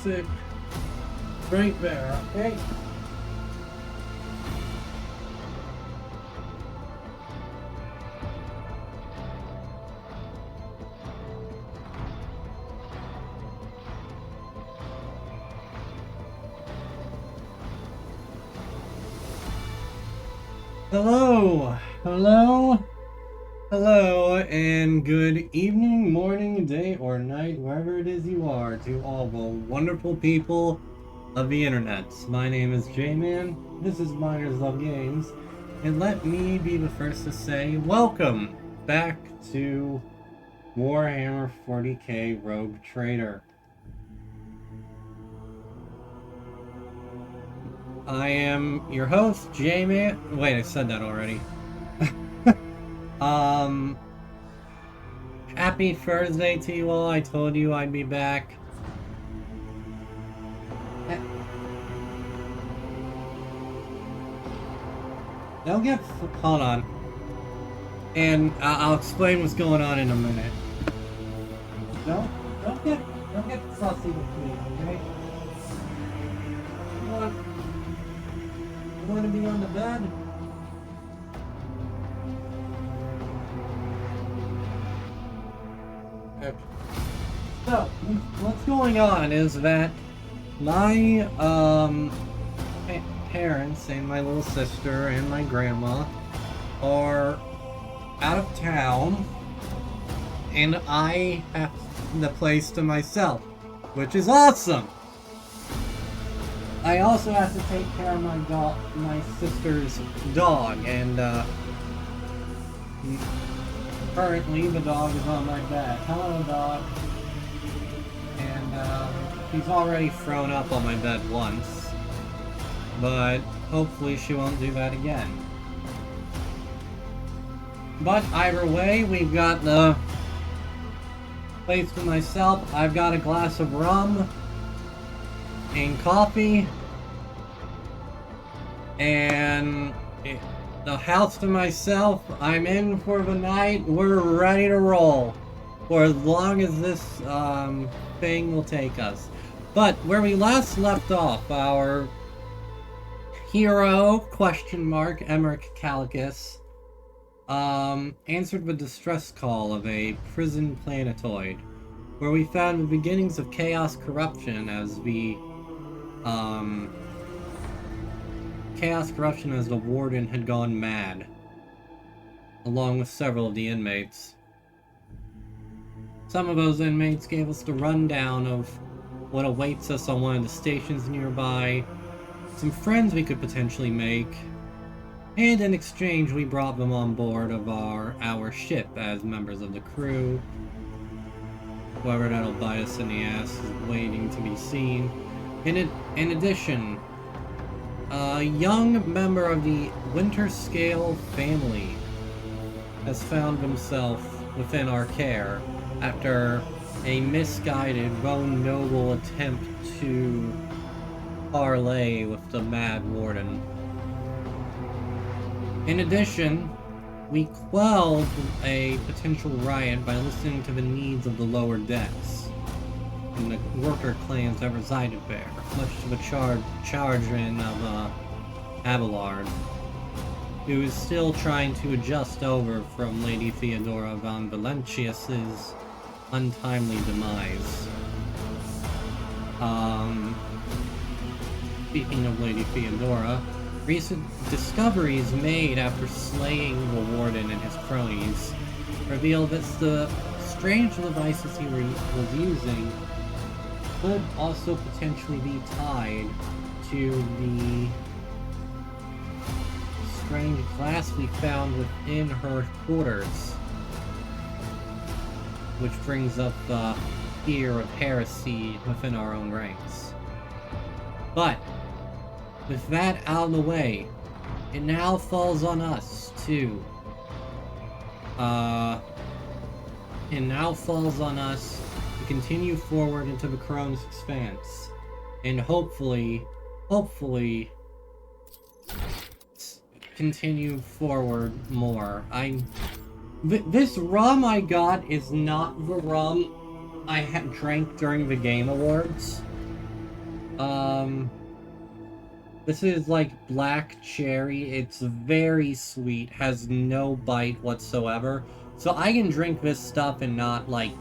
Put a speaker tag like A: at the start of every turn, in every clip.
A: classic Great Bear, okay? Hello, hello, hello, and good evening, morning, day, or night, wherever it is you are, to all the wonderful people of the internet. My name is J-Man, this is Miners Love Games, and let me be the first to say welcome back to Warhammer 40k Rogue Trader. I am your host, J-Man. Wait, I said that already. Happy Thursday to you all. I told you I'd be back. Hold on. And I'll explain what's going on in a minute. Don't get fussy with me, okay? You want to be on the bed? Okay. So, what's going on is that my parents and my little sister and my grandma are out of town, and I have the place to myself, which is awesome. I also have to take care of my sister's dog, and currently the dog is on my bed. Hello, dog. And she's already thrown up on my bed once, but hopefully she won't do that again. But either way, we've got the place to myself. I've got a glass of rum and coffee, and the house to myself. I'm in for the night. We're ready to roll for as long as this thing will take us. But where we last left off, our hero, Emmerich Calicus, answered the distress call of a prison planetoid, where we found the beginnings of chaos corruption as the warden had gone mad, along with several of the inmates. Some of those inmates gave us the rundown of what awaits us on one of the stations nearby, some friends we could potentially make, and in exchange we brought them on board of our ship as members of the crew. Whoever that'll bite us in the ass is waiting to be seen. In addition, a young member of the Winterscale family has found himself within our care after a misguided, though noble attempt to parlay with the Mad Warden. In addition, we quelled a potential riot by listening to the needs of the lower decks and the worker clans that resided there, much to the chagrin of Abelard, who is still trying to adjust over from Lady Theodora von Valentius's untimely demise. Speaking of Lady Theodora, recent discoveries made after slaying the warden and his cronies revealed that the strange devices he was using could also potentially be tied to the strange glass we found within her quarters, which brings up the fear of heresy within our own ranks. But with that out of the way, it now falls on us to continue forward into the Chrome's expanse, and hopefully continue forward more. This rum I got is not the rum I had drank during the Game Awards. This is like black cherry. It's very sweet, has no bite whatsoever. So I can drink this stuff and not like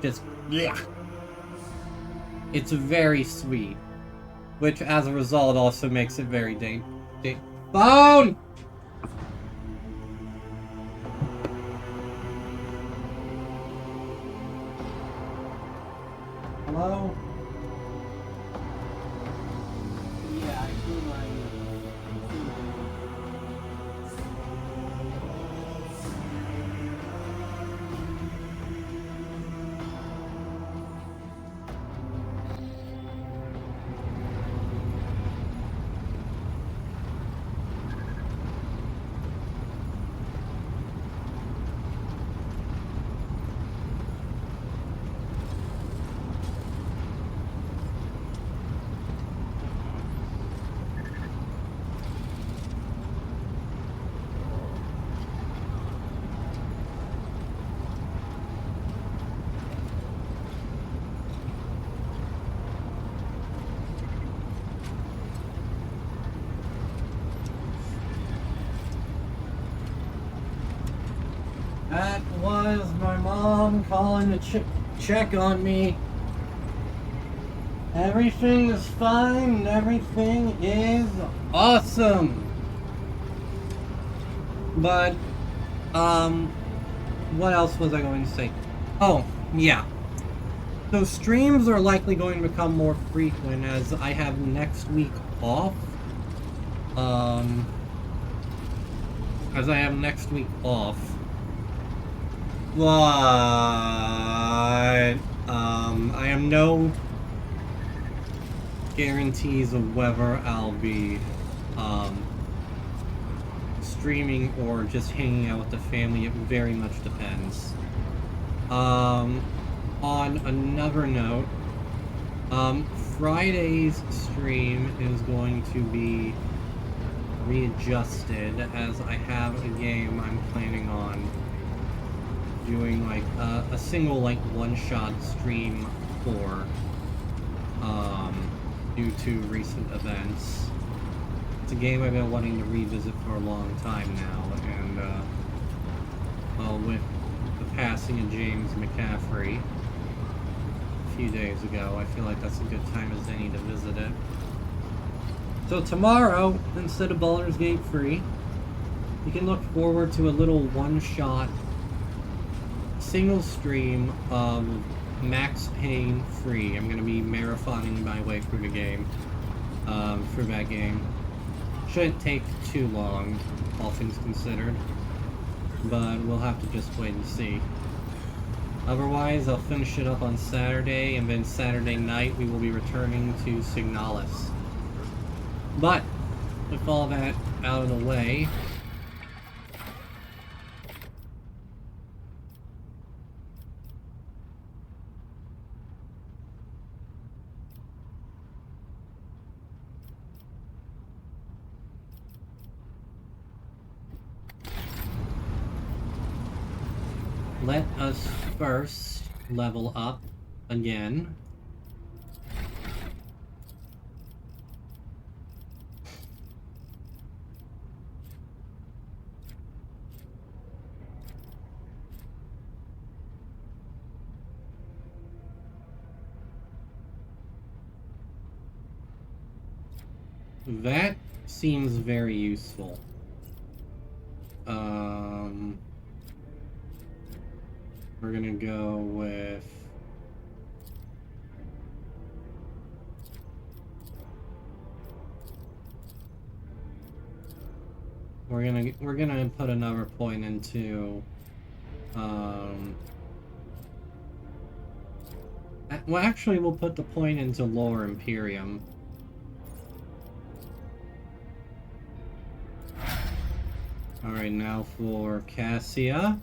A: just yeah. It's very sweet, which as a result also makes it very phone! Hello? Yeah, I do my... That was my mom calling to check on me. Everything is fine. Everything is awesome. But, what else was I going to say? Oh, yeah. So streams are likely going to become more frequent as I have next week off. But I have no guarantees of whether I'll be streaming or just hanging out with the family. It very much depends. On another note, Friday's stream is going to be readjusted as I have a game I'm planning on doing like a single like one-shot stream for due to recent events. It's a game I've been wanting to revisit for a long time now, and well, with the passing of James McCaffrey a few days ago, I feel like that's a good time as any to visit it. So tomorrow, instead of Baldur's Gate 3, you can look forward to a little one-shot single stream of Max Payne 3. I'm going to be marathoning my way through the game, through that game. Shouldn't take too long, all things considered, but we'll have to just wait and see. Otherwise, I'll finish it up on Saturday, and then Saturday night we will be returning to Signalis. But, with all that out of the way, let us first level up again. That seems very useful. We're gonna go with... We're gonna put another point into... well, actually, we'll put the point into Lore Imperium. Alright, now for Cassia.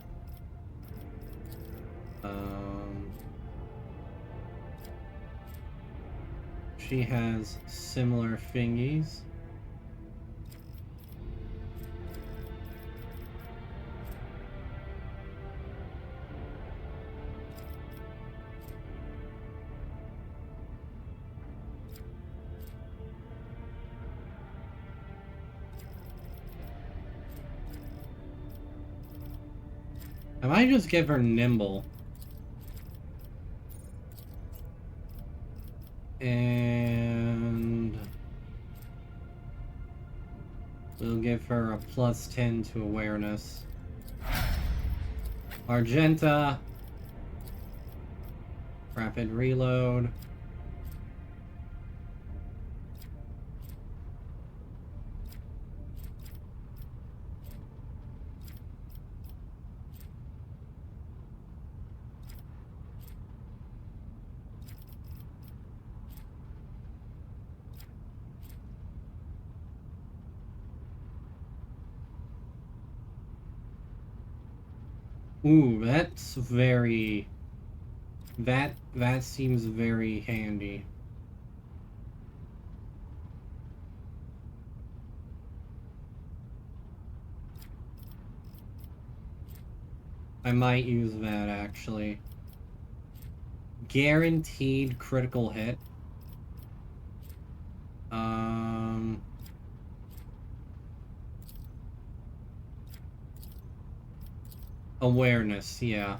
A: She has similar thingies. I might just give her nimble. And we'll give her a +10 to awareness. Argenta. Rapid reload. Ooh, that's very... That seems very handy. I might use that, actually. Guaranteed critical hit. Awareness, yeah.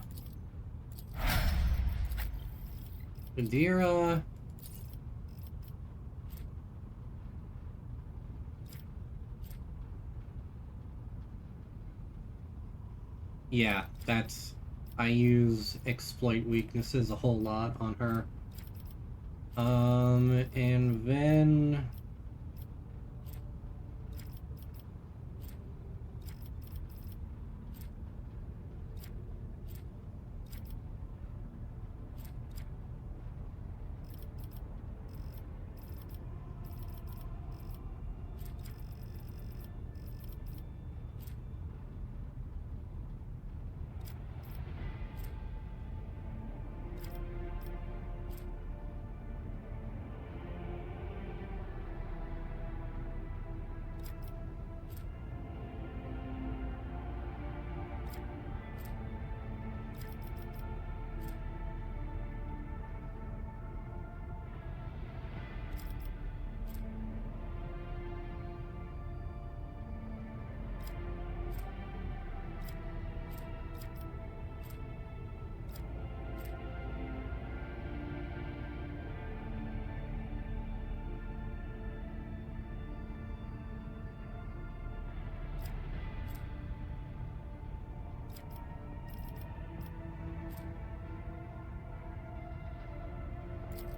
A: Adira. Yeah, that's... I use exploit weaknesses a whole lot on her. And then...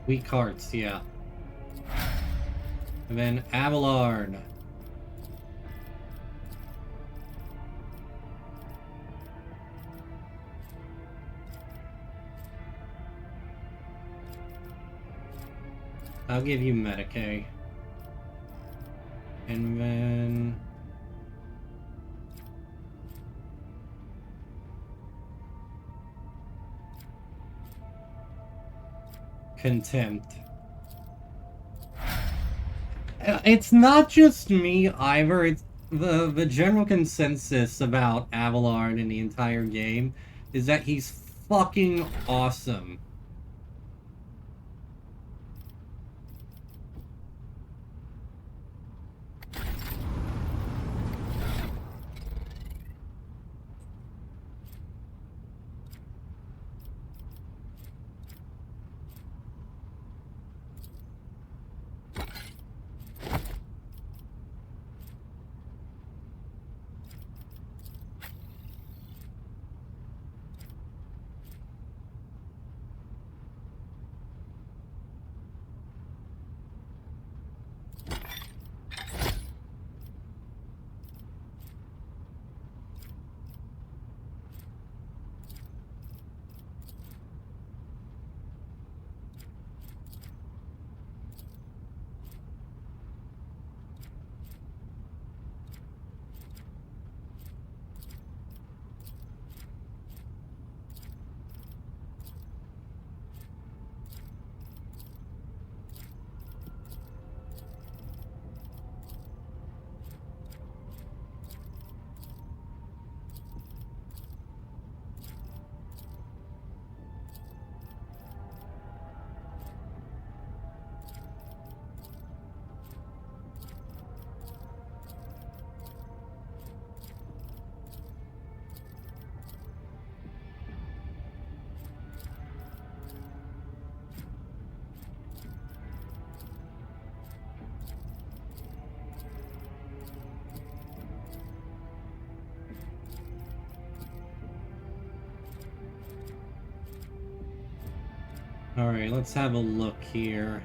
A: Weak hearts, yeah. And then Abelard. I'll give you Medicaid. And then... Contempt. It's not just me either, it's the general consensus about Abelard in the entire game is that he's fucking awesome. Alright, let's have a look here.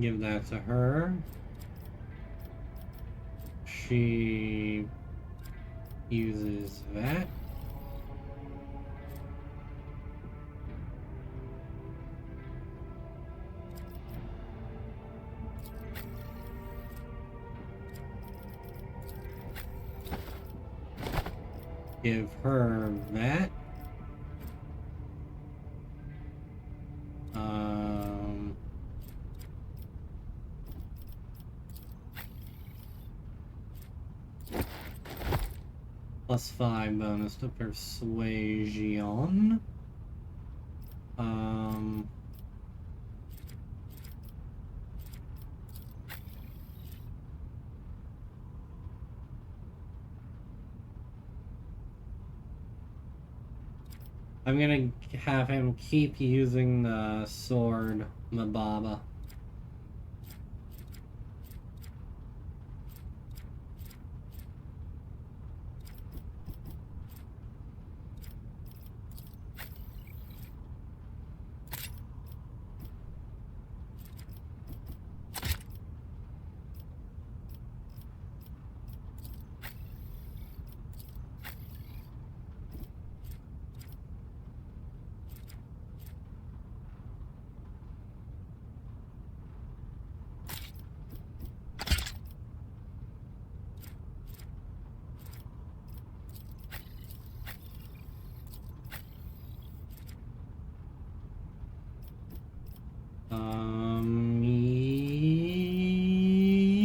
A: Give that to her. She uses that. Give her that. +5 bonus to persuasion. I'm gonna have him keep using the sword, Mababa.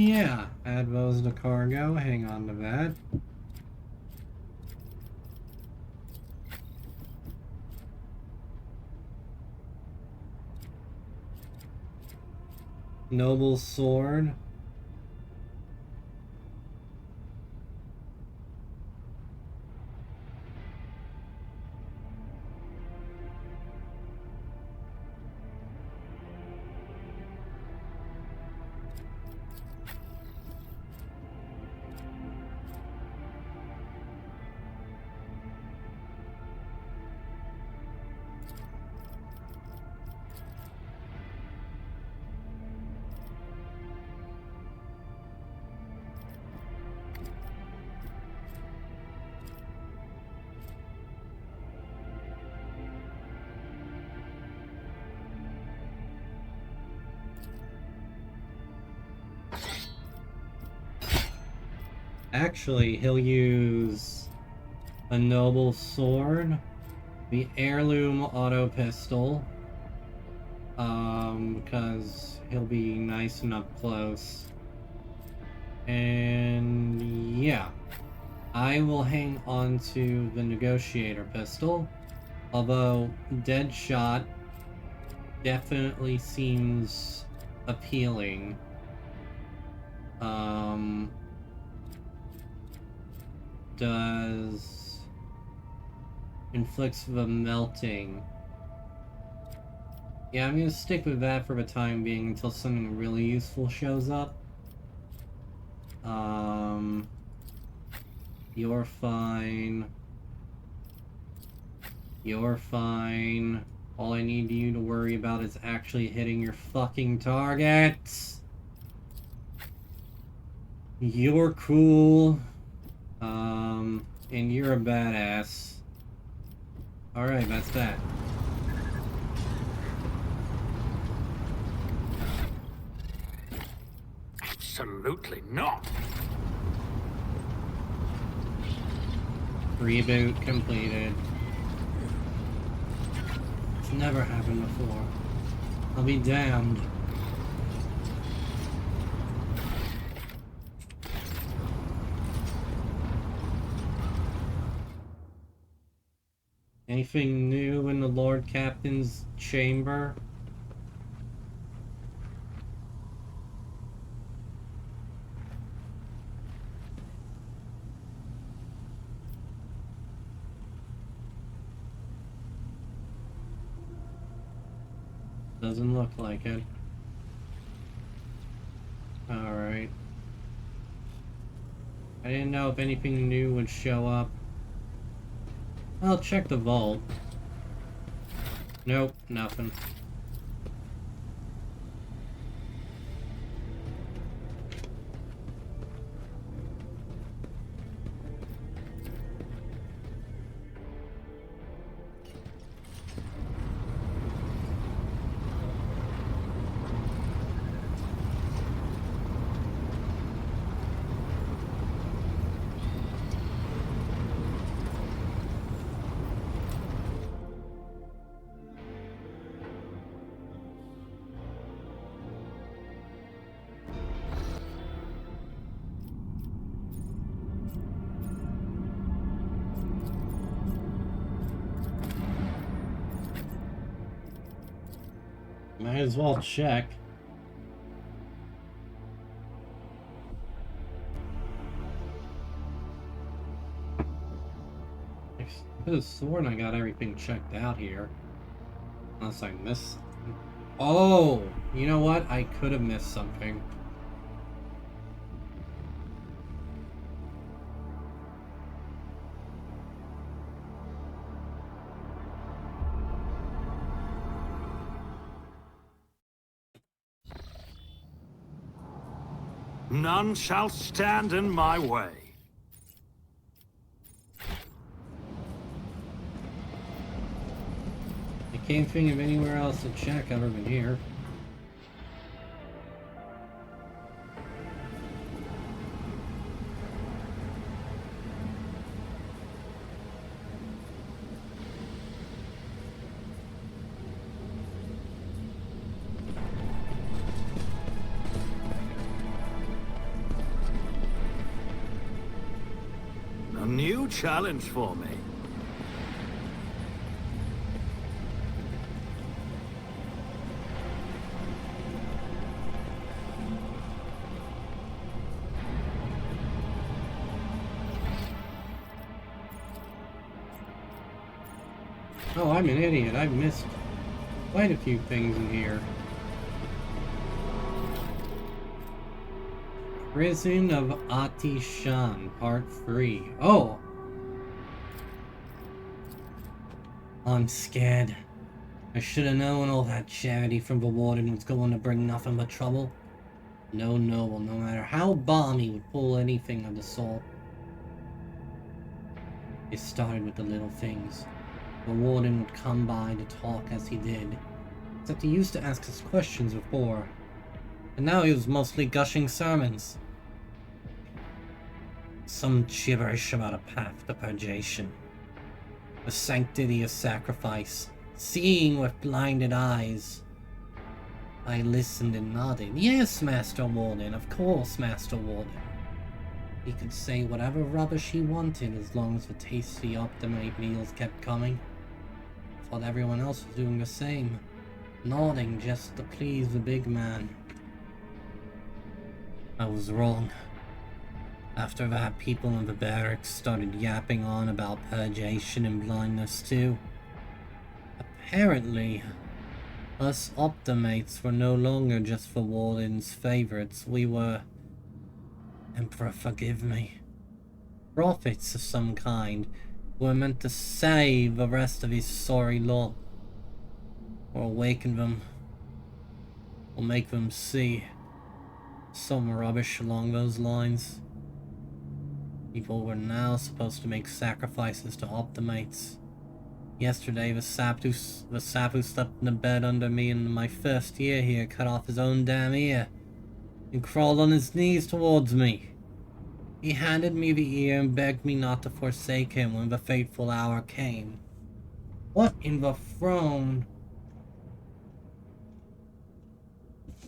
A: Yeah, add those to cargo, hang on to that. Noble sword. Actually, he'll use a noble sword, the heirloom auto pistol, because he'll be nice and up close. And yeah, I will hang on to the negotiator pistol, although Deadshot definitely seems appealing. Does inflicts the melting. Yeah, I'm gonna stick with that for the time being until something really useful shows up. You're fine. You're fine. All I need you to worry about is actually hitting your fucking targets. You're cool. And you're a badass. Alright, that's that.
B: Absolutely not.
A: Reboot completed. It's never happened before. I'll be damned. Anything new in the Lord Captain's chamber? Doesn't look like it. Alright. I didn't know if anything new would show up. I'll check the vault. Nope, nothing. Might as well check. I could have sworn I got everything checked out here. Unless I missed something. Oh! You know what? I could have missed something.
B: None shall stand in my way.
A: I can't think of anywhere else to check other than here.
B: A new challenge for me.
A: Oh, I'm an idiot. I've missed quite a few things in here. Prison of Atishan, Part 3. Oh! I'm scared. I should have known all that charity from the warden was going to bring nothing but trouble. No noble, no matter how balmy, would pull anything of the sort. It started with the little things. The warden would come by to talk as he did, except he used to ask us questions before, and now he was mostly gushing sermons. Some gibberish about a path to purgation, the sanctity of sacrifice, seeing with blinded eyes. I listened and nodded. Yes, Master Warden, of course, Master Warden. He could say whatever rubbish he wanted as long as the tasty Optimate meals kept coming. I thought everyone else was doing the same, nodding just to please the big man. I was wrong. After that, people in the barracks started yapping on about purgation and blindness too. Apparently, us Optimates were no longer just the Warden's favorites. We were... Emperor, forgive me. Prophets of some kind who were meant to save the rest of his sorry lot. Or awaken them. Or make them see. Some rubbish along those lines. People were now supposed to make sacrifices to Optimates. Yesterday, the sap who slept in the bed under me in my first year here cut off his own damn ear and crawled on his knees towards me. He handed me the ear and begged me not to forsake him when the fateful hour came. What in the throne?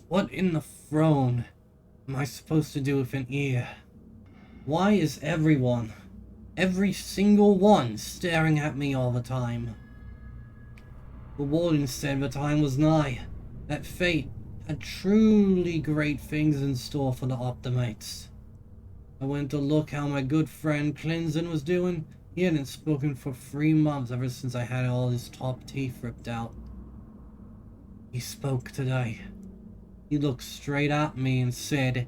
A: What in the throne am I supposed to do with an ear? Why is everyone, every single one, staring at me all the time? The warden said the time was nigh, that fate had truly great things in store for the Optimates. I went to look how my good friend Clinton was doing. He hadn't spoken for 3 months ever since I had all his top teeth ripped out. He spoke today. He looked straight at me and said,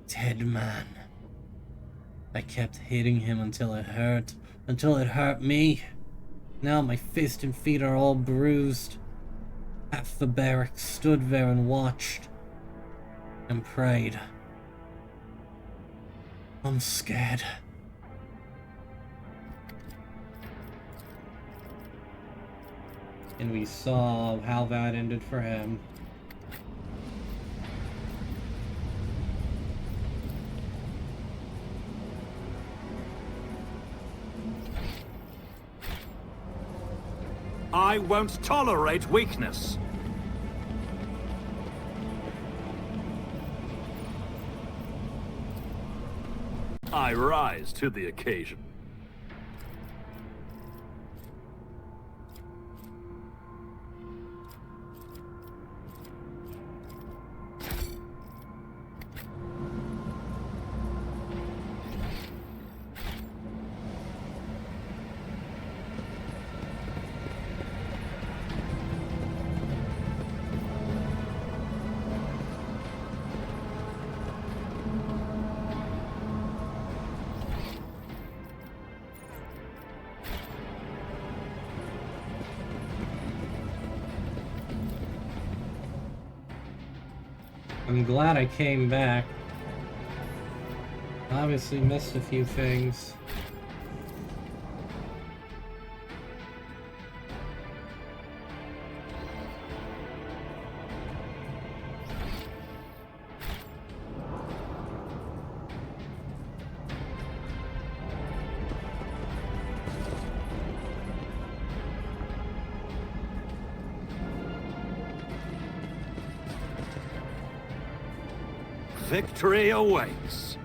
A: "Dead man." I kept hitting him until it hurt me. Now my fist and feet are all bruised. Half the barracks stood there and watched and prayed. I'm scared. And we saw how that ended for him.
B: I won't tolerate weakness. I rise to the occasion.
A: I'm glad I came back. Obviously missed a few things.
B: Victory awaits.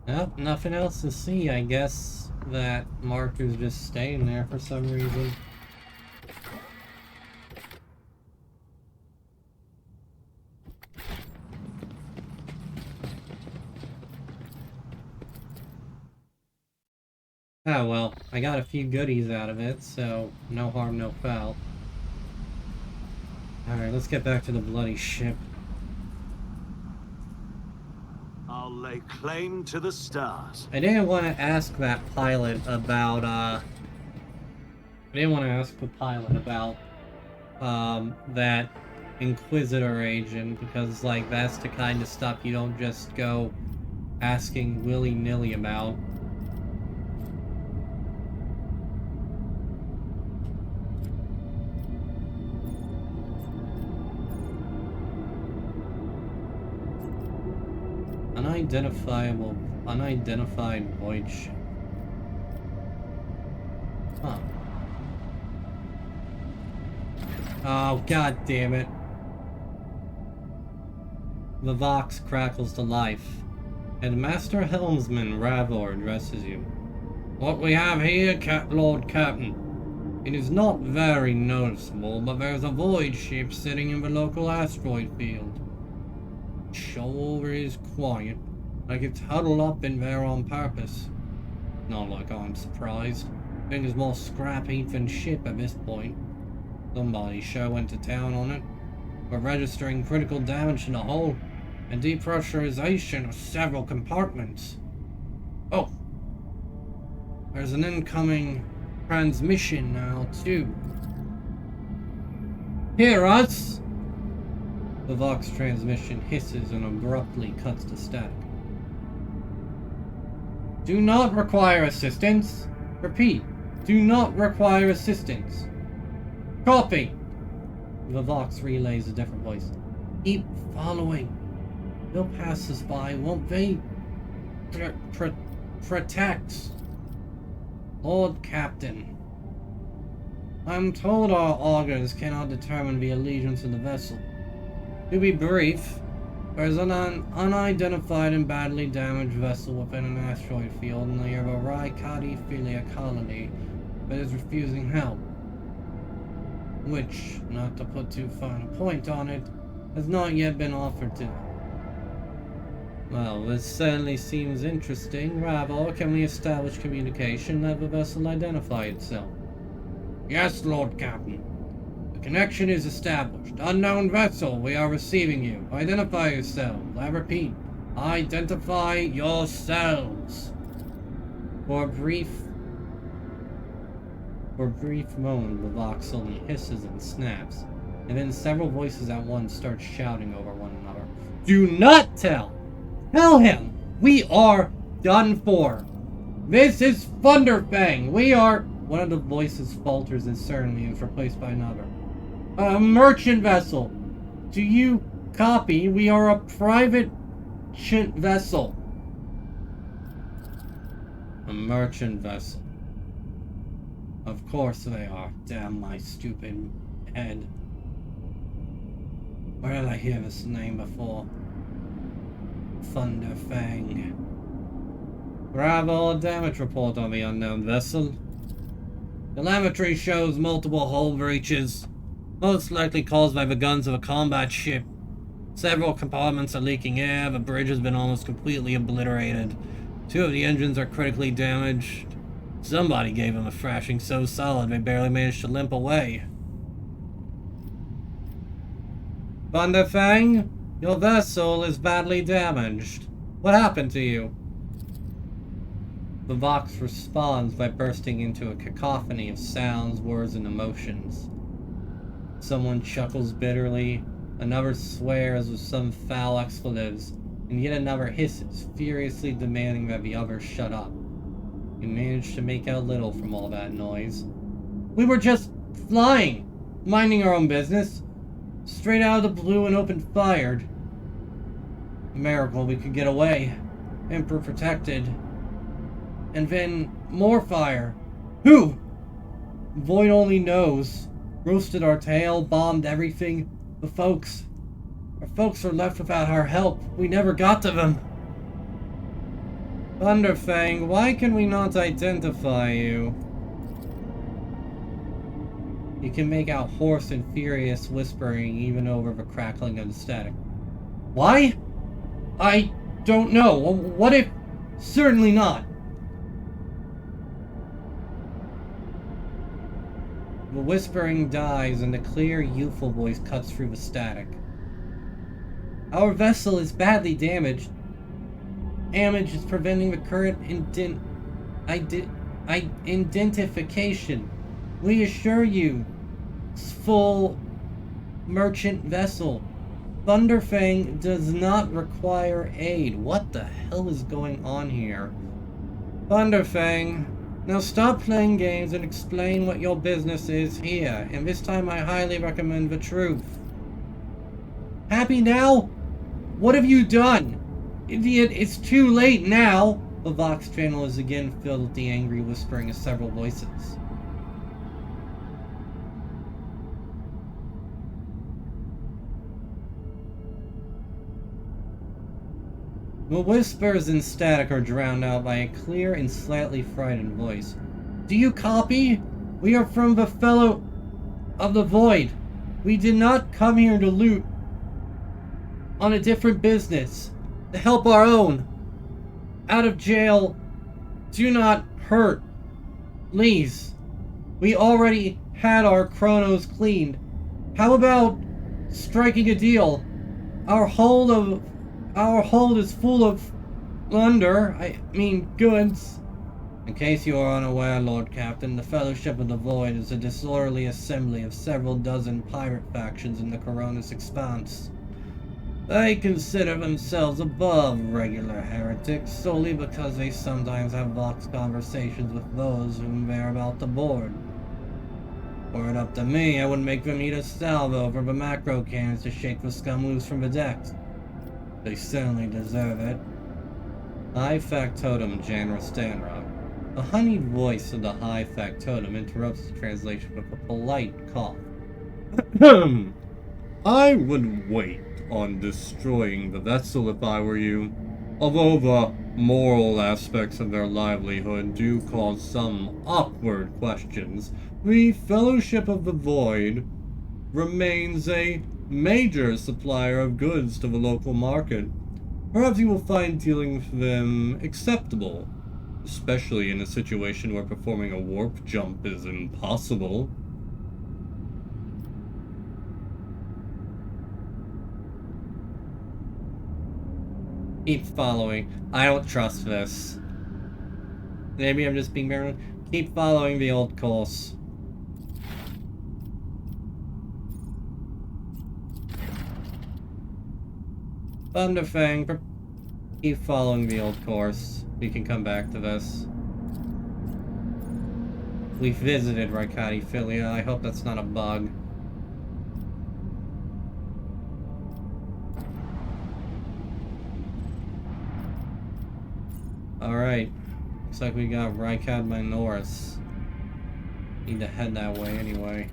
A: Nope, nothing else to see. I guess that marker's just staying there for some reason. Oh well, I got a few goodies out of it, so no harm, no foul. Alright, let's get back to the bloody ship.
B: I'll lay claim to the stars.
A: I didn't want to ask that pilot about, I didn't want to ask the pilot about, that Inquisitor agent, because, like, that's the kind of stuff you don't just go asking willy-nilly about. Unidentified void ship. Huh. Oh, god damn it. The Vox crackles to life, and Master Helmsman Ravor addresses you. What we have here, Lord Captain. It is not very noticeable, but there's a void ship sitting in the local asteroid field. Sure is quiet, like it's huddled up in there on purpose. Not like I'm surprised. Thing is more scrappy than ship at this point. Somebody sure went to town on it. We're registering critical damage in the hull and depressurization of several compartments. Oh, there's an incoming transmission now too. Hear us? The Vox transmission hisses and abruptly cuts to static. Do not require assistance. Repeat, do not require assistance. Copy. The Vox relays a different voice. Keep following. They'll pass us by, won't they? Protect. Lord Captain. I'm told our augurs cannot determine the allegiance of the vessel. To be brief, there is an unidentified and badly damaged vessel within an asteroid field near the Raikadi Philia colony that is refusing help. Which, not to put too fine a point on it, has not yet been offered to them. Well, this certainly seems interesting. Ravor, can we establish communication and have the vessel identify itself? Yes, Lord Captain. The connection is established. Unknown vessel, we are receiving you. Identify yourselves. I repeat, identify yourselves. For a brief moment, the Vox only hisses and snaps, and then several voices at once start shouting over one another. Do not tell! Tell him! We are done for! This is Thunderfang! We are... One of the voices falters uncertainly and is replaced by another. A merchant vessel! Do you copy? We are a private vessel. A merchant vessel. Of course they are. Damn my stupid head. Where did I hear this name before? Thunderfang. Bravo, a damage report on the unknown vessel. Telemetry shows multiple hull breaches, most likely caused by the guns of a combat ship. Several compartments are leaking air, the bridge has been almost completely obliterated. 2 of the engines are critically damaged. Somebody gave them a thrashing so solid they barely managed to limp away. Thunderfang, your vessel is badly damaged. What happened to you? The Vox responds by bursting into a cacophony of sounds, words, and emotions. Someone chuckles bitterly, another swears with some foul expletives, and yet another hisses, furiously demanding that the other shut up. You manage to make out little from all that noise. We were just flying, minding our own business, straight out of the blue and opened fire. A miracle we could get away. Emperor protected. And then more fire. Who? Void only knows. Roasted our tail, bombed everything. Our folks are left without our help. We never got to them. Thunderfang, why can we not identify you? You can make out hoarse and furious whispering even over the crackling of the static. Why? I don't know. What if... Certainly not. The whispering dies and the clear, youthful voice cuts through the static. Our vessel is badly damaged. Damage is preventing the current identification. We assure you, it's full merchant vessel. Thunderfang does not require aid. What the hell is going on here? Thunderfang, now stop playing games and explain what your business is here. And this time I highly recommend the truth. Happy now? What have you done? Idiot, it's too late now! The Vox channel is again filled with the angry whispering of several voices. The whispers and static are drowned out by a clear and slightly frightened voice. Do you copy? We are from the Fellow of the Void. We did not come here to loot. On a different business. To help our own. Out of jail. Do not hurt. Please. We already had our chronos cleaned. How about striking a deal? Our hold is full of goods. In case you are unaware, Lord Captain, the Fellowship of the Void is a disorderly assembly of several dozen pirate factions in the Coronis Expanse. They consider themselves above regular heretics solely because they sometimes have Vox conversations with those whom they're about to board. Were it up to me, I would make them eat a salvo for the macro cannons to shake the scum loose from the decks. They certainly deserve it. High Factotum Janra Stanrock. The honeyed voice of the High Factotum interrupts the translation with a polite cough. I would wait on destroying the vessel if I were you. Although the moral aspects of their livelihood do cause some awkward questions, the Fellowship of the Void remains a major supplier of goods to the local market. Perhaps you will find dealing with them acceptable, especially in a situation where performing a warp jump is impossible. Keep following. I don't trust this. Maybe I'm just being paranoid. Keep following the old course. Thunderfang, keep following the old course. We can come back to this. We've visited Raikadi Philia. I hope that's not a bug. Alright. Looks like we got Raikad Minoris. Need to head that way anyway.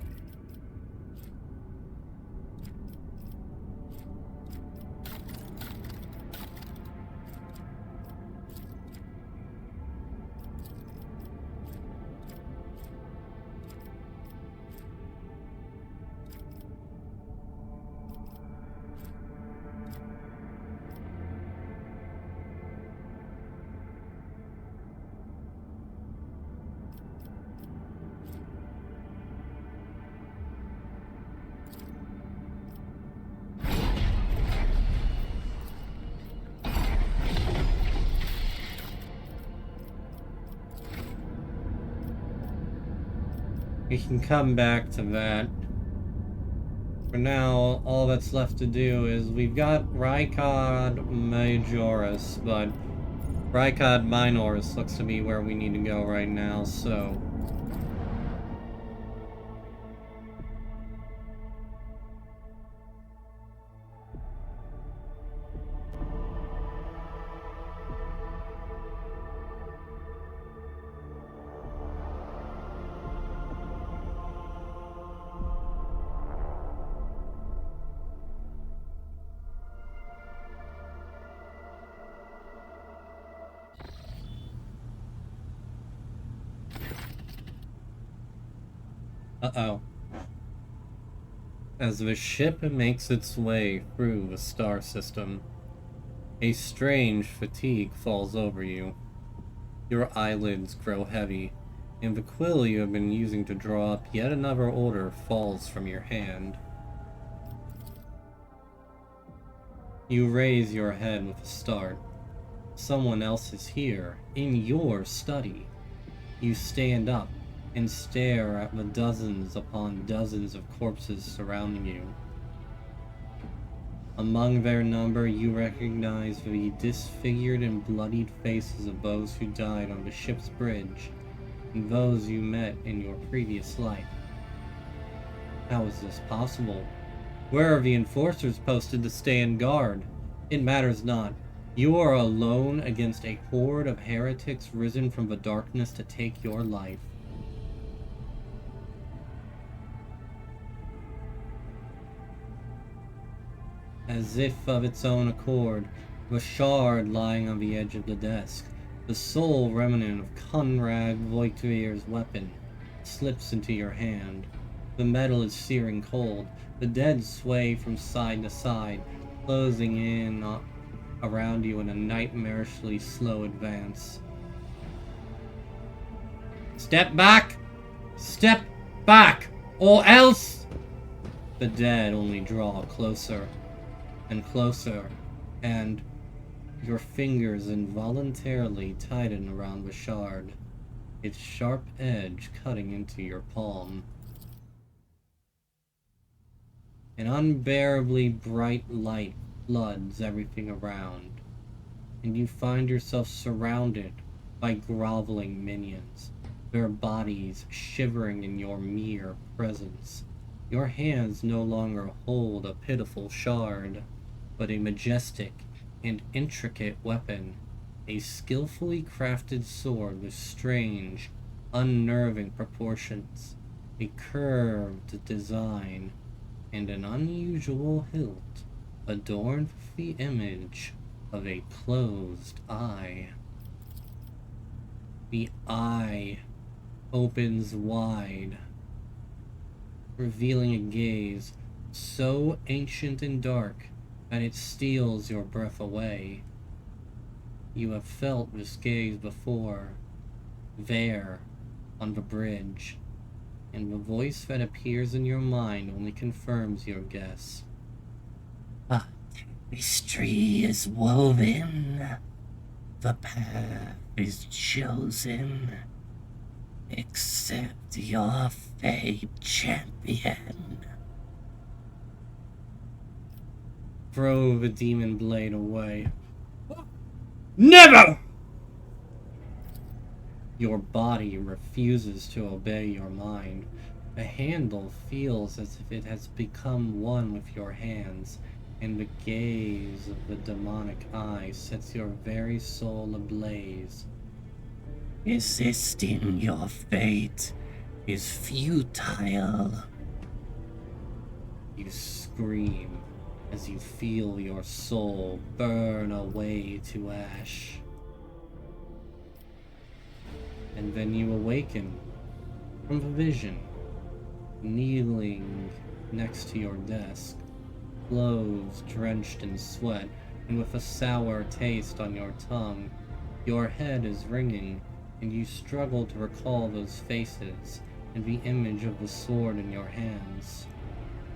A: We can come back to that. For now, all that's left to do is we've got Raikad Majoris, but Raikad Minoris looks to be where we need to go right now, so... Uh-oh. As the ship makes its way through the star system, a strange fatigue falls over you. Your eyelids grow heavy, and the quill you have been using to draw up yet another order falls from your hand. You raise your head with a start. Someone else is here, in your study. You stand up and stare at the dozens upon dozens of corpses surrounding you. Among their number, you recognize the disfigured and bloodied faces of those who died on the ship's bridge, and those you met in your previous life. How is this possible? Where are the enforcers posted to stand guard? It matters not. You are alone against a horde of heretics risen from the darkness to take your life. As if of its own accord, the shard lying on the edge of the desk, the sole remnant of Conrad Voitvier's weapon, slips into your hand. The metal is searing cold. The dead sway from side to side, closing in around you in a nightmarishly slow advance. Step back! Step back! Or else! The dead only draw closer and closer, and your fingers involuntarily tighten around the shard, its sharp edge cutting into your palm. An unbearably bright light floods everything around, and you find yourself surrounded by groveling minions. their bodies shivering in your mere presence. Your hands no longer hold a pitiful shard, but a majestic and intricate weapon, a skillfully crafted sword with strange, unnerving proportions, a curved design, and an unusual hilt adorned with the image of a closed eye. The eye opens wide, revealing a gaze so ancient and dark that it steals your breath away. You have felt this gaze before, there, on the bridge, and the voice that appears in your mind only confirms your guess.
C: A tapestry is woven, the path is chosen. Accept your fate, champion.
A: Throw the demon blade away. Never! Your body refuses to obey your mind. The handle feels as if it has become one with your hands, and the gaze of the demonic eye sets your very soul ablaze.
C: Resisting your fate is futile.
A: You scream as you feel your soul burn away to ash. And then you awaken from the vision, kneeling next to your desk, clothes drenched in sweat and with a sour taste on your tongue. Your head is ringing, and you struggle to recall those faces and the image of the sword in your hands.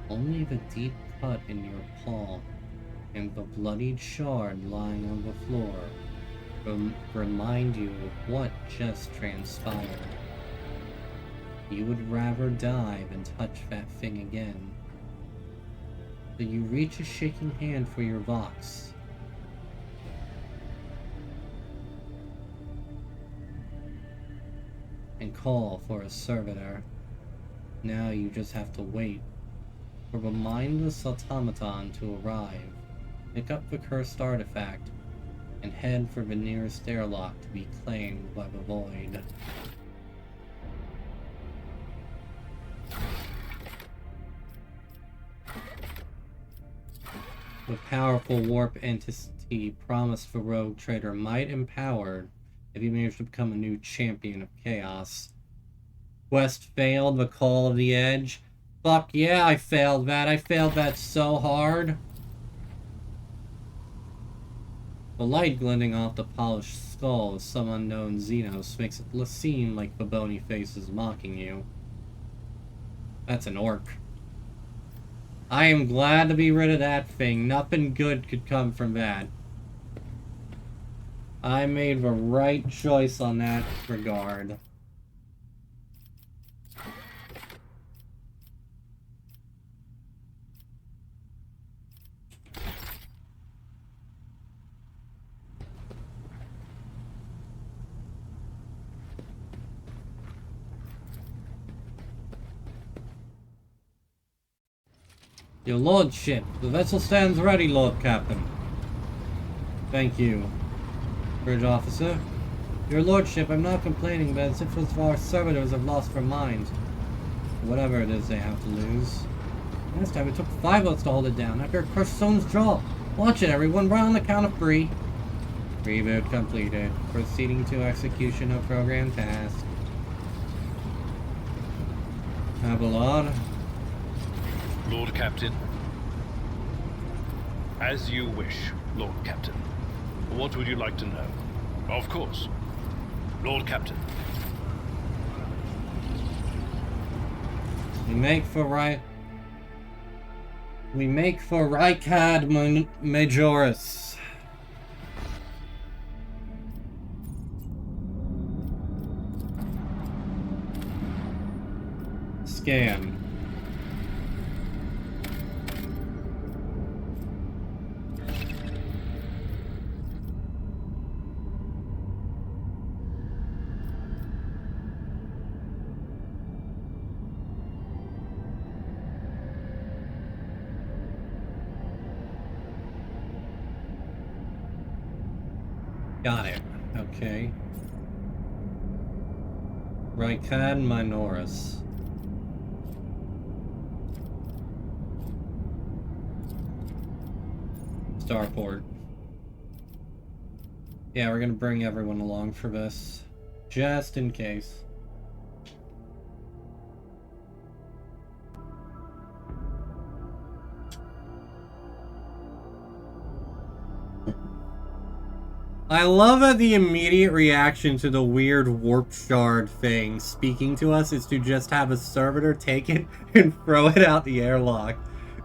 A: Only the deep cut in your palm and the bloodied shard lying on the floor remind you of what just transpired. You would rather die than touch that thing again. So you reach a shaking hand for your Vox. And call for a servitor. Now you just have to wait for the mindless automaton to arrive, pick up the cursed artifact, and head for the nearest airlock to be claimed by the void. The powerful warp entity promised the rogue trader might empowered if he managed to become a new champion of chaos. Quest failed the call of the edge. Fuck yeah, I failed that. I failed that so hard. The light glinting off the polished skull of some unknown Xenos makes it seem like the bony face is mocking you. That's an orc. I am glad to be rid of that thing. Nothing good could come from that. I made the right choice on that regard. Your lordship, the vessel stands ready, Lord Captain. Thank you, bridge officer. Your lordship, I'm not complaining, but as if our servitors have lost their minds. Whatever it is they have to lose. Last time it took 5 votes to hold it down after it crushed someone's jaw. Watch it, everyone, right on the count of 3. Reboot completed. Proceeding to execution of program task. Abelard.
D: Lord Captain. As you wish, Lord Captain. What would you like to know? Of course. Lord Captain.
A: We make for Rykad Majoris. Scan. Got it. Okay. Rykad Minoris. Starport. Yeah, we're gonna bring everyone along for this. Just in case. I love that the immediate reaction to the weird warp shard thing speaking to us is to just have a servitor take it and throw it out the airlock.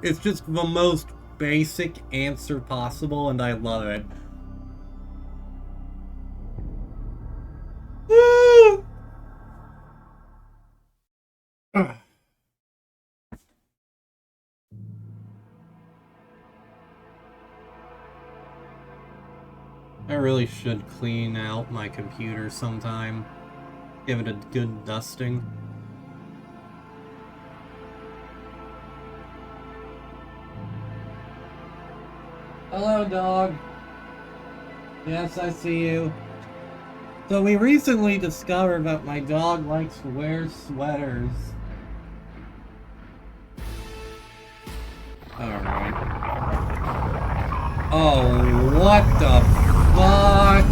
A: It's just the most basic answer possible, and I love it. I really should clean out my computer sometime. Give it a good dusting. Hello, dog. Yes, I see you. So we recently discovered that my dog likes to wear sweaters. Alright. Oh, what the fuck?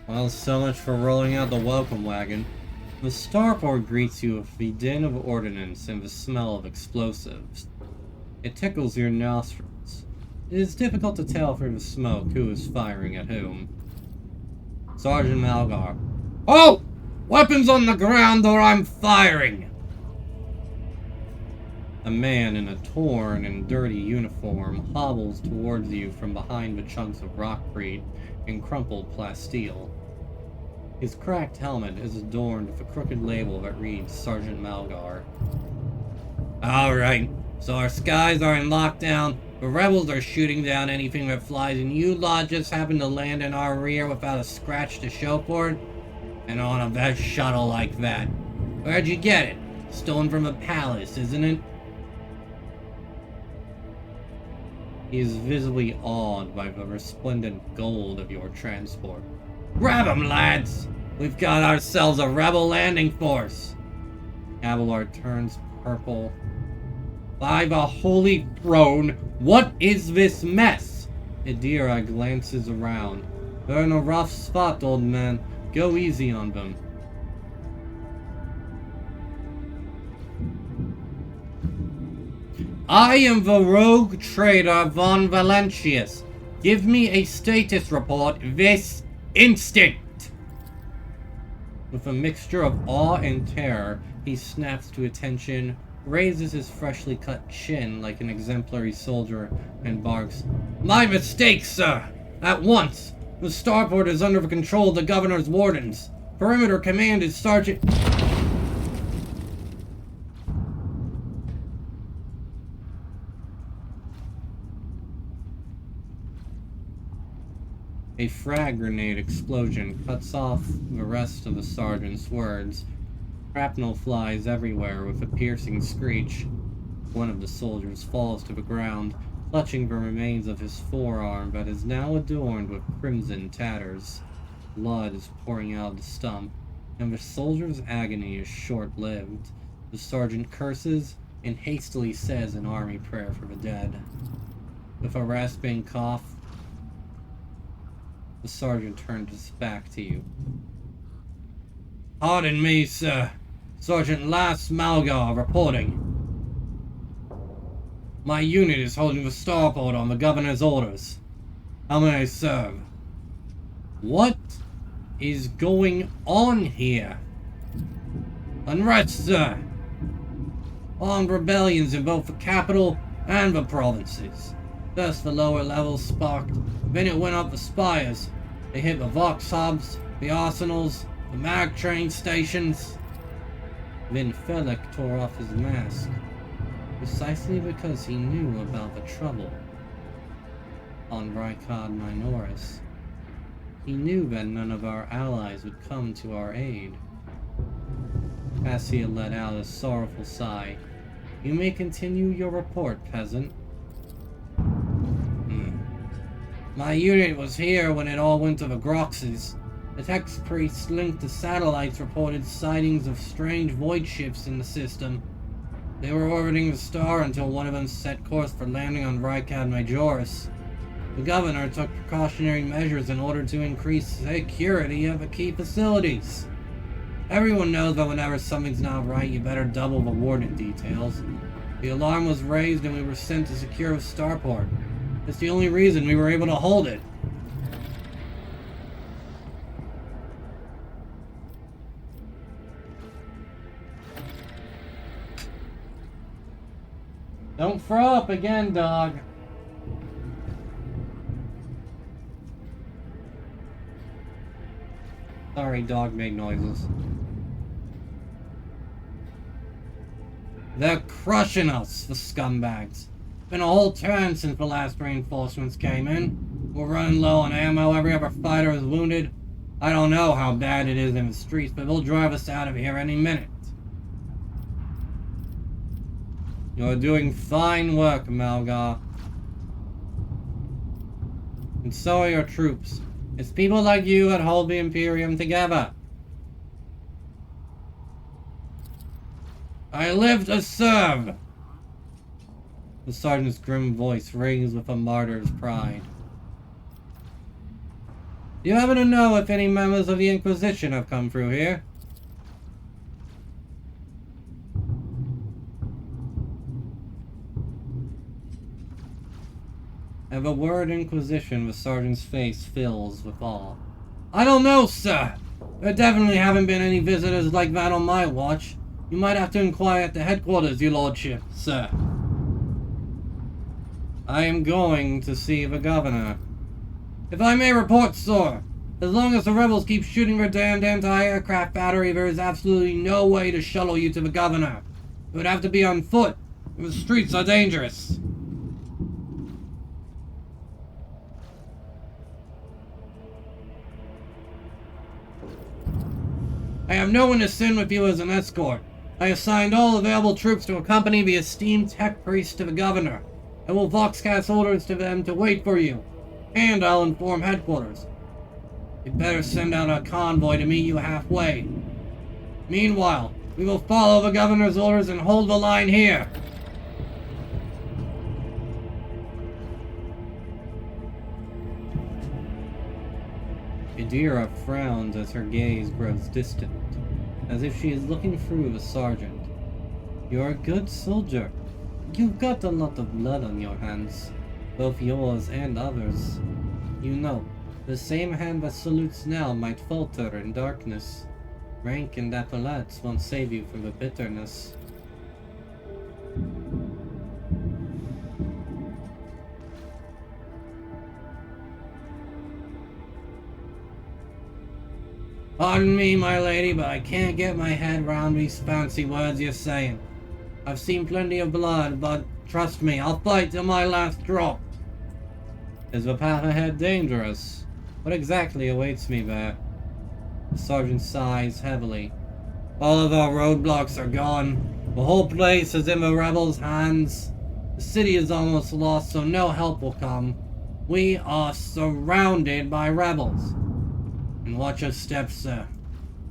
A: Well, so much for rolling out the welcome wagon. The starport greets you with the din of ordnance and the smell of explosives. It tickles your nostrils. It is difficult to tell through the smoke who is firing at whom. Sergeant Malgar. Oh! Weapons on the ground or I'm firing! A man in a torn and dirty uniform hobbles towards you from behind the chunks of rockcrete and crumpled plasteel. His cracked helmet is adorned with a crooked label that reads Sergeant Malgar. Alright, so our skies are in lockdown, the rebels are shooting down anything that flies, and you lot just happen to land in our rear without a scratch to show for it? And on a vet shuttle like that. Where'd you get it? Stolen from a palace, isn't it? He is visibly awed by the resplendent gold of your transport. Grab 'em, lads! We've got ourselves a rebel landing force! Abelard turns purple. By the holy throne, what is this mess? Idira glances around. They're in a rough spot, old man. Go easy on them. I am the rogue trader von Valentius. Give me a status report this instant! With a mixture of awe and terror, he snaps to attention, raises his freshly cut chin like an exemplary soldier, and barks, My mistake, sir! At once! The starport is under the control of the governor's wardens. Perimeter command is Sergeant... A frag grenade explosion cuts off the rest of the sergeant's words. Shrapnel flies everywhere with a piercing screech. One of the soldiers falls to the ground, clutching the remains of his forearm that is now adorned with crimson tatters. Blood is pouring out of the stump, and the soldier's agony is short-lived. The sergeant curses and hastily says an army prayer for the dead. With a rasping cough, the sergeant turns his back to you. Pardon me, sir. Sergeant Las Malgar reporting. My unit is holding the starport on the governor's orders. How may I serve? What is going on here? Unrest, sir. Armed rebellions in both the capital and the provinces. First the lower levels sparked, then it went up the spires. They hit the Vox hubs, the arsenals, the mag train stations. Then Felek tore off his mask, precisely because he knew about the trouble. on Rykad Minoris. He knew that none of our allies would come to our aid. Cassia let out a sorrowful sigh. You may continue your report, peasant. My unit was here when it all went to the Groxes. The tech priests linked to satellites reported sightings of strange void shifts in the system. They were orbiting the star until one of them set course for landing on Rykad Majoris. The governor took precautionary measures in order to increase security of the key facilities. Everyone knows that whenever something's not right, you better double the warning details. The alarm was raised and we were sent to secure the starport. It's the only reason we were able to hold it. Don't throw up again, dog. Sorry, dog made noises. They're crushing us, the scumbags. Been a whole turn since the last reinforcements came in. We're running low on ammo, every other fighter is wounded. I don't know how bad it is in the streets, but they'll drive us out of here any minute. You're doing fine work, Malgar. And so are your troops. It's people like you that hold the Imperium together. I live to serve! The sergeant's grim voice rings with a martyr's pride. Do you happen to know if any members of the Inquisition have come through here? At the word Inquisition, the sergeant's face fills with awe. I don't know, sir. There definitely haven't been any visitors like that on my watch. You might have to inquire at the headquarters, your lordship, sir. I am going to see the governor. If I may report, sir, as long as the rebels keep shooting their damned anti-aircraft battery, there is absolutely no way to shuttle you to the governor. It would have to be on foot. The streets are dangerous. I have no one to send with you as an escort. I assigned all available troops to accompany the esteemed tech priest to the governor. I will voxcast orders to them to wait for you. And I'll inform headquarters. You'd better send out a convoy to meet you halfway. Meanwhile, we will follow the governor's orders and hold the line here. Idira frowns as her gaze grows distant, as if she is looking through the sergeant. You're a good soldier. You've got a lot of blood on your hands, both yours and others. You know, the same hand that salutes now might falter in darkness. Rank and epaulets won't save you from the bitterness. Pardon me, my lady, but I can't get my head round these fancy words you're saying. I've seen plenty of blood, but trust me, I'll fight till my last drop. Is the path ahead dangerous? What exactly awaits me there? The sergeant sighs heavily. All of our roadblocks are gone. The whole place is in the rebels' hands. The city is almost lost, so no help will come. We are surrounded by rebels. And watch your steps, sir.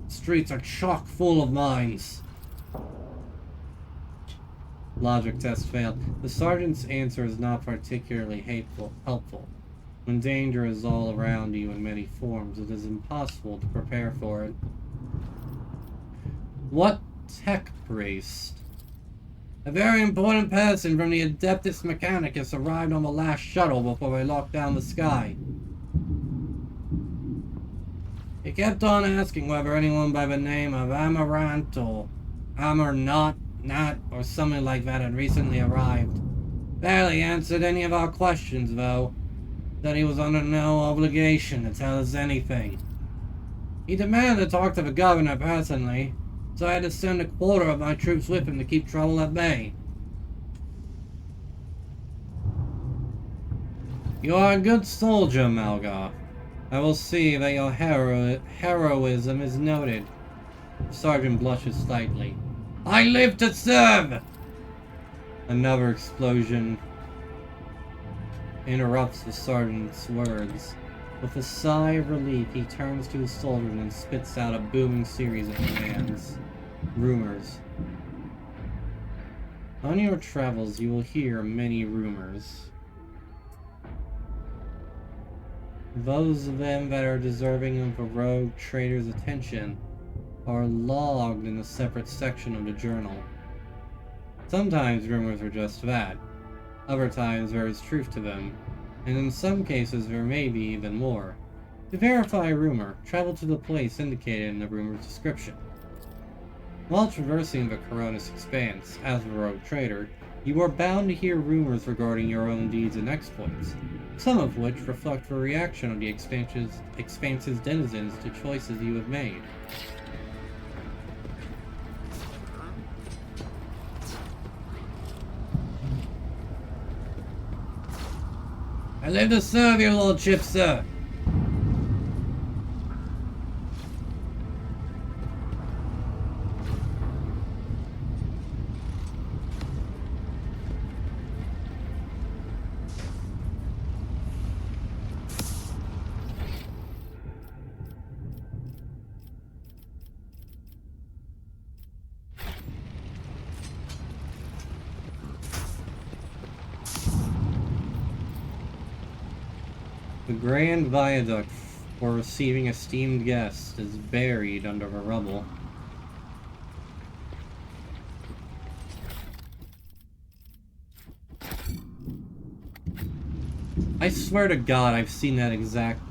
A: The streets are chock full of mines. Logic test failed. The sergeant's answer is not particularly helpful. When danger is all around you in many forms, it is impossible to prepare for it. What tech priest? A very important person from the Adeptus Mechanicus arrived on the last shuttle before they locked down the sky. He kept on asking whether anyone by the name of Amarant or Amarnot, or something like that had recently arrived. Barely answered any of our questions, though. Said he was under no obligation to tell us anything. He demanded to talk to the governor personally, so I had to send a quarter of my troops with him to keep trouble at bay. You are a good soldier, Malgar. I will see that your heroism is noted. The sergeant blushes slightly. I live to serve! Another explosion interrupts the sergeant's words. With a sigh of relief, he turns to his soldiers and spits out a booming series of commands. Rumors. On your travels, you will hear many rumors. Those of them that are deserving of a rogue trader's attention are logged in a separate section of the journal. Sometimes rumors are just that. Other times there is truth to them, and in some cases there may be even more. To verify a rumor, travel to the place indicated in the rumor's description. While traversing the Coronis Expanse, as a rogue trader, you are bound to hear rumors regarding your own deeds and exploits, some of which reflect the reaction of the Expanse's denizens to choices you have made. I live to serve your lordship, sir. The grand viaduct for receiving esteemed guests is buried under the rubble. I swear to God, I've seen that exact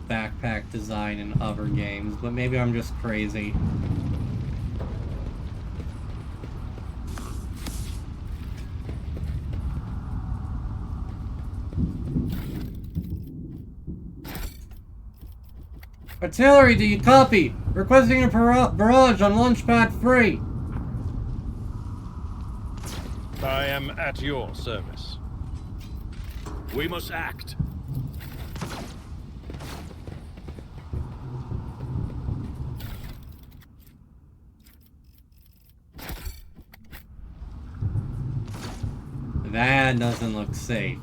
A: backpack design in other games, but maybe I'm just crazy. Artillery, do you copy? Requesting a barrage on launchpad 3.
D: I am at your service.
B: We must act.
A: That doesn't look safe.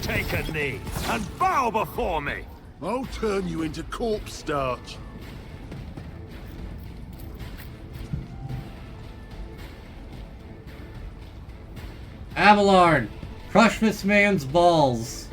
B: Take a knee and bow before me.
E: I'll turn you into corpse starch.
A: Abelard, crush this man's balls.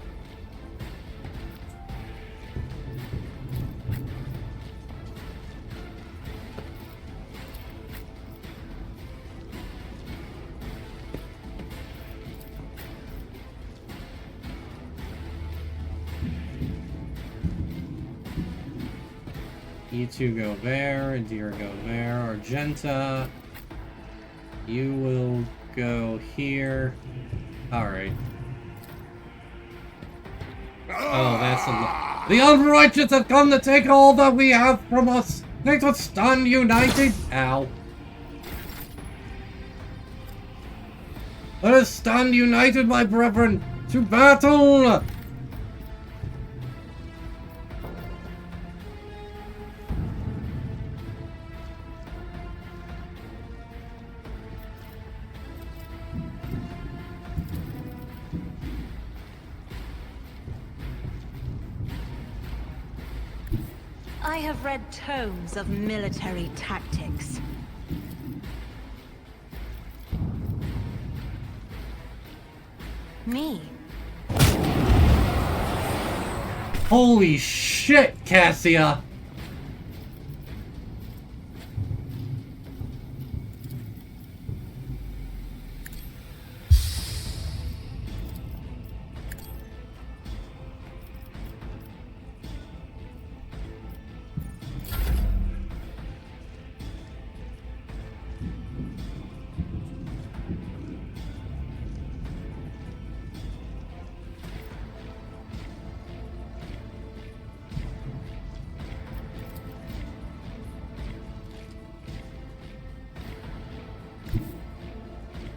A: You two go there, Adira go there, Argenta, you will go here. Alright. Oh, that's a lot. The unrighteous have come to take all that we have from us. Let us stand united. Ow. Let us stand united, my brethren, to battle!
F: I have read tomes of military tactics. Me?
A: Holy shit, Cassia!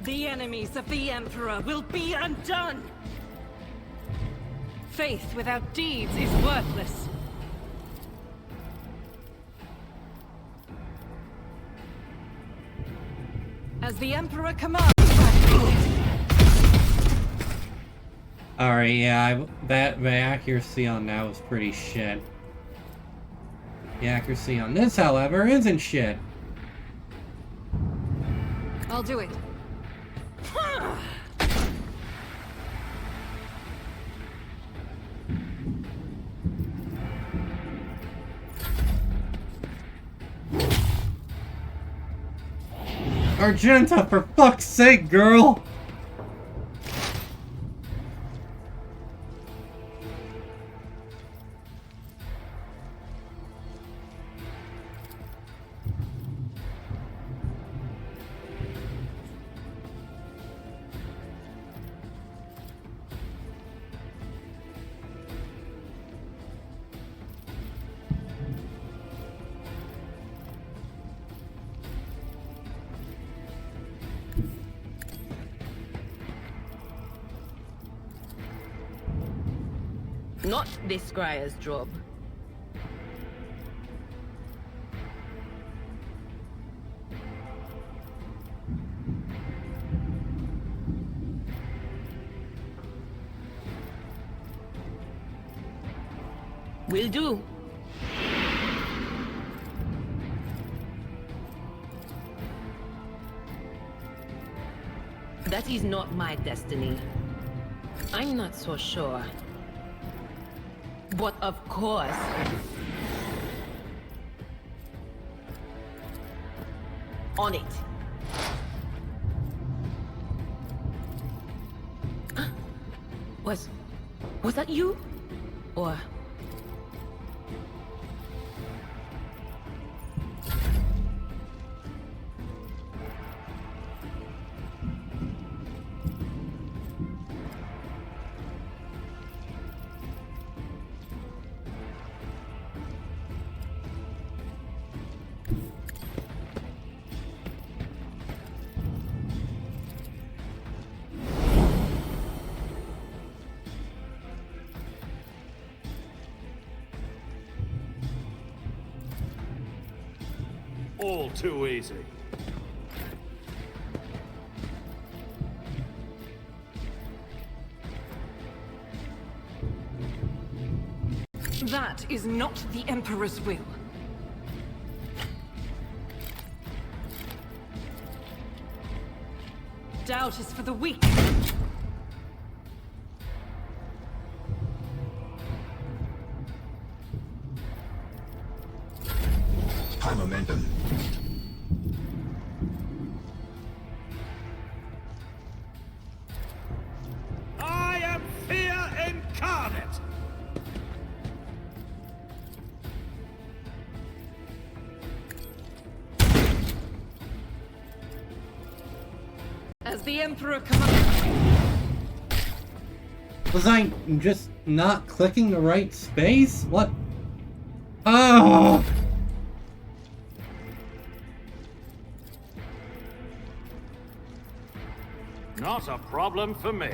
G: The enemies of the Emperor will be undone! Faith without deeds is worthless. As the Emperor commands...
A: Alright, yeah, the accuracy on that was pretty shit. The accuracy on this, however, isn't shit.
G: I'll do it.
A: Argenta, for fuck's sake, girl!
H: Not this Scryer's job. Will do. That is not my destiny. I'm not so sure. But of course. On it. Was that you? Or...
B: All too easy.
G: That is not the Emperor's will. Doubt is for the weak.
I: High momentum.
B: I am fear incarnate!
G: As the Emperor commands.
A: Was I just not clicking the right space? What? Oh!
B: Not a problem for me.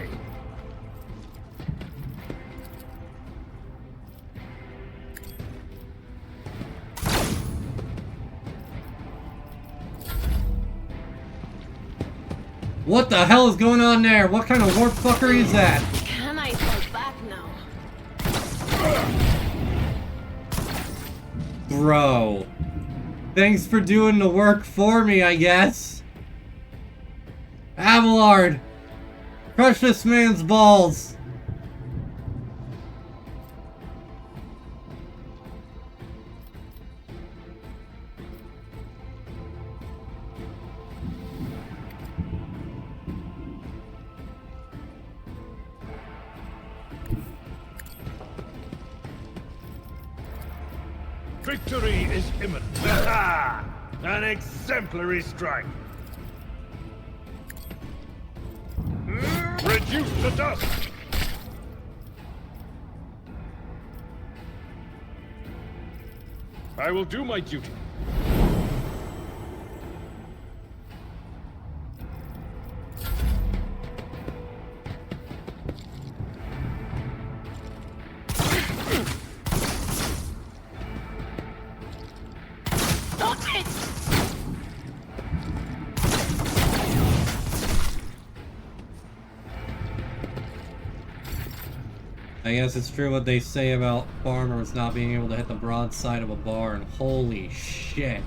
A: What the hell is going on there? What kind of warp fuckery is that?
H: Can I fight back now?
A: Bro. Thanks for doing the work for me, I guess. Abelard! Crush this man's balls!
E: Victory is imminent.
B: Ah! An exemplary strike.
E: Reduce to dust. I will do my duty.
A: I guess it's true what they say about farmers not being able to hit the broadside of a barn. Holy shit.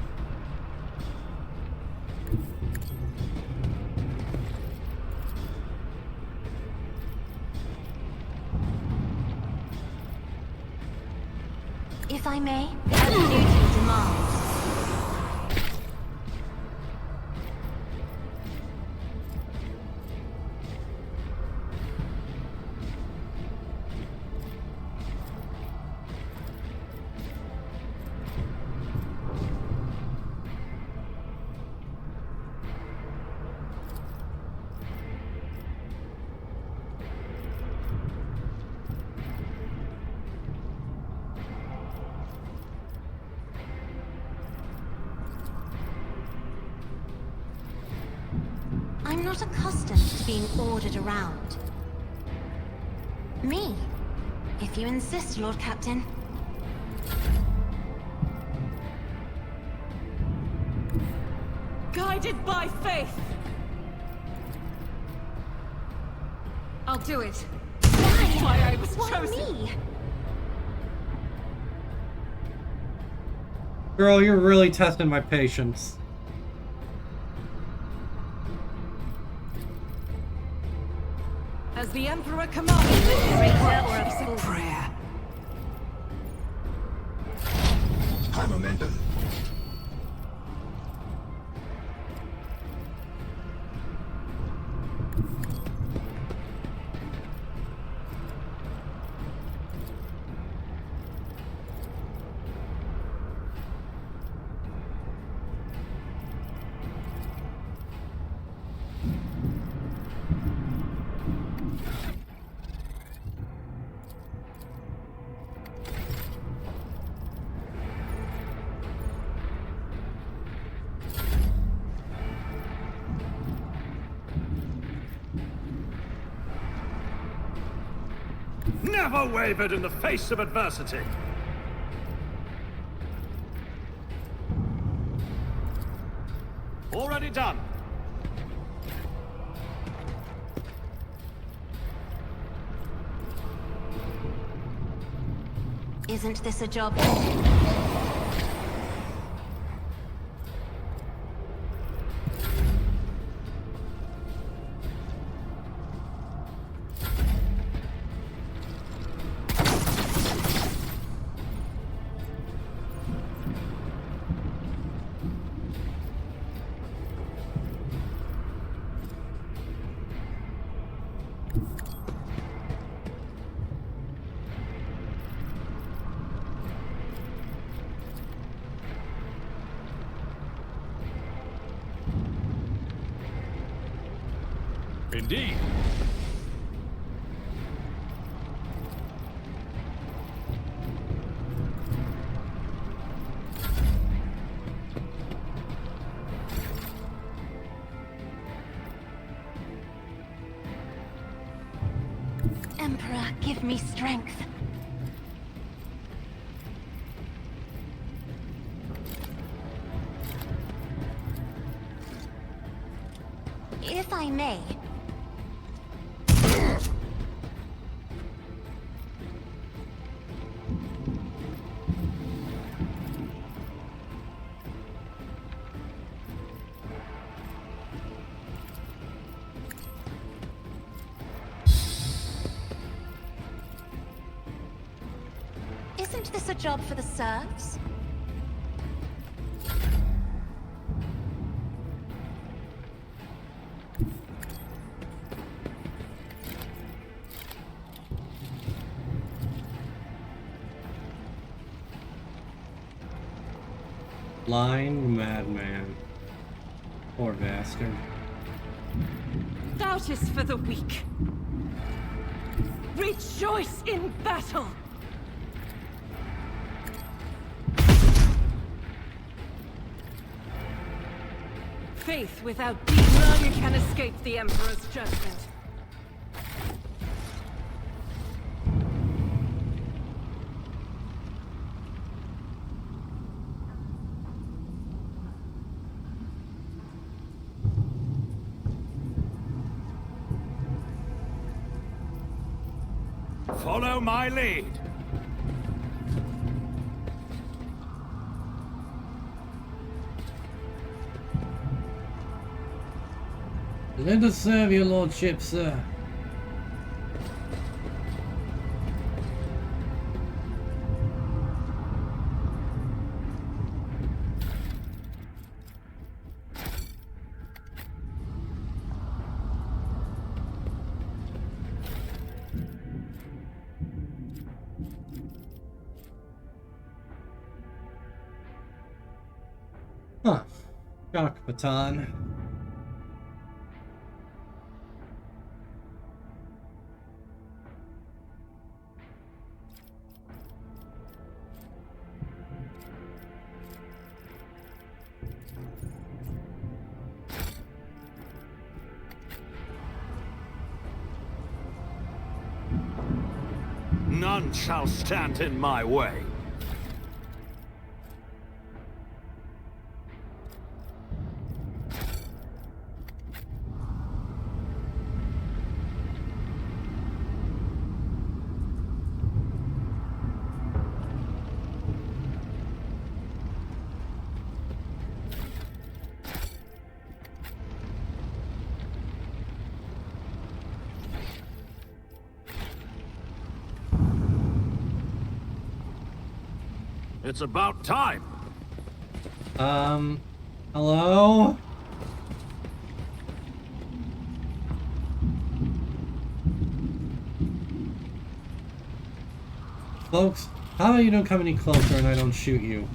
F: If I may, as duty demands. I'm not accustomed to being ordered around. Me, if you insist, Lord Captain.
G: Guided by faith! I'll do it. Why I was
F: Why
G: chosen.
F: me?
A: Girl, you're really testing my patience.
G: As the Emperor commands, this is prayer.
I: High momentum.
B: Never wavered in the face of adversity. Already done.
F: Isn't this a job?
E: Indeed.
F: Emperor, give me strength. If I may. Isn't this a job for the serfs?
A: Blind madman. Poor bastard.
G: Doubt is for the weak. Rejoice in battle! Faith without deed, none can escape the Emperor's judgment.
B: Follow my lead.
A: Let us serve your lordship, sir. Huh. Shock baton.
B: None shall stand in my way. It's about time.
A: Hello? Folks, how about you don't come any closer and I don't shoot you?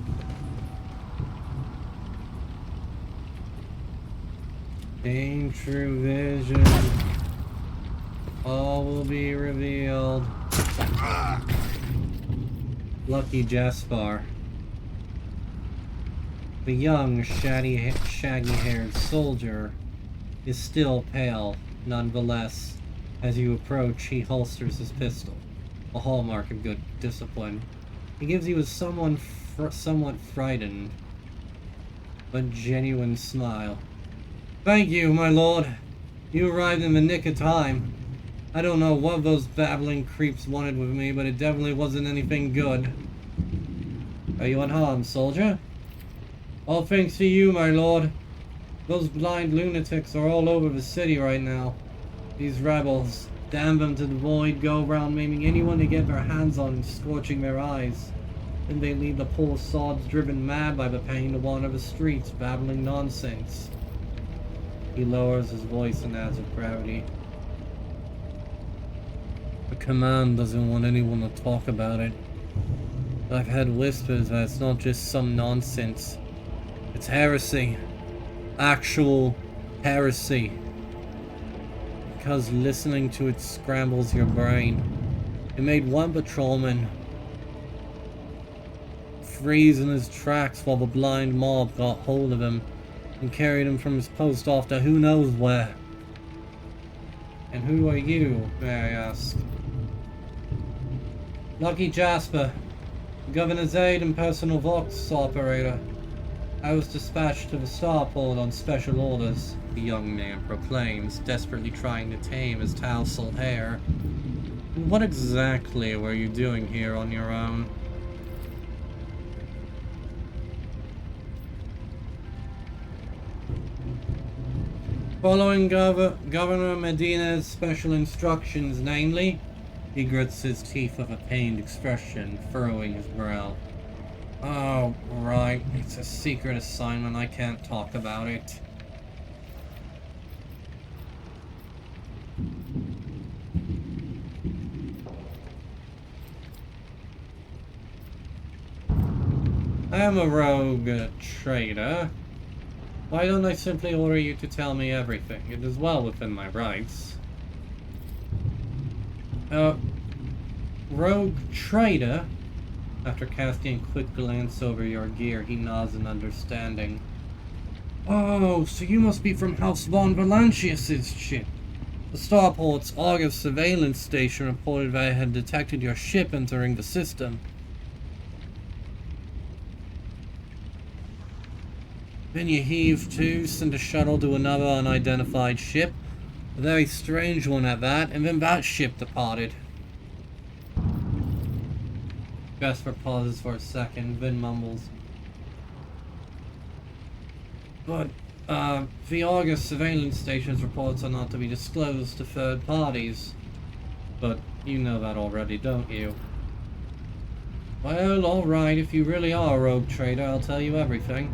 A: Gain true vision. All will be revealed. Lucky Jaspar. The young, shaggy-haired soldier is still pale, nonetheless. As you approach, he holsters his pistol, a hallmark of good discipline. He gives you a somewhat frightened, but genuine smile. Thank you, my lord. You arrived in the nick of time. I don't know what those babbling creeps wanted with me, but it definitely wasn't anything good. Are you unharmed, soldier? All thanks to you, my lord. Those blind lunatics are all over the city right now. These rebels, damn them to the void, go around maiming anyone they get their hands on and scorching their eyes. Then they leave the poor sods driven mad by the pain to wander the streets, babbling nonsense. He lowers his voice and adds with gravity. The command doesn't want anyone to talk about it. I've had whispers that it's not just some nonsense. It's heresy. Actual heresy. Because listening to it scrambles your brain. It made one patrolman freeze in his tracks while the blind mob got hold of him and carried him from his post off to who knows where. And who are you, may I ask? Lucky Jasper, Governor's aide and personal Vox operator. I was dispatched to the starport on special orders, the young man proclaims, desperately trying to tame his tousled hair. What exactly were you doing here on your own? Following Governor Medina's special instructions, namely, he grits his teeth with a pained expression, furrowing his brow. Oh, right. It's a secret assignment. I can't talk about it. I am a rogue trader. Why don't I simply order you to tell me everything? It is well within my rights. Rogue trader? After casting a quick glance over your gear, he nods in understanding. Oh, so you must be from House von Valancius's ship. The starport's August surveillance station reported that it had detected your ship entering the system. Then you heave to, send a shuttle to another unidentified ship. A very strange one at that, and then that ship departed. Jasper pauses for a second, then mumbles. But, the August surveillance station's reports are not to be disclosed to third parties. But you know that already, don't you? Well, alright, if you really are a rogue trader, I'll tell you everything.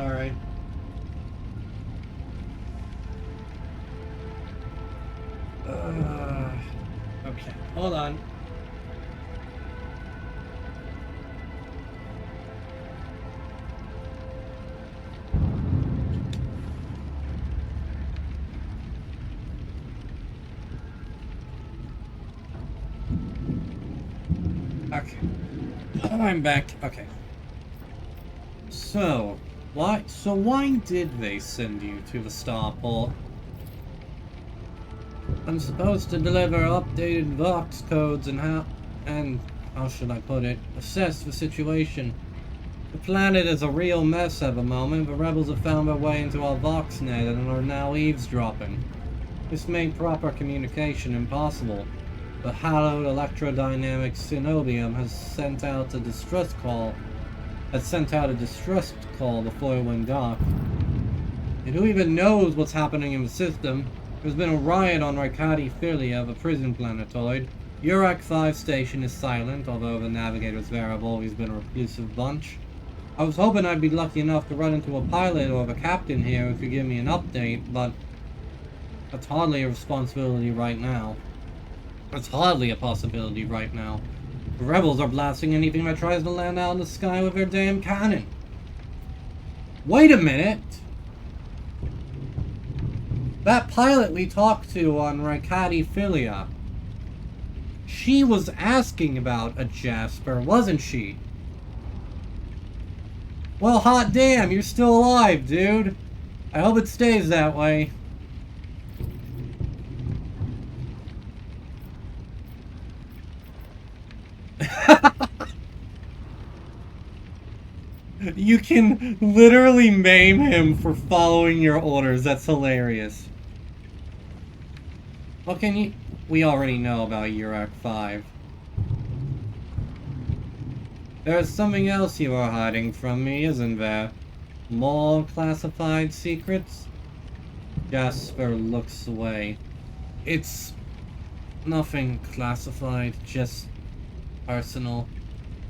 A: Alright. Okay, hold on. Okay. I'm back. Okay. So why did they send you to the starport? I'm supposed to deliver updated Vox codes and how should I put it, assess the situation. The planet is a real mess at the moment. The rebels have found their way into our VoxNet and are now eavesdropping. This made proper communication impossible. The hallowed electrodynamic Cenobium has sent out a distress call before it went dark. And who even knows what's happening in the system? There's been a riot on Ricati Philia, the prison planetoid. Urak 5 station is silent, although the navigators there have always been a reclusive bunch. I was hoping I'd be lucky enough to run into a pilot or the captain here who could give me an update, but that's hardly a responsibility right now. It's hardly a possibility right now. The rebels are blasting anything that tries to land out in the sky with their damn cannon. Wait a minute! That pilot we talked to on Ricati Philia, she was asking about a Jasper, wasn't she? Well, hot damn, you're still alive, dude. I hope it stays that way. You can literally maim him for following your orders. That's hilarious. What can you... We already know about Urak 5. There's something else you are hiding from me, isn't there? More classified secrets? Jasper looks away. It's... nothing classified, just personal.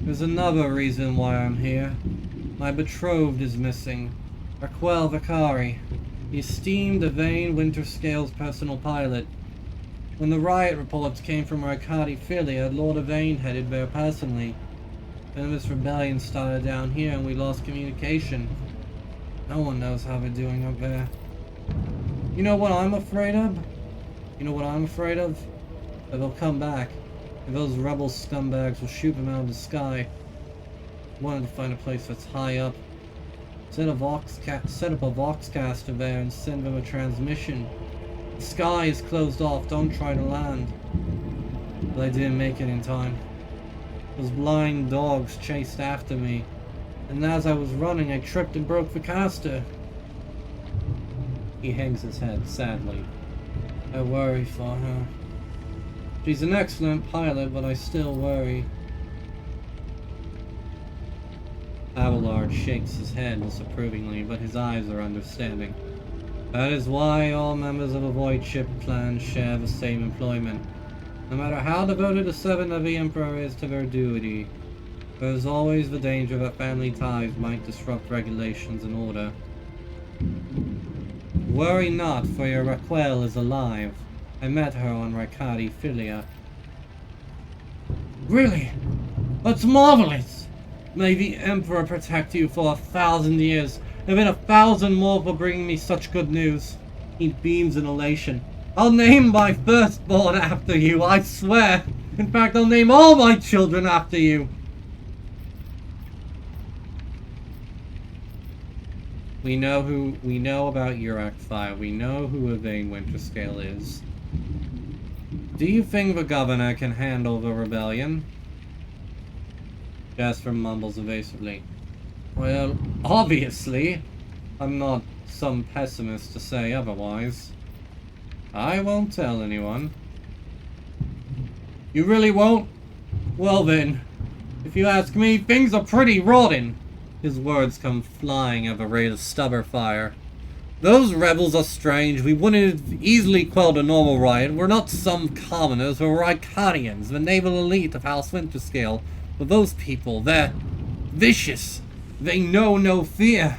A: There's another reason why I'm here. My betrothed is missing. Raquel Vicari, the esteemed Yvain Winterscale's personal pilot. When the riot reports came from Ricati Philia, Lord Yvain headed there personally. Then this rebellion started down here and we lost communication. No one knows how they're doing up there. You know what I'm afraid of? You know what I'm afraid of? That they'll come back. And those rebel scumbags will shoot them out of the sky. I wanted to find a place that's high up. Set up a Voxcaster there and send them a transmission. The sky is closed off, don't try to land. But I didn't make it in time. Those blind dogs chased after me. And as I was running, I tripped and broke the caster. He hangs his head sadly. I worry for her. She's an excellent pilot, but I still worry. Abelard shakes his head disapprovingly, but his eyes are understanding. That is why all members of a Void Ship clan share the same employment. No matter how devoted a servant of the Emperor is to their duty, there is always the danger that family ties might disrupt regulations and order. Worry not, for your Raquel is alive. I met her on Ricati Philia. Really? That's marvelous! May the Emperor protect you for 1,000 years, and then 1,000 more for bringing me such good news. He beams in elation. I'll name my firstborn after you, I swear! In fact, I'll name all my children after you! We know about Urak 5. We know who Yvain Winterscale is. Do you think the governor can handle the rebellion? Jasper mumbles evasively. Well, obviously. I'm not some pessimist to say otherwise. I won't tell anyone. You really won't? Well then, if you ask me, things are pretty rotten. His words come flying at the rate of stubber fire. Those rebels are strange. We wouldn't have easily quelled a normal riot. We're not some commoners, we're Rykonians, the naval elite of House Winterscale. But those people, they're vicious. They know no fear.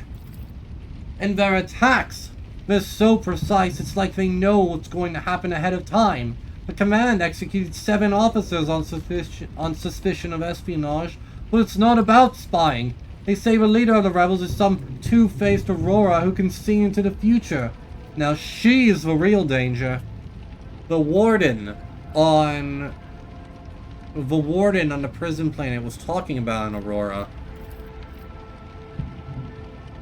A: And their attacks, they're so precise, it's like they know what's going to happen ahead of time. The command executed 7 officers on suspicion of espionage, but it's not about spying. They say the leader of the rebels is some two-faced Aurora who can see into the future. Now she is the real danger. The warden on the prison planet was talking about an Aurora.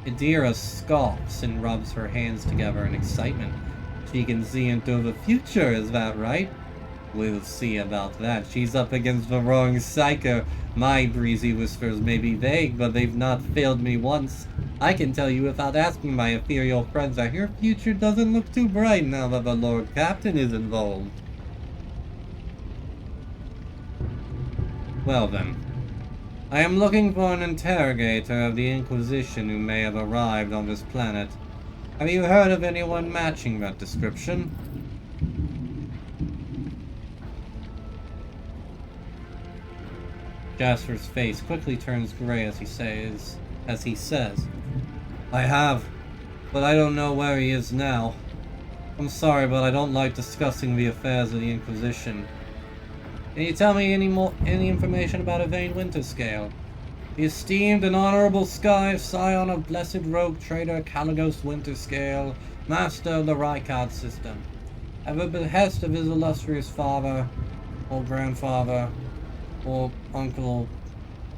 A: Adira scoffs and rubs her hands together in excitement. She can see into the future, is that right? We'll see about that. She's up against the wrong psycho. My breezy whispers may be vague, but they've not failed me once. I can tell you without asking my ethereal friends that your future doesn't look too bright now that the Lord Captain is involved. Well then. I am looking for an interrogator of the Inquisition who may have arrived on this planet. Have you heard of anyone matching that description? Jasper's face quickly turns gray as he says, I have, but I don't know where he is now. I'm sorry, but I don't like discussing the affairs of the Inquisition. Can you tell me any information about Yvain Winterscale? The esteemed and honorable scion of blessed rogue trader Caligos Winterscale, master of the Rykard system. At the behest of his illustrious father, or grandfather, or uncle,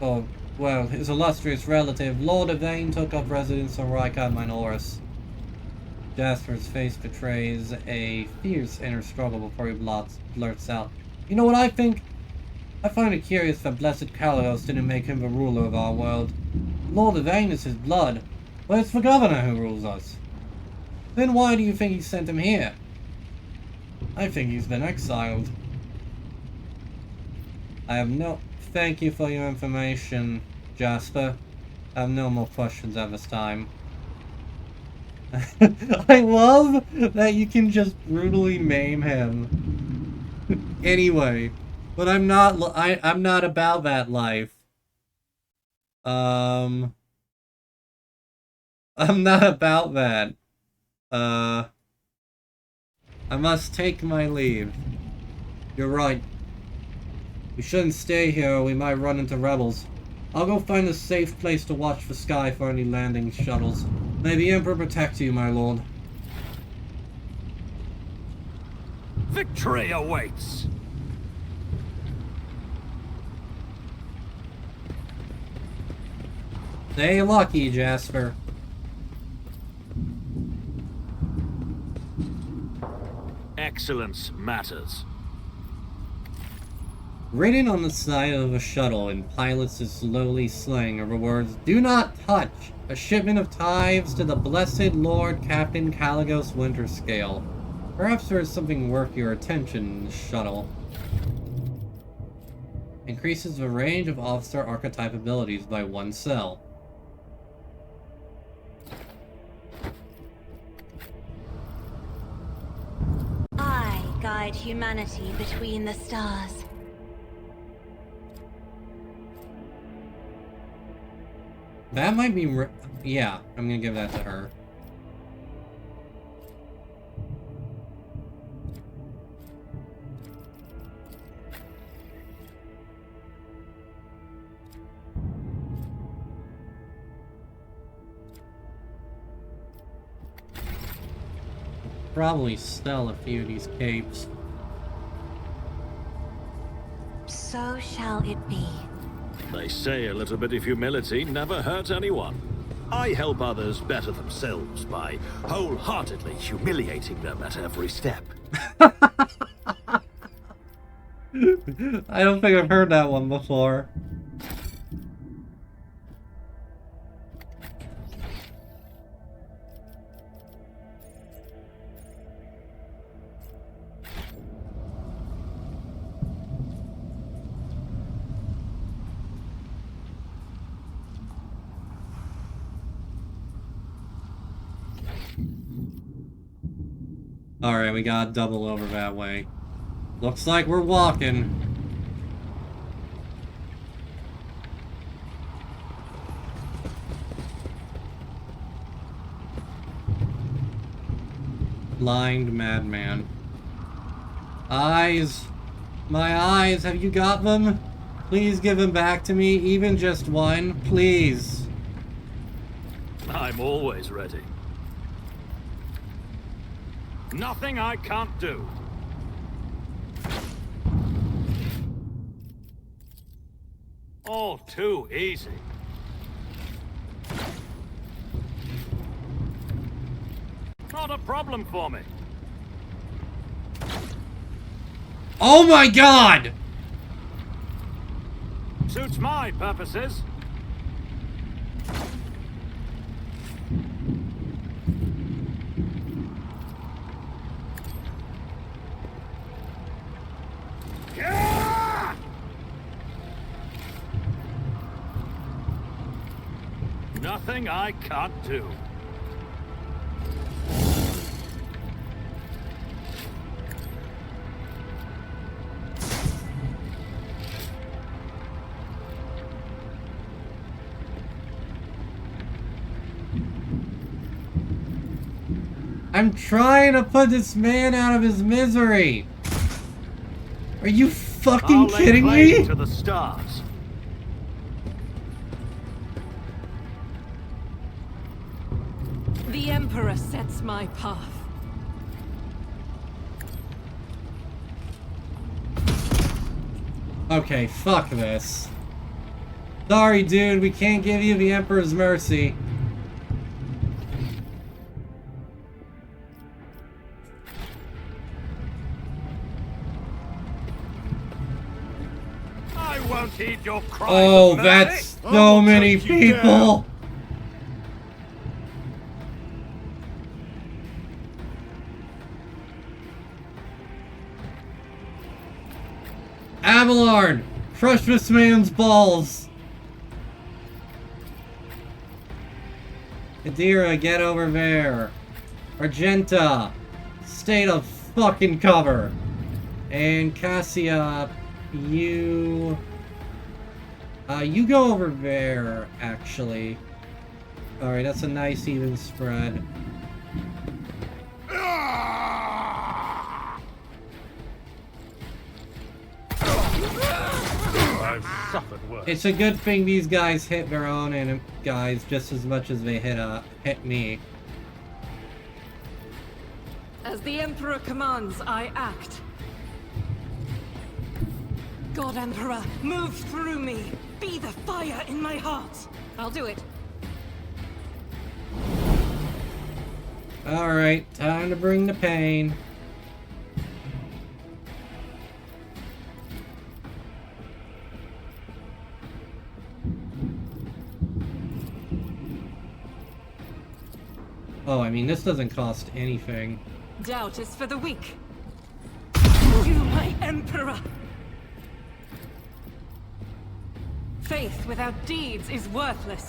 A: or, well, his illustrious relative, Lord Yvain took up residence on Rykard Minoris. Jasper's face betrays a fierce inner struggle before he blurts out, You know what I think? I find it curious that blessed Caligos didn't make him the ruler of our world. Lord Yvain is his blood, but it's the governor who rules us. Then why do you think he sent him here? I think he's been exiled. Thank you for your information, Jasper. I have no more questions at this time. I love that you can just brutally maim him. Anyway, but I'm not about that life. I'm not about that. I must take my leave. You're right. We shouldn't stay here or we might run into rebels. I'll go find a safe place to watch the sky for any landing shuttles. May the Emperor protect you, my lord.
B: Victory awaits!
A: Stay lucky, Jasper.
B: Excellence matters.
A: Written on the side of a shuttle in pilots is slowly slang are the words, Do not touch! A shipment of tithes to the blessed Lord Captain Caligos Winterscale. Perhaps there is something worth your attention in the shuttle. Increases the range of officer archetype abilities by 1 cell.
F: I guide humanity between the stars.
A: That might be yeah, I'm gonna give that to her. Probably sell a few of these capes.
F: So shall it be.
B: They say a little bit of humility never hurt anyone. I help others better themselves by wholeheartedly humiliating them at every step.
A: I don't think I've heard that one before. Alright, we got double over that way. Looks like we're walking. Blind madman. Eyes! My eyes, have you got them? Please give them back to me, even just one, please.
B: I'm always ready. Nothing I can't do. All too easy. Not a problem for me.
A: Oh my god!
B: Suits my purposes. Nothing I can't do.
A: I'm trying to put this man out of his misery. Are you fucking kidding me?
B: To the stars.
G: The Emperor sets my path.
A: Okay, fuck this. Sorry, dude, we can't give you the Emperor's mercy.
B: I won't heed your cries.
A: Oh,
B: of mercy.
A: that's so many people. Abelard, crush this man's balls. Adira, get over there. Argenta, stay the fucking cover. And Cassia, you go over there, actually. Alright, that's a nice even spread.
E: I've suffered worse.
A: It's a good thing these guys hit their own guys just as much as they hit me.
G: As the Emperor commands, I act. God Emperor, move through me. Be the fire in my heart. I'll do it.
A: Alright, time to bring the pain. Oh, I mean, this doesn't cost anything.
G: Doubt is for the weak. You, my Emperor! Faith without deeds is worthless.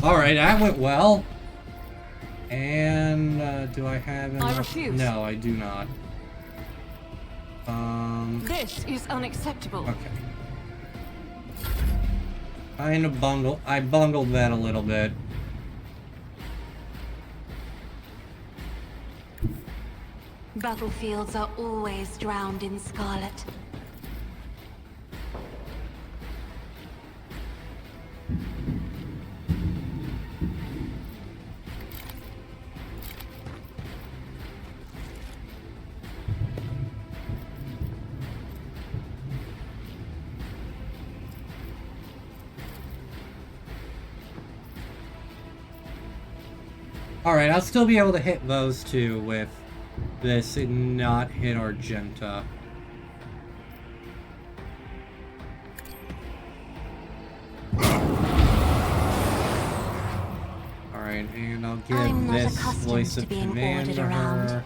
A: Alright, that went well. And, do I have enough?
G: I refuse.
A: No, I do not.
G: This is unacceptable.
A: Okay. I bungled that a little bit.
F: Battlefields are always drowned in scarlet.
A: Alright, I'll still be able to hit those two with this and not hit Argenta. Alright, and I'll give this voice of command to her.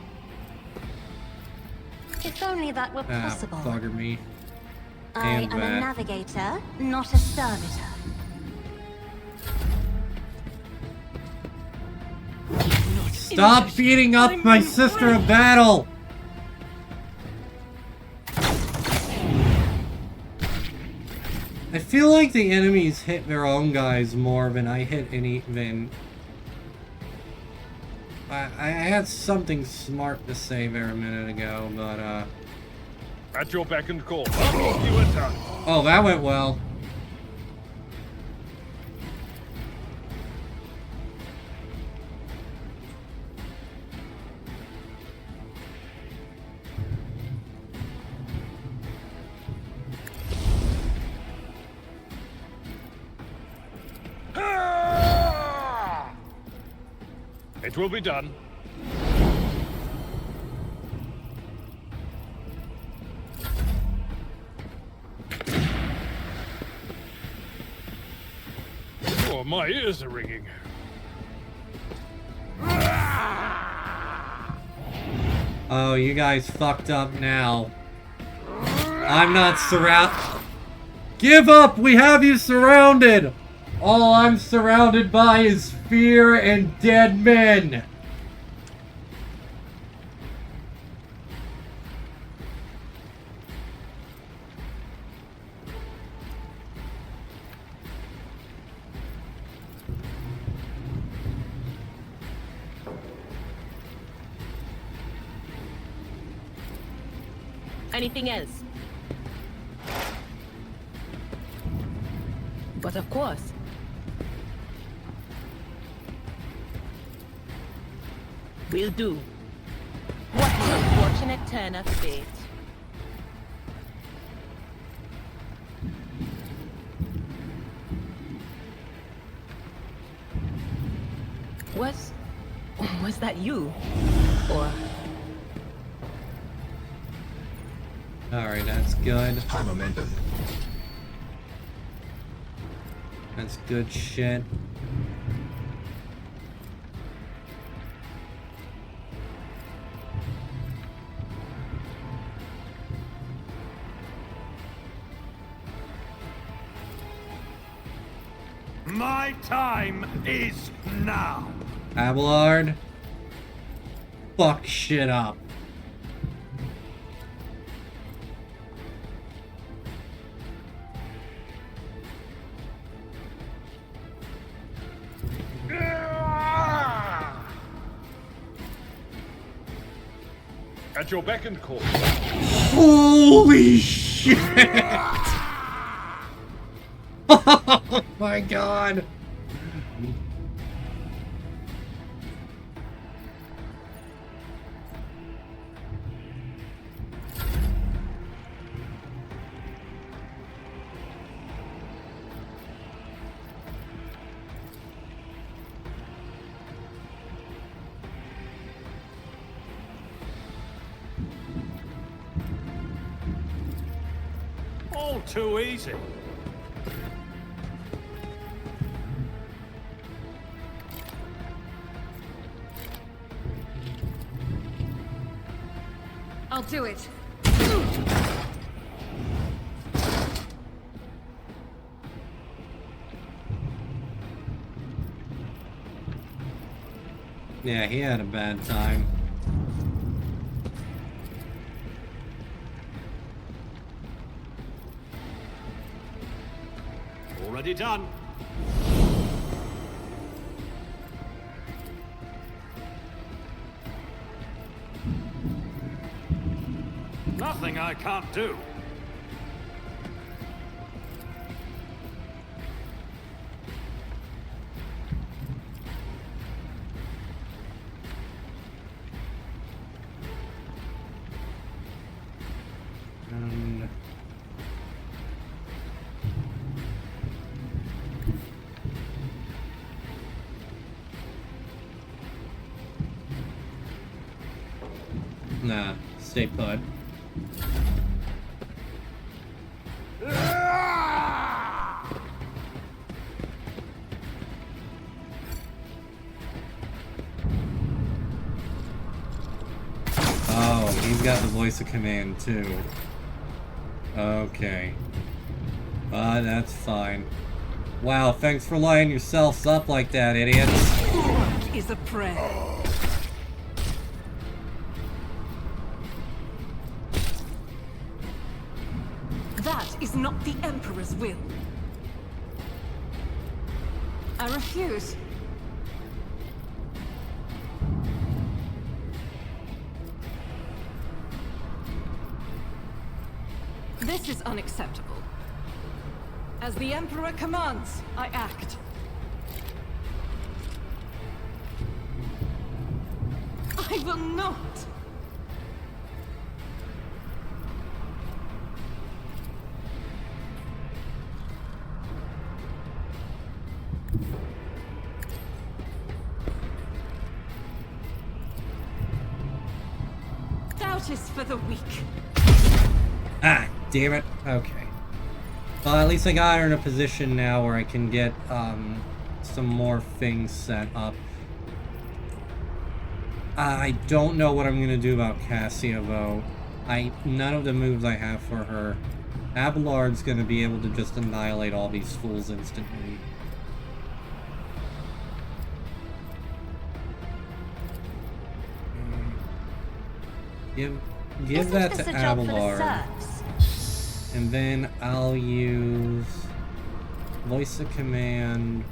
F: If only that were possible.
A: Bugger me.
F: I
A: And
F: am a
A: that.
F: navigator, not a servitor.
A: Not Stop beating up my sister in battle! I feel like the enemies hit their own guys more than I hit I had something smart to say there a minute ago, but
E: At your beck and call. You attack.
A: oh, that went well.
E: It will be done. Oh, my ears are ringing.
A: Oh, you guys fucked up now. I'm not Give up! We have you surrounded! All I'm surrounded by is fear and dead men!
H: Anything else? But of course. Will do. What an unfortunate turn of fate. Was that you? Or...
A: Alright, that's good.
I: High momentum.
A: That's good shit.
B: My time is now.
A: Abelard. Fuck shit up.
E: At your beck and call.
A: Holy shit! Oh my god!
B: All too easy.
G: I'll do it.
A: Yeah, he had a bad time.
B: Already done. Nothing I can't do.
A: Nah, stay put. Oh, he's got the voice of command too. Okay. That's fine. Wow, thanks for lining yourselves up like that, idiots.
G: Is a prayer. not the Emperor's will. I refuse. This is unacceptable. As the Emperor commands, I act. I will not! Doubt is for the weak.
A: Ah, damn it. Okay. Well, at least I got her in a position now where I can get some more things set up. I don't know what I'm gonna do about Cassia, though. None of the moves I have for her. Abelard's gonna be able to just annihilate all these fools instantly. Give that to Abelard. And then I'll use voice of command.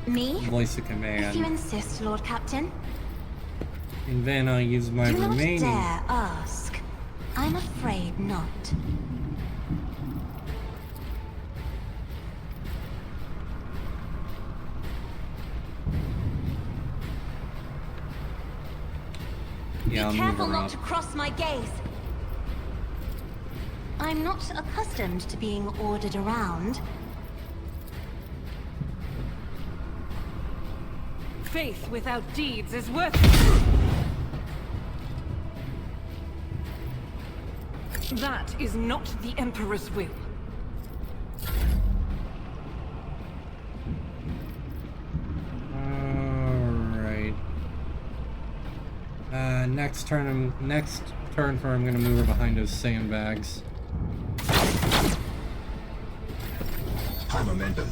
F: Me?
A: Voice of command.
F: If you insist, Lord Captain.
A: And then I'll use my remaining.
F: Do not dare ask. I'm afraid not.
A: Yeah,
F: Be careful not to cross my gaze. I'm not accustomed to being ordered around.
G: Faith without deeds is worthless. That is not the Emperor's will.
A: Alright. Next turn for I'm gonna move her behind those sandbags.
I: High momentum.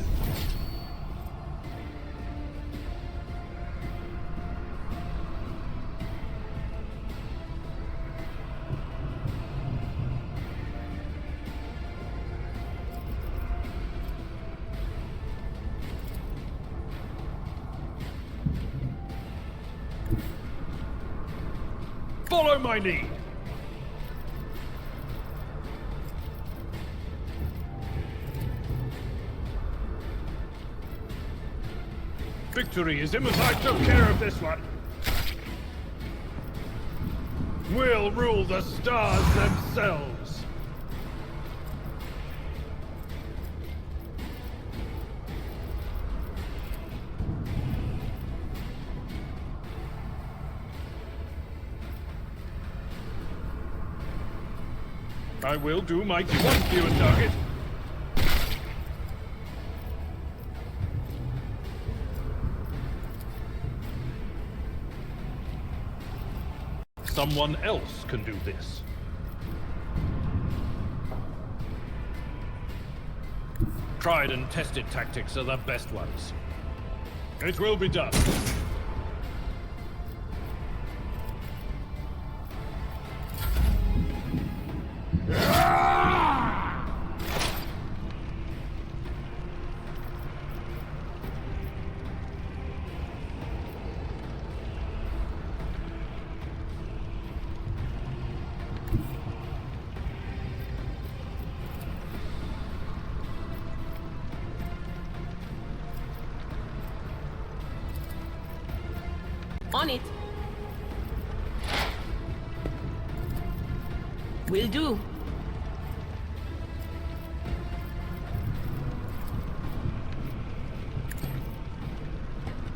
E: Follow my lead. Victory is in as I took care of this one. We'll rule the stars themselves. I will do my one view and target. Someone else can do this. Tried and tested tactics are the best ones. It will be done.
H: On it. Will do.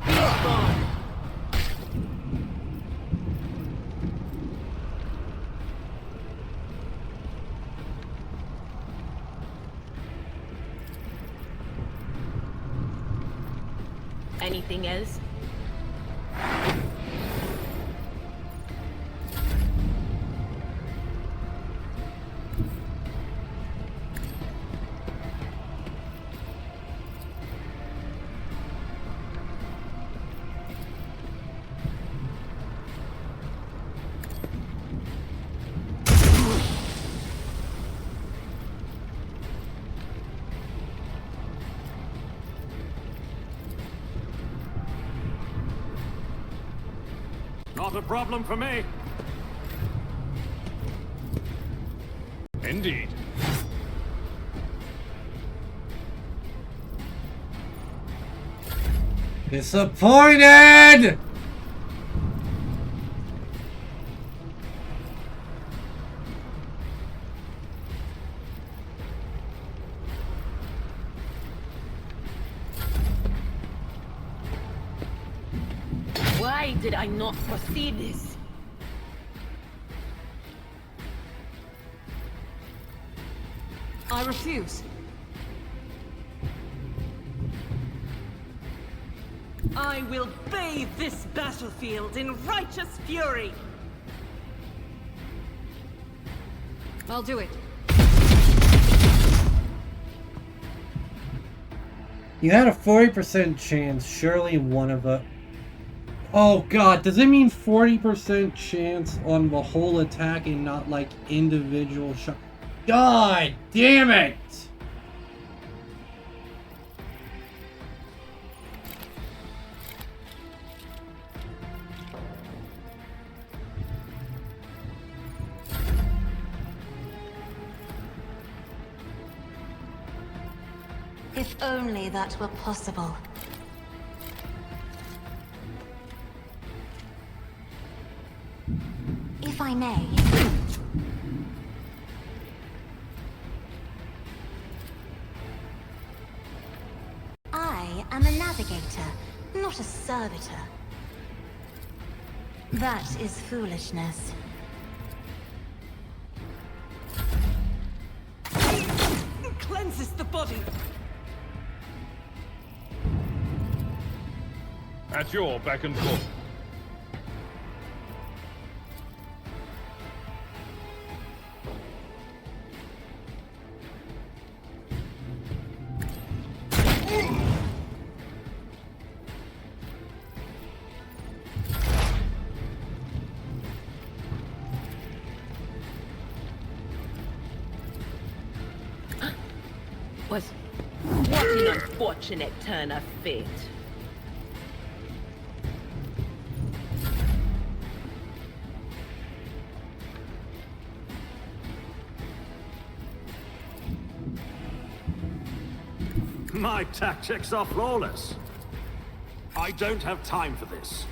H: Gone. Anything else?
B: Not a problem for me.
E: Indeed.
A: Disappointed!
H: Why did I not foresee this?
G: I refuse. I will bathe this battlefield in righteous fury. I'll do it.
A: You had a 40% chance, surely one of the... Oh god, does it mean 40% chance on the whole attack and not like individual shot? God damn it!
F: If only that were possible. If I may. I am a navigator, not a servitor. That is foolishness.
G: Cleanses the body.
E: At your beck and call.
H: What an unfortunate turn of fate.
B: My tactics are flawless. I don't have time for this.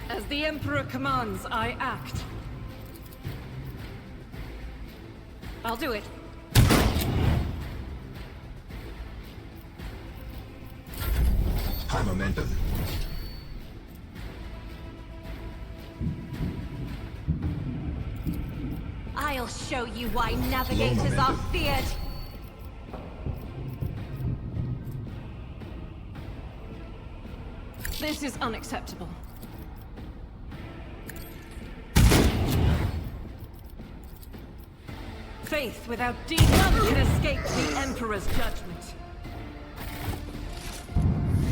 G: As the Emperor commands, I act. I'll do it.
I: High momentum.
F: I'll show you why navigators are feared.
G: This is unacceptable. Faith without deed, none can escape the Emperor's judgment.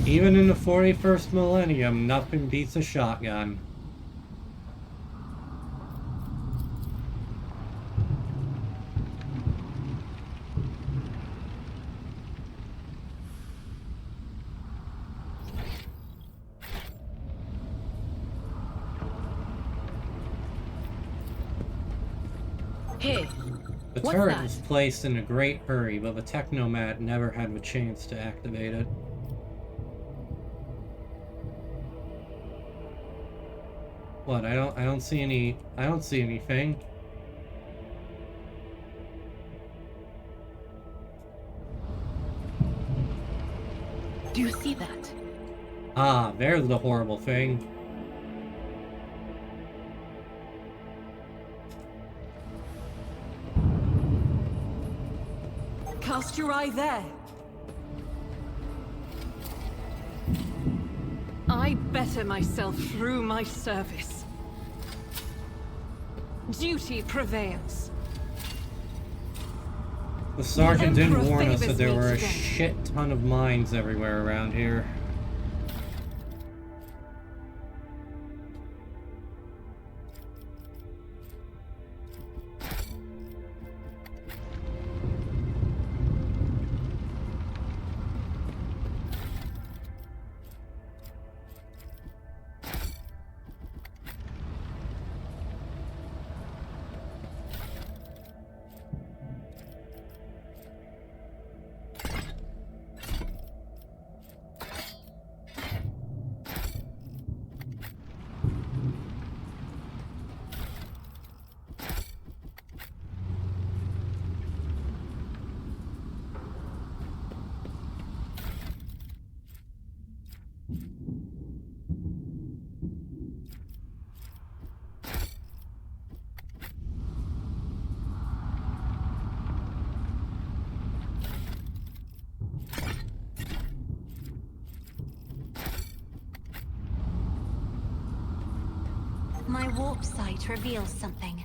A: Even in the 41st millennium, nothing beats a shotgun.
H: Hey,
A: The
H: what's
A: turret
H: that?
A: was placed in a great hurry, but the Technomat never had the chance to activate it. What? I don't see anything.
H: Do you see that?
A: Ah, there's the horrible thing.
G: Cast your eye there. I better myself through my service. Duty prevails.
A: The sergeant didn't
G: Emperor
A: warn us that
G: favors
A: there
G: me
A: were a
G: today.
A: shit ton of mines everywhere around here.
F: My warp sight reveals something.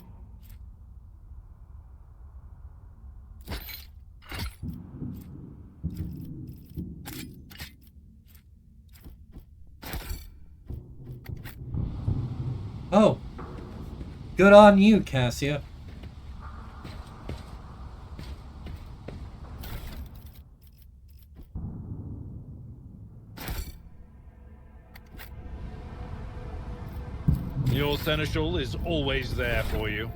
A: Oh! Good on you, Cassia.
E: Your seneschal is always there for you.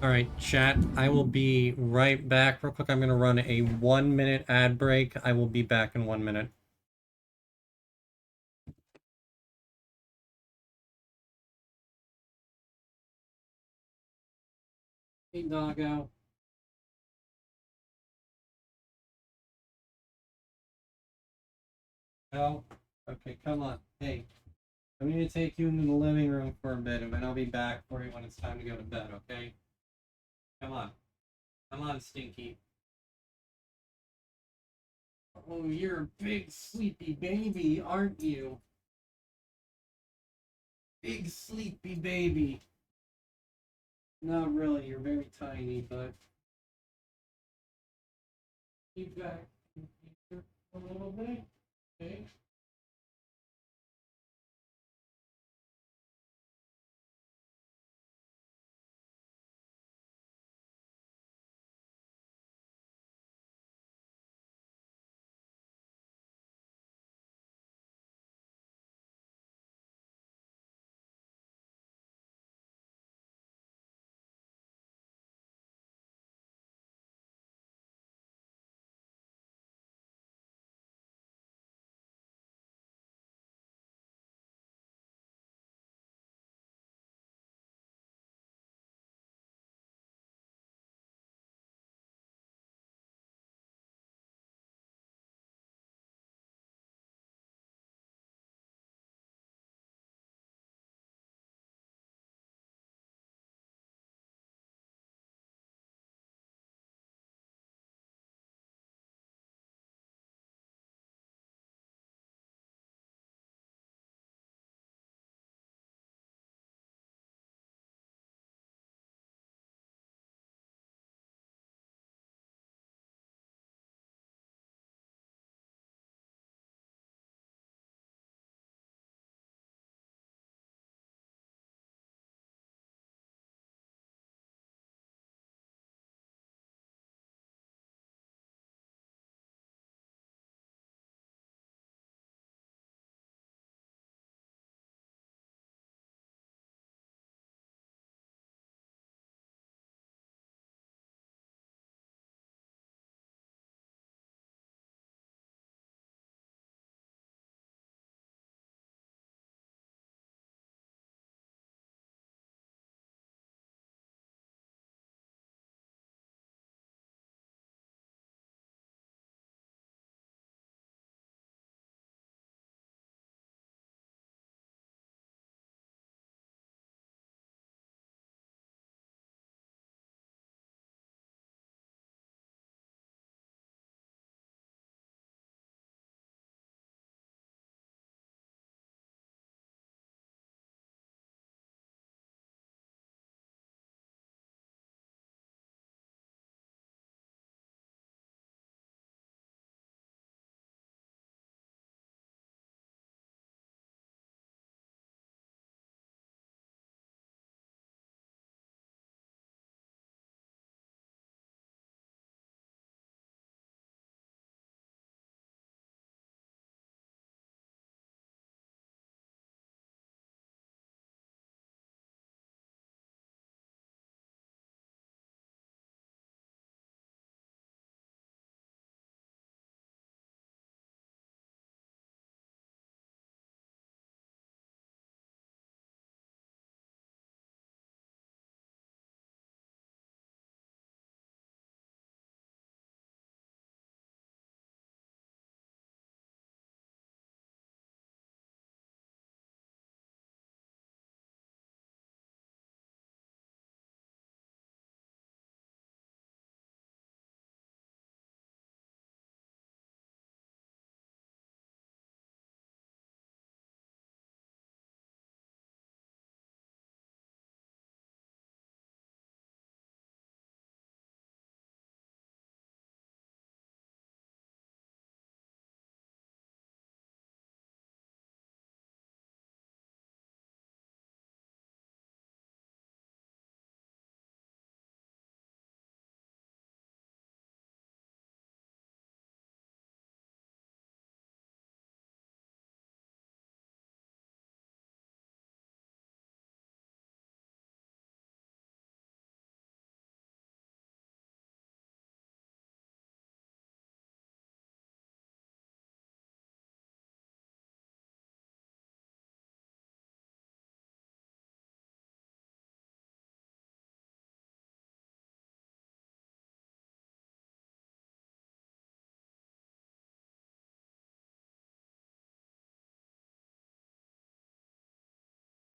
A: Alright, chat, I will be right back. Real quick, I'm going to run a 1-minute ad break. I will be back in 1 minute. Hey, doggo. No? Okay, come on. Hey, I'm going to take you into the living room for a bit, and then I'll be back for you when it's time to go to bed, okay? Come on. Come on, Stinky. Oh, you're a big sleepy baby, aren't you? Big sleepy baby. Not really, you're very tiny, but... Be back here a little bit, okay?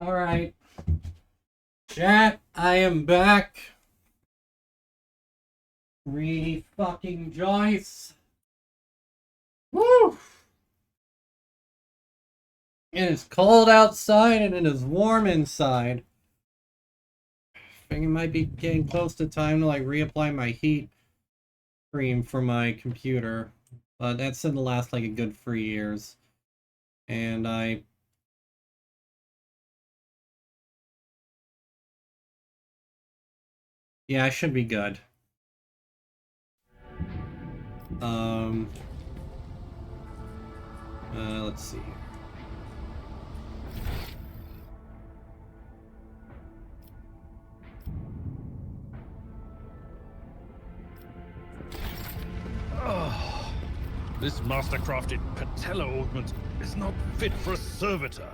A: Alright. Chat, I am back. Fucking Joyce. Woo! It is cold outside and it is warm inside. I think it might be getting close to time to like reapply my heat cream for my computer. But that's said to last like a good 3 years. And yeah, I should be good. Let's see.
E: Oh, this master-crafted patella augment is not fit for a servitor.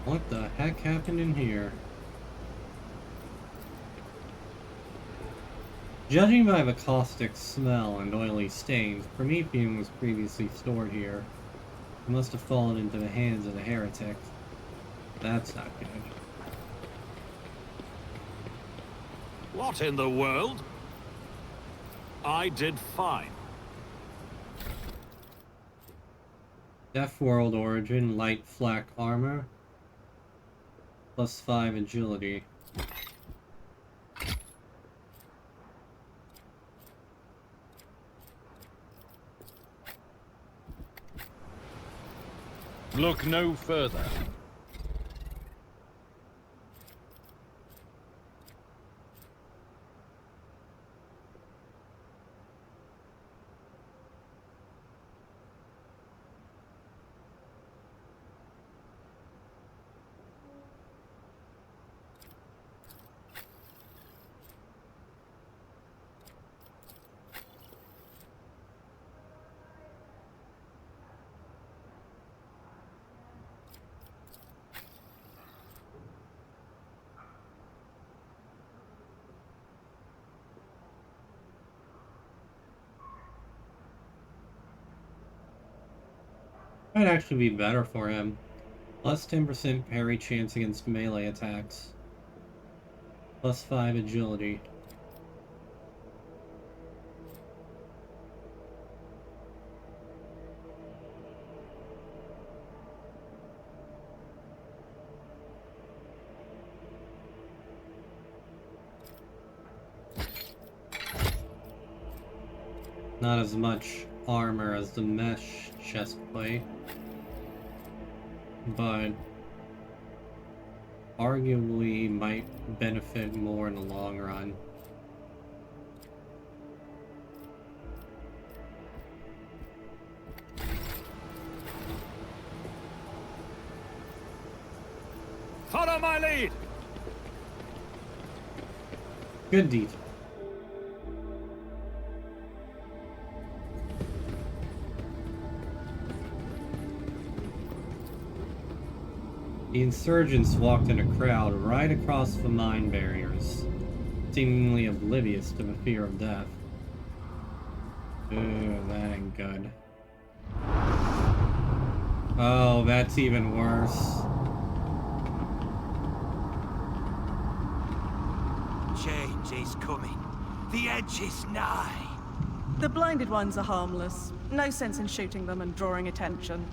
A: What the heck happened in here? Judging by the caustic smell and oily stains, Prometheum was previously stored here. It must have fallen into the hands of the heretic. That's not good.
B: What in the world? I did fine.
A: Death World origin, light flak armor. +5 agility.
E: Look no further.
A: Might actually be better for him. Plus 10% parry chance against melee attacks. +5 agility. Not as much armor as the mesh chestplate, but arguably might benefit more in the long run.
B: Follow my lead!
A: Good deed. The insurgents walked in a crowd right across the mine barriers, seemingly oblivious to the fear of death. Ooh, that ain't good. Oh, that's even worse.
J: Change is coming. The edge is nigh.
G: The blinded ones are harmless. No sense in shooting them and drawing attention.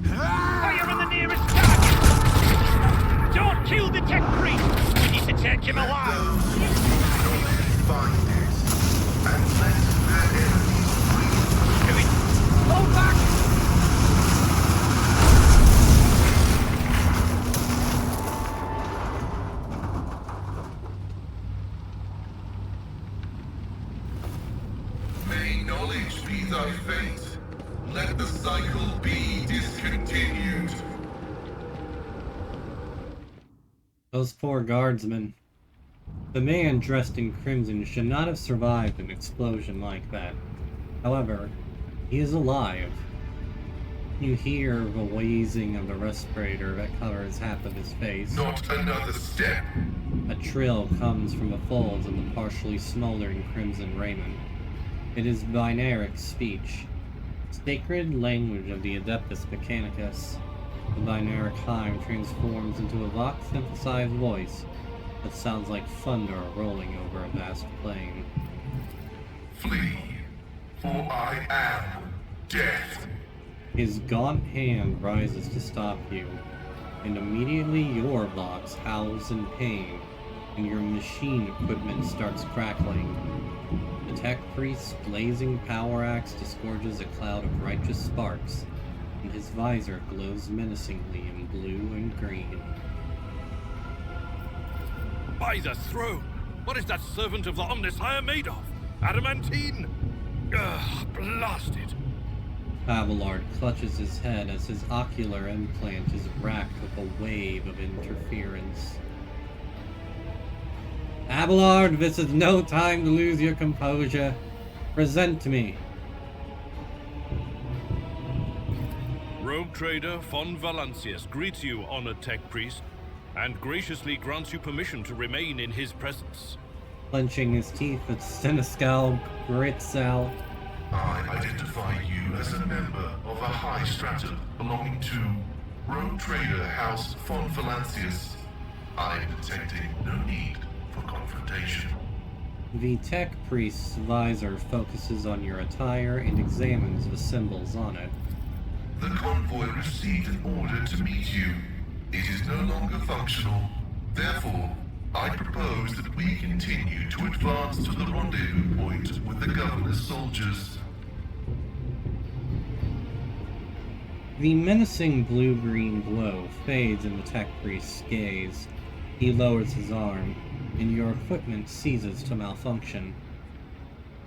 J: Fire on the nearest target! Don't kill the tech priest! We need to take him alive!
I: Find this, and let their enemies free.
J: Hold back!
I: May knowledge be thy fate. Let the cycle be discontinued.
A: Those poor guardsmen. The man dressed in crimson should not have survived an explosion like that. However, he is alive. You hear the wheezing of the respirator that covers half of his face.
I: Not another step.
A: A trill comes from the folds of the partially smoldering crimson raiment. It is Binaric speech, sacred language of the Adeptus Mechanicus. The Binaric Heim transforms into a Vox-synthesized voice that sounds like thunder rolling over a vast plain.
I: Flee, for I am death.
A: His gaunt hand rises to stop you, and immediately your Vox howls in pain, and your machine equipment starts crackling. The tech priest's blazing power axe disgorges a cloud of righteous sparks, and his visor glows menacingly in blue and green.
D: By the throne! What is that servant of the Omnissiah made of? Adamantine? Ugh, blasted!
A: Abelard clutches his head as his ocular implant is racked with a wave of interference. Abelard, this is no time to lose your composure. Present to me.
D: Rogue trader von Valancius greets you, honored tech priest, and graciously grants you permission to remain in his presence.
A: Clenching his teeth with Siniscal grits out.
I: I identify you as a member of a high stratum belonging to Rogue Trader House von Valancius. I am detecting no need for confrontation.
A: The tech priest's visor focuses on your attire and examines the symbols on it.
I: The convoy received an order to meet you. It is no longer functional. Therefore, I propose that we continue to advance to the rendezvous point with the governor's soldiers.
A: The menacing blue-green glow fades in the tech priest's gaze. He lowers his arm, and your equipment ceases to malfunction.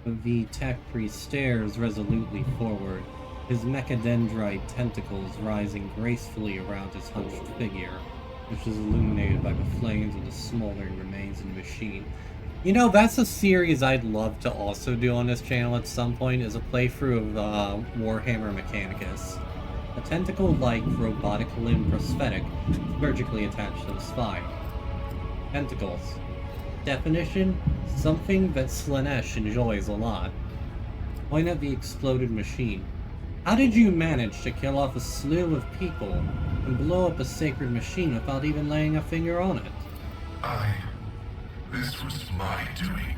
A: The tech priest stares resolutely forward, his mechadendrite tentacles rising gracefully around his hunched figure, which is illuminated by the flames of the smoldering remains in the machine. You know, that's a series I'd love to also do on this channel at some point, is a playthrough of Warhammer Mechanicus. A tentacle-like robotic limb prosthetic surgically attached to the spine. Tentacles. Definition: something that Slanesh enjoys a lot. Point at the exploded machine. How did you manage to kill off a slew of people and blow up a sacred machine without even laying a finger on it?
I: This was my doing.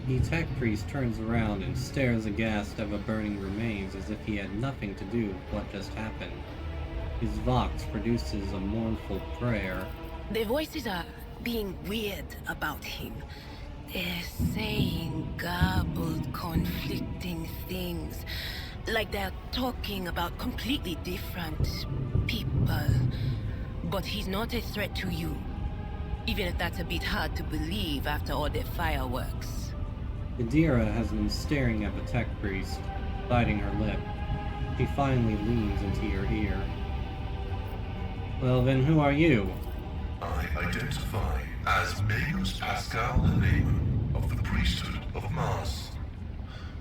A: The tech priest turns around and stares aghast at the burning remains as if he had nothing to do with what just happened. His vox produces a mournful prayer.
H: The voices are being weird about him. They're saying garbled, conflicting things. Like they're talking about completely different people. But he's not a threat to you. Even if that's a bit hard to believe after all the fireworks.
A: Idira has been staring at the tech priest, biting her lip. She finally leans into your ear. Well then, who are you?
I: I identify as Magus Pascal Haleman of the priesthood of Mars.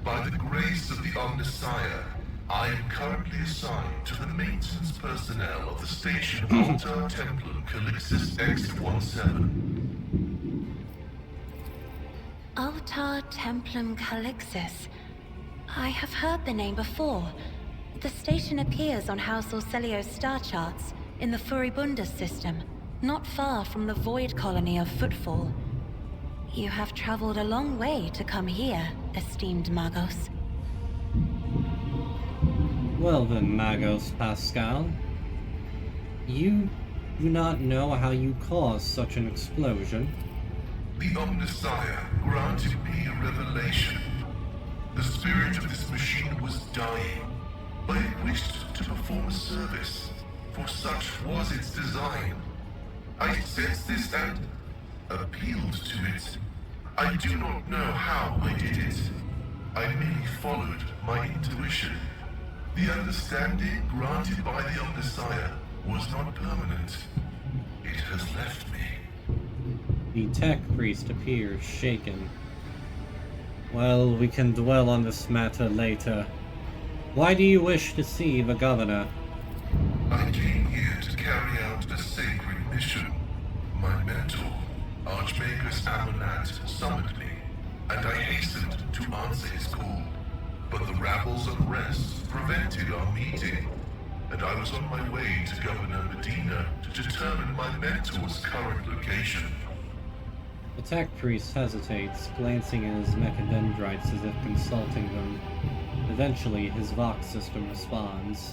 I: By the grace of the Omnissiah, I am currently assigned to the maintenance personnel of the station Altar Templum Calixis X-17.
F: Altar Templum Calixis. I have heard the name before. The station appears on House Orcelio's star charts in the Furibundus system, not far from the void colony of Footfall. You have traveled a long way to come here, esteemed Magos.
A: Well then, Magos Pascal. You do not know how you caused such an explosion.
I: The Omnissiah granted me a revelation. The spirit of this machine was dying. I wished to perform a service, for such was its design. I sensed this and appealed to it. I do not know how I did it. I merely followed my intuition. The understanding granted by the Omnissiah was not permanent. It has left me.
A: The tech priest appears, shaken. Well, we can dwell on this matter later. Why do you wish to see the governor?
I: I came here to carry out a sacred mission. My mentor, Archmagus Amonat, summoned me, and I hastened to answer his call. But the rabble's unrest prevented our meeting, and I was on my way to Governor Medina to determine my mentor's current location.
A: The tech priest hesitates, glancing at his mechadendrites as if consulting them. Eventually, his Vox system responds.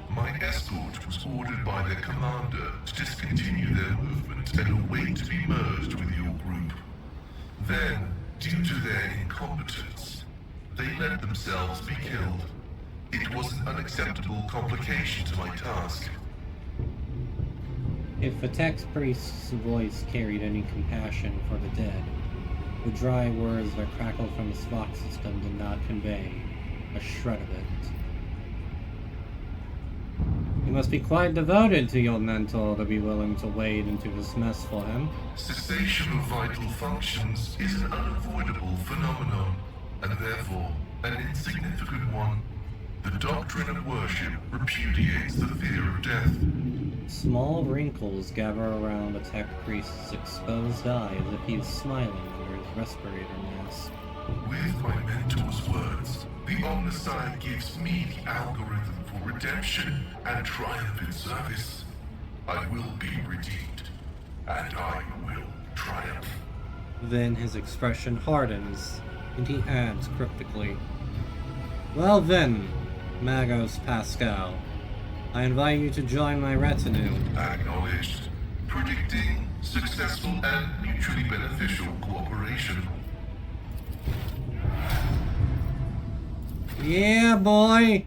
I: My escort was ordered by their commander to discontinue their movement and await to be merged with your group. Then, due to their incompetence, they let themselves be killed. It was an unacceptable complication to my task.
A: If the tech priest's voice carried any compassion for the dead, the dry words that crackled from his Vox system did not convey a shred of it. You must be quite devoted to your mentor to be willing to wade into this mess for him.
I: Cessation of vital functions is an unavoidable phenomenon, and therefore an insignificant one. The doctrine of worship repudiates the fear of death.
A: Small wrinkles gather around the tech priest's exposed eye as if he is smiling under his respirator mask.
I: With my mentor's words, the Omnissiah gives me the algorithm for redemption and triumph in service. I will be redeemed, and I will triumph.
A: Then his expression hardens, and he adds cryptically, "Well then, Magos Pascal, I invite you to join my retinue."
I: Acknowledged. Predicting successful and mutually beneficial cooperation.
A: Yeah, boy!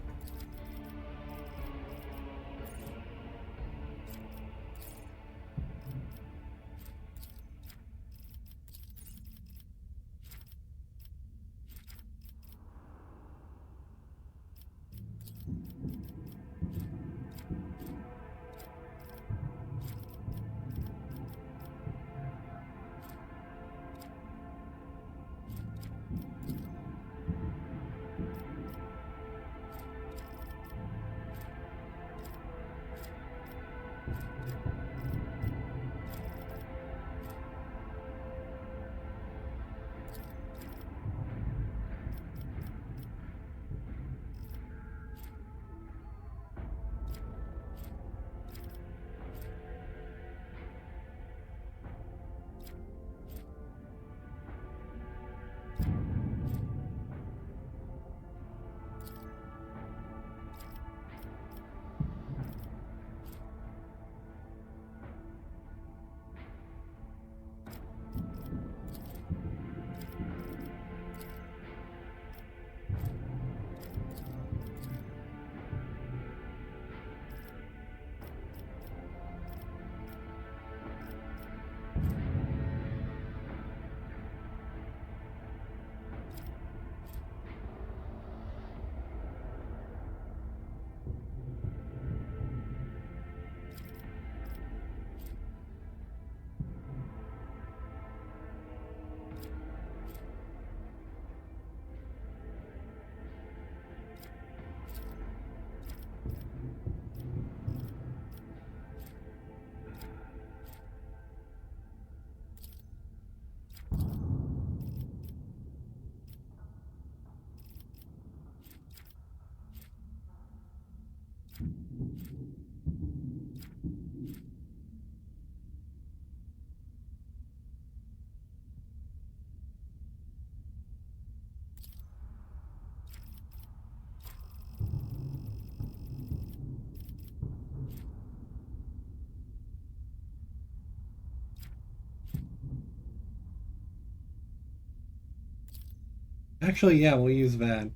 A: Actually, yeah, we'll use that.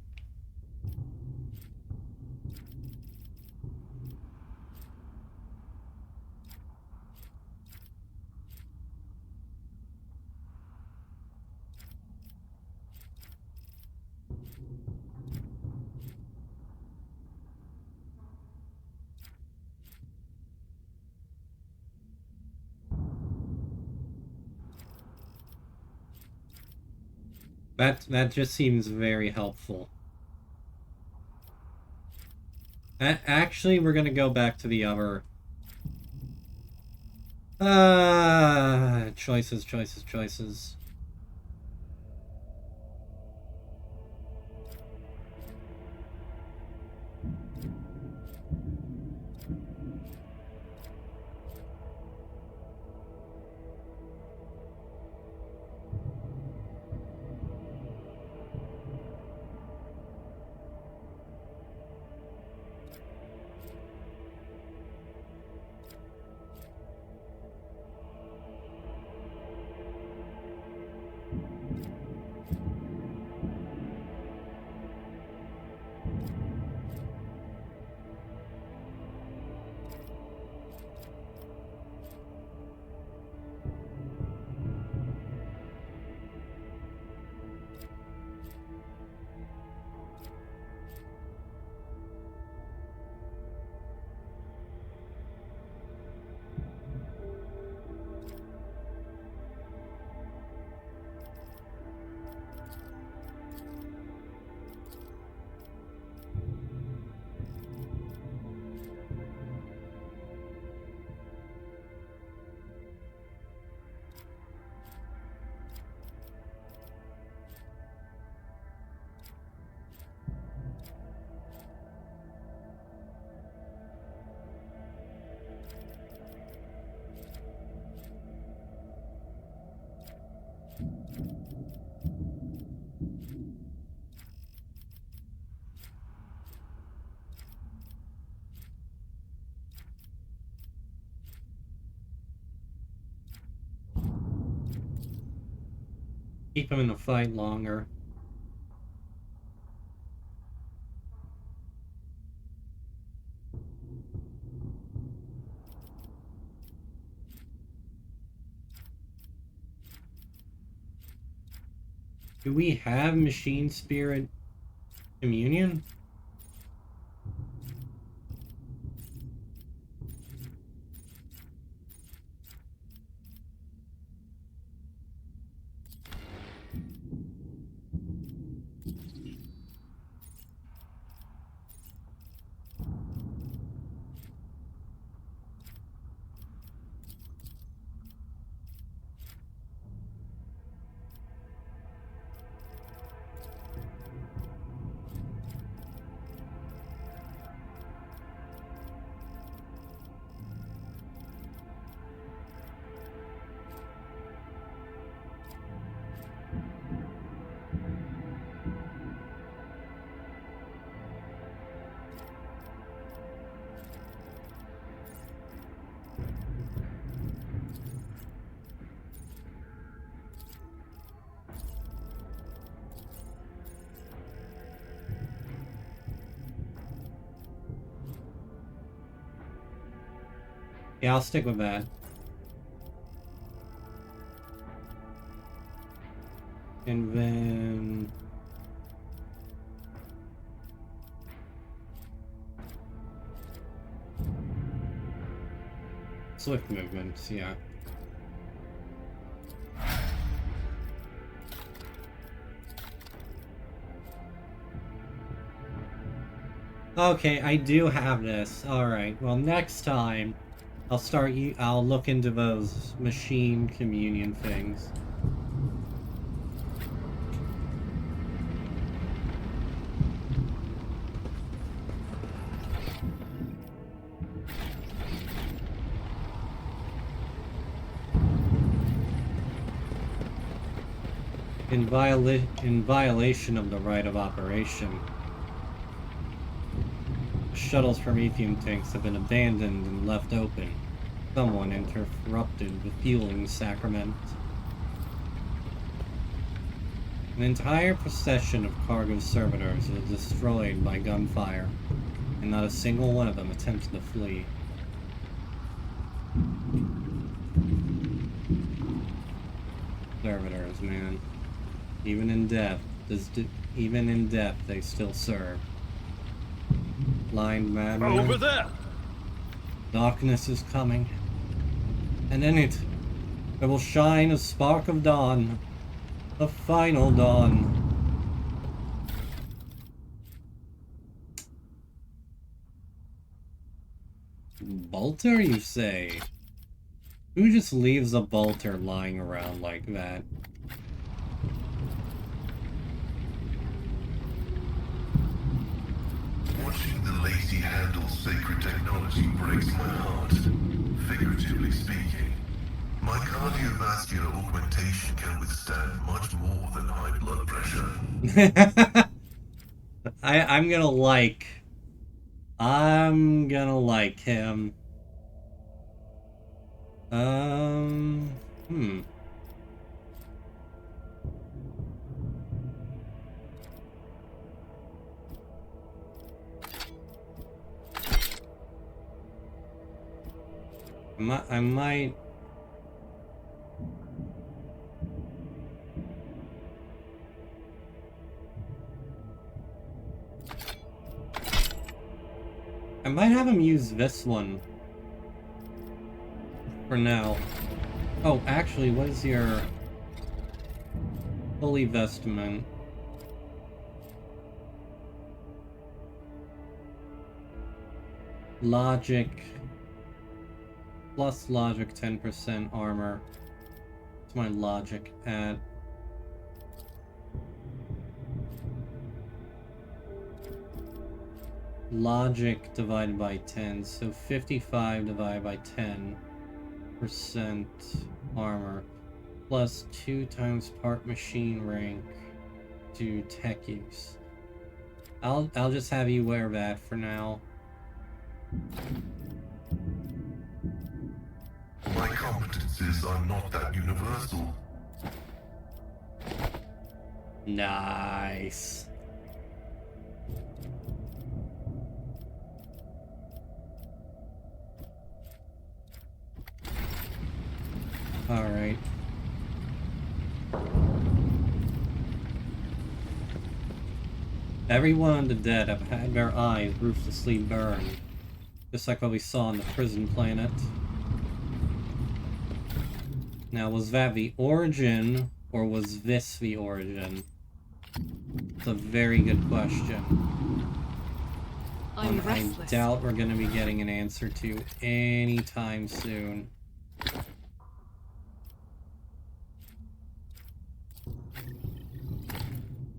A: That just seems very helpful. Actually, we're gonna go back to the other... choices. Keep him in the fight longer. Do we have Machine Spirit Communion? Yeah, I'll stick with that. And then... Swift movements, yeah. Okay, I do have this. Alright, well next time I'll look into those machine communion things. In violation of the right of operation. The shuttle's Promethean tanks have been abandoned and left open. Someone interrupted the fueling sacrament. An entire procession of cargo servitors was destroyed by gunfire, and not a single one of them attempted to flee. Servitors, man. Even in death, they still serve. Blind madman.
B: Over there!
A: Darkness is coming, and in it, there will shine a spark of dawn. The final dawn. Bolter, you say? Who just leaves a bolter lying around like that?
I: Watching the lazy handle sacred technology breaks my heart. Figuratively speaking, my cardiovascular augmentation can withstand much more than high blood pressure.
A: I'm gonna like him. Hmm. I might... I might have him use this one. For now. Oh, actually, what is your... Holy Vestment? Logic... Plus logic 10% armor. What's my logic at? Logic divided by 10, so 55 divided by 10% armor. Plus 2 times part machine rank to tech use. I'll just have you wear that for now.
I: My competencies are not that universal.
A: Nice. Alright. Everyone on the dead have had their eyes ruthlessly burned, just like what we saw on the prison planet. Now, was that the origin, or was this the origin? It's a very good question.
G: I'm
A: I
G: restless.
A: doubt we're gonna be getting an answer to anytime soon.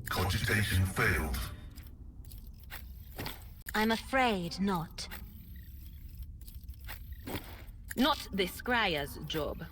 I: Cogitation failed.
F: I'm afraid not.
H: Not the Scryer's job.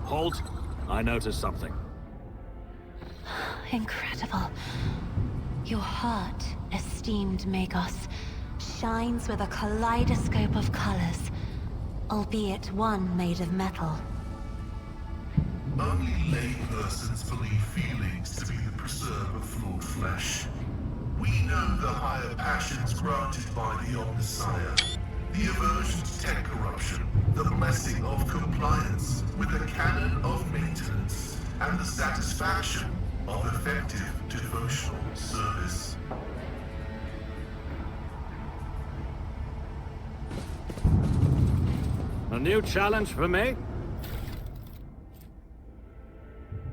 B: Halt! I noticed something.
F: Incredible. Your heart, esteemed Magos, shines with a kaleidoscope of colors, albeit one made of metal.
I: Only laypersons believe feelings to be the preserve of flawed flesh. We know the higher passions granted by the Omnissiah. The aversion to tech corruption, the blessing of compliance with the canon of maintenance, and the satisfaction of effective devotional service.
B: A new challenge for me?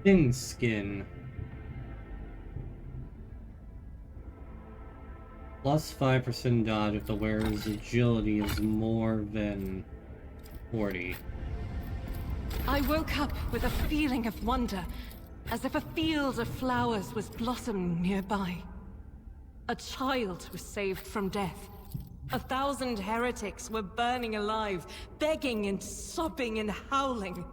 A: Thin skin. Plus 5% dodge if the wearer's agility is more than 40.
G: I woke up with a feeling of wonder, as if a field of flowers was blossoming nearby. A child was saved from death. 1,000 heretics were burning alive, begging and sobbing and howling.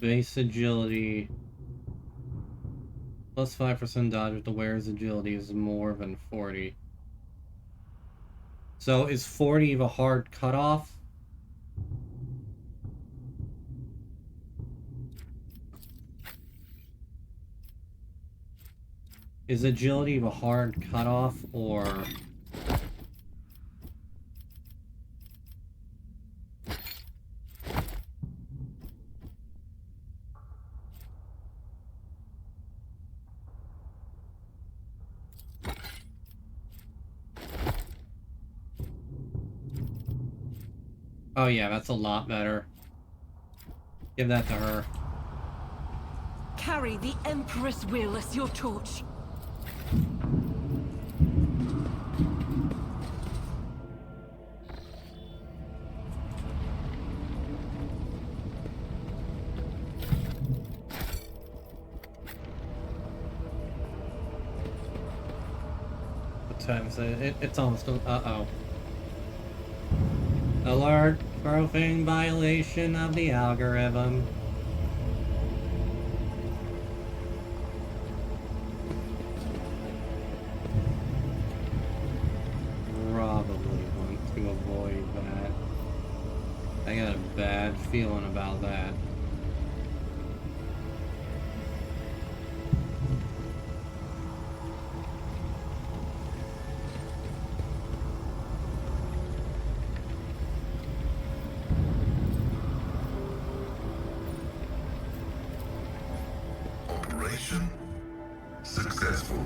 A: base agility. Plus 5% dodge with the wearer's agility is more than 40. So is 40 the hard cutoff? Is agility the hard cutoff, or... Oh yeah, that's a lot better. Give that to her.
G: Carry the Emperor's will as your torch.
A: What time is it? It's almost... Uh-oh. Alert! Profane violation of the algorithm. Probably want to avoid that. I got a bad feeling about that.
I: Operation successful.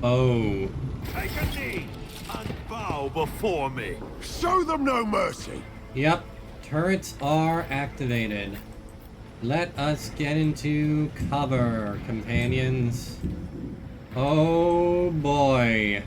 A: Oh.
B: Take a knee and bow before me.
I: Show them no mercy.
A: Yep. Turrets are activated. Let us get into cover, companions. Oh boy.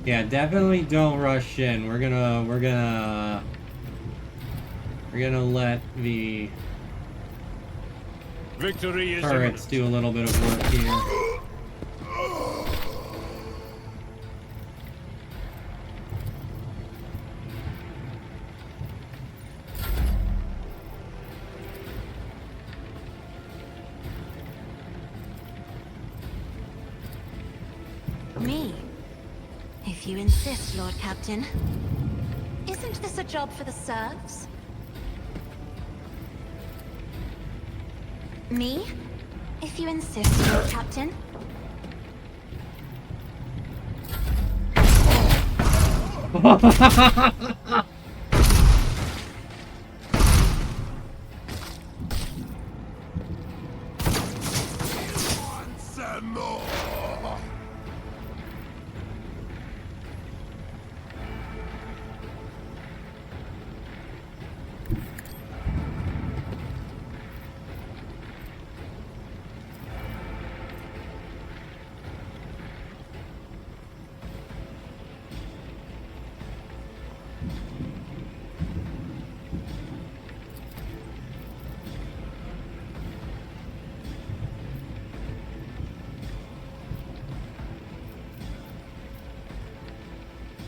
A: Yeah, definitely don't rush in. We're gonna let the
E: Victory is
A: turrets do a little bit of work here.
F: Me? If you insist, Lord Captain. Isn't this a job for the serfs? Me? If you insist, Lord Captain.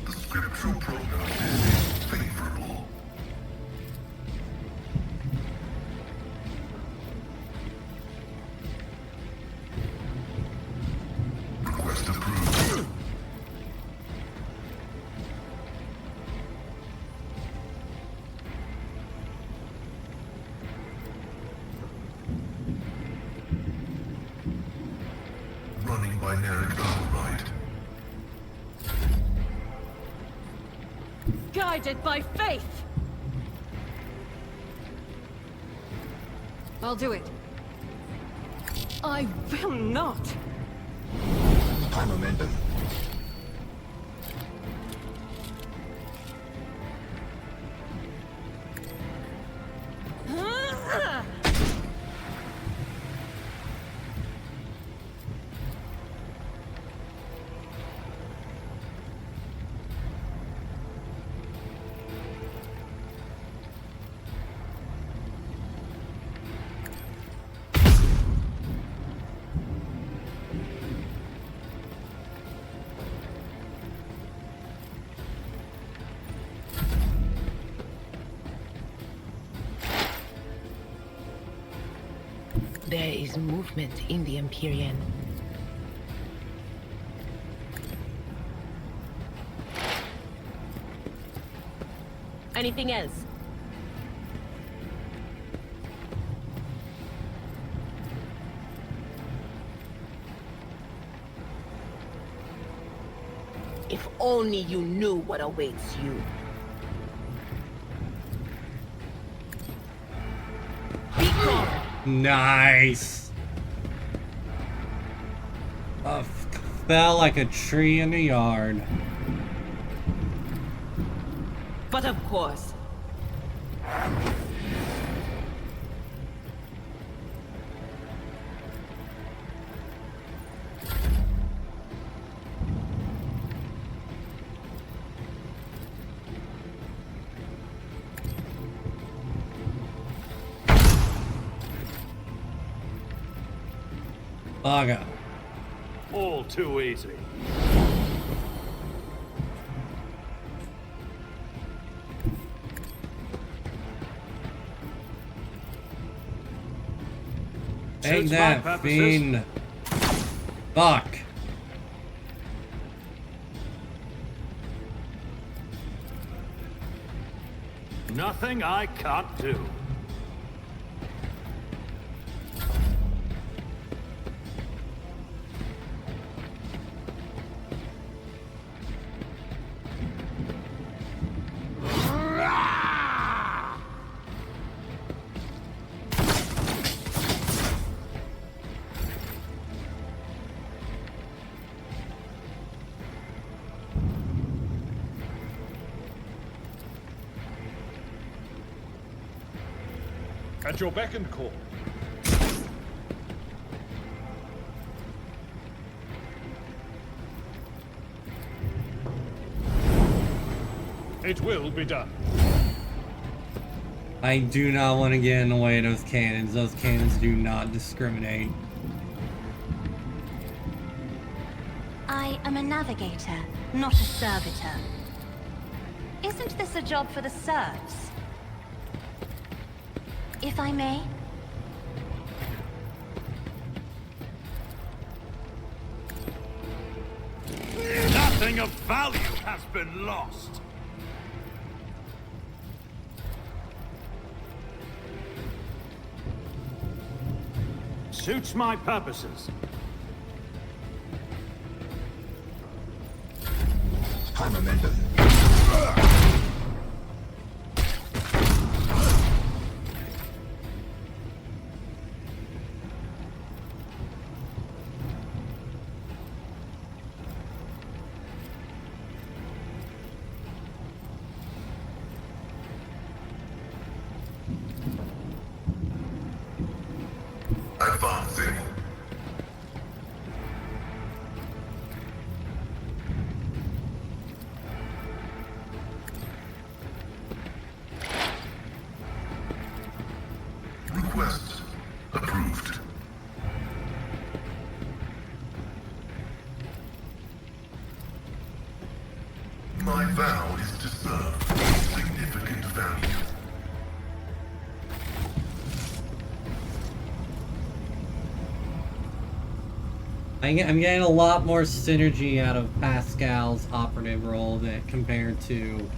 I: The scriptural prognosis is favorable. Request approved. Running by chimeric override.
G: Guided by faith! I'll do it. I will not!
I: High momentum.
H: There is movement in the Empyrean. Anything else? If only you knew what awaits you. Be gone!
A: Nice. Fell like a tree in the yard.
H: But of course.
A: Bugger.
B: All too easy.
A: Take
B: Suits my
A: that,
B: purposes.
A: fiend. Fuck.
B: Nothing I can't do.
E: At your beck and call. It will be done.
A: I do not want to get in the way of those cannons. Those cannons do not discriminate.
F: I am a navigator, not a servitor. Isn't this a job for the serfs? If I may?
B: Nothing of value has been lost. Suits my purposes.
I: High momentum. Advancing. Request approved. My vow is to serve significant value.
A: I'm getting a lot more synergy out of Pascal's operative role than compared to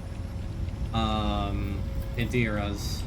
A: Idira's.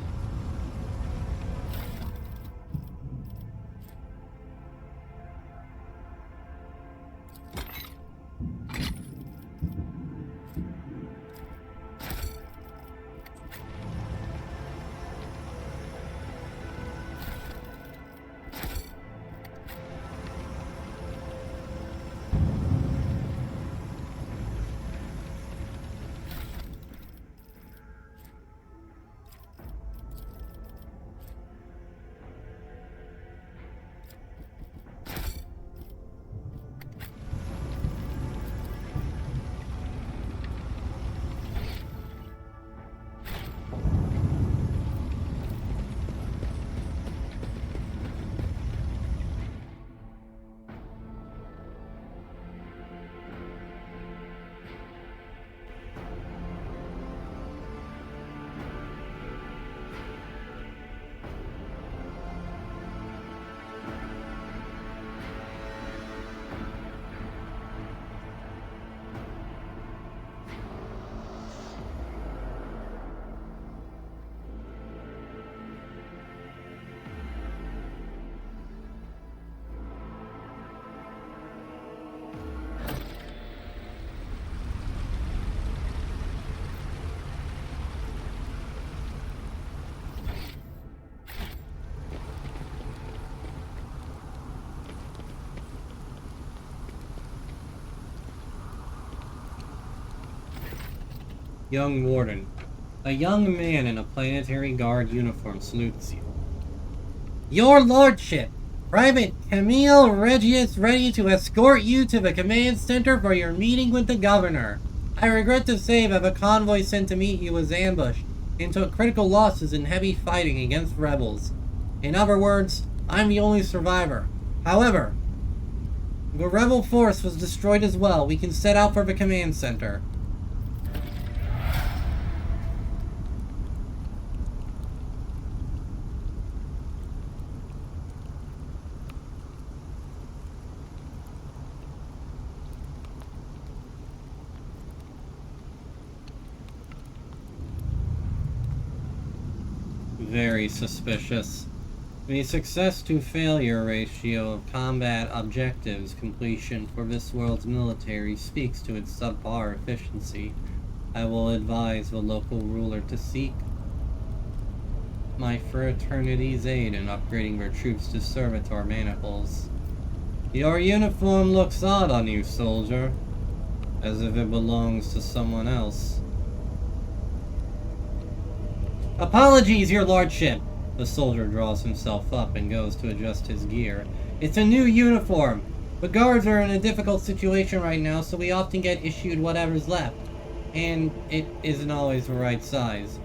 A: Young Warden. A young man in a planetary guard uniform salutes you. Your Lordship! Private Camille Regius ready to escort you to the command center for your meeting with the governor. I regret to say that the convoy sent to meet you was ambushed and took critical losses in heavy fighting against rebels. In other words, I'm the only survivor. However, the rebel force was destroyed as well. We can set out for the command center. Very suspicious. The success to failure ratio of combat objectives completion for this world's military speaks to its subpar efficiency. I will advise the local ruler to seek my fraternity's aid in upgrading their troops to servitor manacles. Your uniform looks odd on you, soldier, as if it belongs to someone else. Apologies, your lordship! The soldier draws himself up and goes to adjust his gear. It's a new uniform. The guards are in a difficult situation right now, so we often get issued whatever's left. And it isn't always the right size.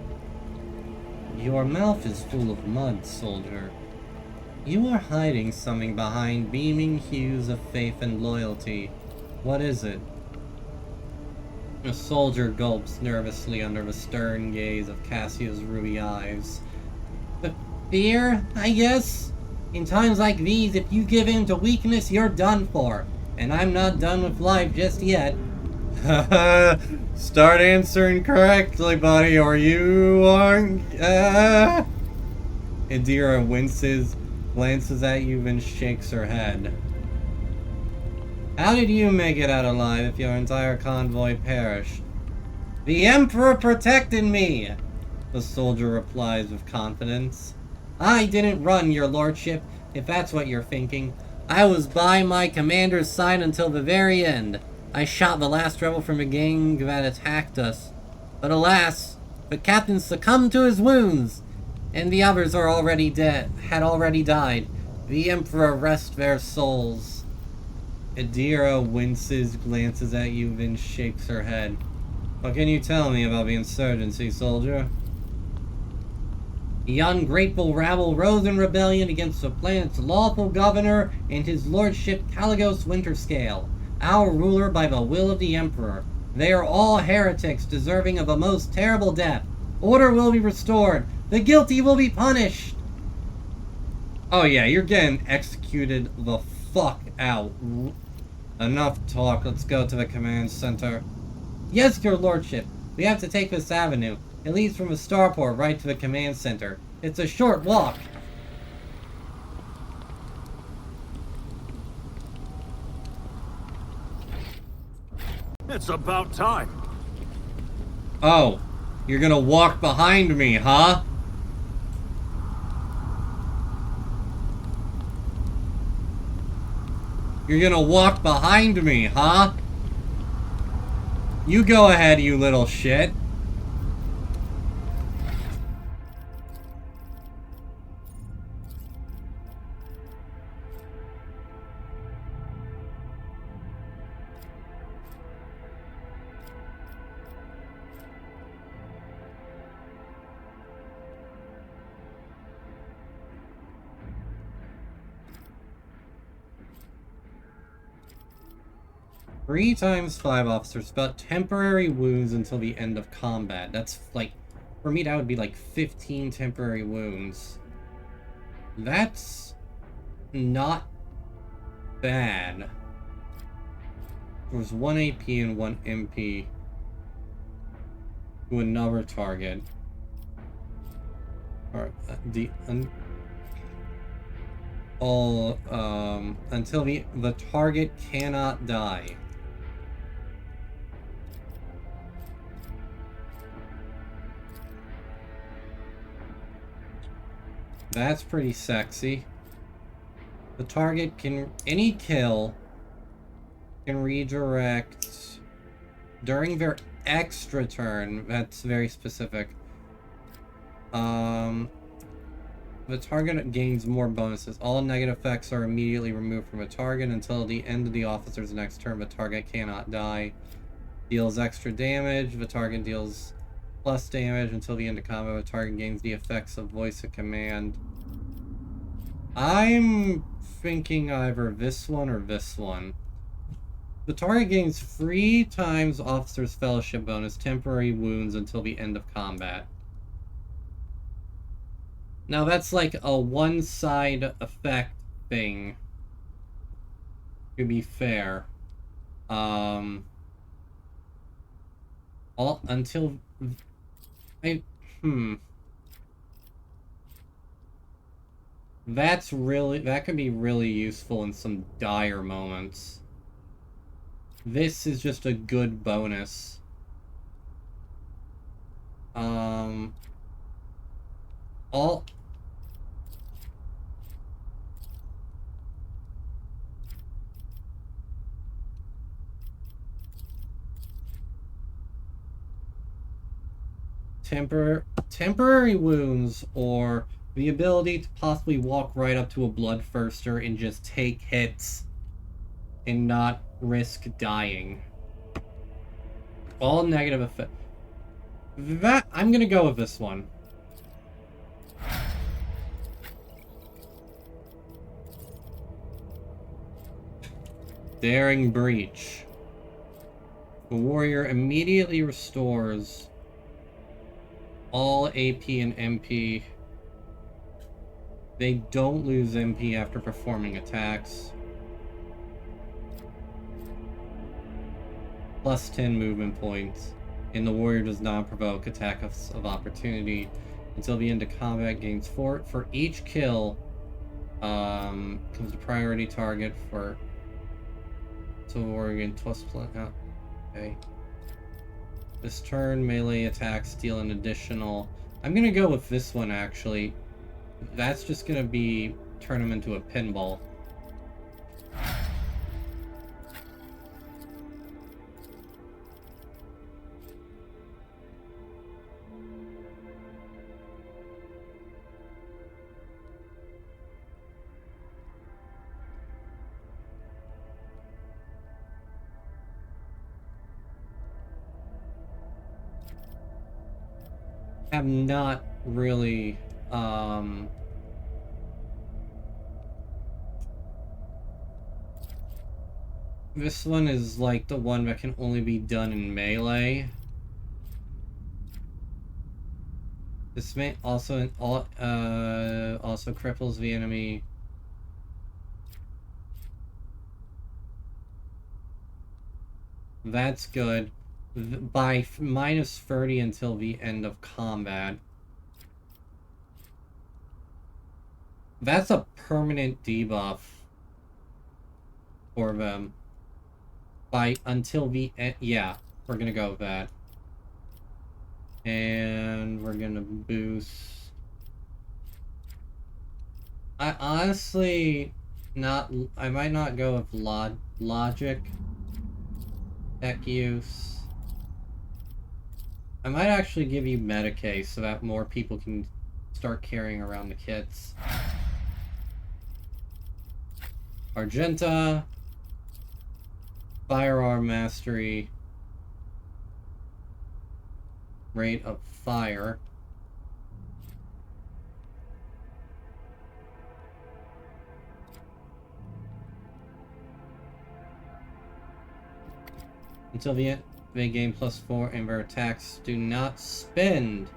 A: Your mouth is full of mud, soldier. You are hiding something behind beaming hues of faith and loyalty. What is it? The soldier gulps nervously under the stern gaze of Cassio's ruby eyes. Fear, I guess? In times like these, if you give in to weakness, you're done for. And I'm not done with life just yet. Start answering correctly, buddy, or you aren't... Adira winces, glances at you, then shakes her head. How did you make it out alive if your entire convoy perished? The Emperor protected me! The soldier replies with confidence. I didn't run, your lordship, if that's what you're thinking. I was by my commander's side until the very end. I shot the last rebel from a gang that attacked us. But alas, the captain succumbed to his wounds, and the others are already dead, had already died. The Emperor rest their souls. Adira winces, glances at you, then shakes her head. What can you tell me about the insurgency, soldier? The ungrateful rabble rose in rebellion against the planet's lawful governor and his lordship Caligos Winterscale, our ruler by the will of the Emperor. They are all heretics deserving of a most terrible death. Order will be restored. The guilty will be punished. Oh yeah, you're getting executed the fuck out. Enough talk, let's go to the command center. Yes, your lordship. We have to take this avenue. It leads from the starport right to the command center. It's a short walk.
B: It's about time.
A: Oh, you're gonna walk behind me, huh? You're gonna walk behind me, huh? You go ahead, you little shit. Three times 5 officers, about temporary wounds until the end of combat. That's like, for me that would be like 15 temporary wounds. That's not bad. There's 1 AP and 1 MP to another target. Or until the target cannot die. That's pretty sexy. The target can... Any kill can redirect... During their extra turn. That's very specific. The target gains more bonuses. All negative effects are immediately removed from a target until the end of the officer's next turn. The target cannot die. Deals extra damage. The target deals plus damage until the end of combat. The target gains the effects of voice of command. I'm thinking either this one or this one. The target gains 3 times Officer's Fellowship bonus, temporary wounds until the end of combat. Now that's like a one-side effect thing, to be fair. Until... That's really... That could be really useful in some dire moments. This is just a good bonus. Temporary wounds, or the ability to possibly walk right up to a bloodthirster and just take hits and not risk dying. All negative effect. I'm gonna go with this one. Daring Breach. The warrior immediately restores all AP and MP. They don't lose MP after performing attacks. Plus 10 movement points. And the warrior does not provoke attack of opportunity until the end of combat. Gains 4 for each kill. Becomes a priority target for... So warrior gains plus... Oh, okay. This turn, melee attacks deal an additional... I'm gonna go with this one, actually. That's just gonna be... turn him into a pinball. Have not really, this one is like the one that can only be done in melee. This may also also cripples the enemy. That's good. By minus 30 until the end of combat. That's a permanent debuff for them. Until the end. Yeah, we're gonna go with that. And we're gonna boost. I honestly I might not go with logic tech use. I might actually give you Medicae so that more people can start carrying around the kits. Argenta. Firearm Mastery. Rate of Fire. Until the end. They gain plus 4 and their attacks do not spend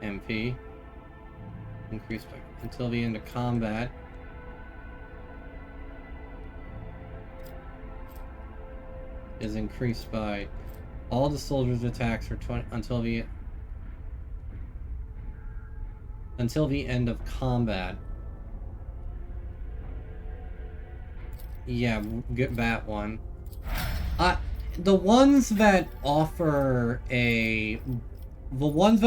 A: MP. Increased by until the end of combat. Is increased by all the soldiers' attacks for 20 until the end of combat. Yeah, get that one. The ones that offer a boon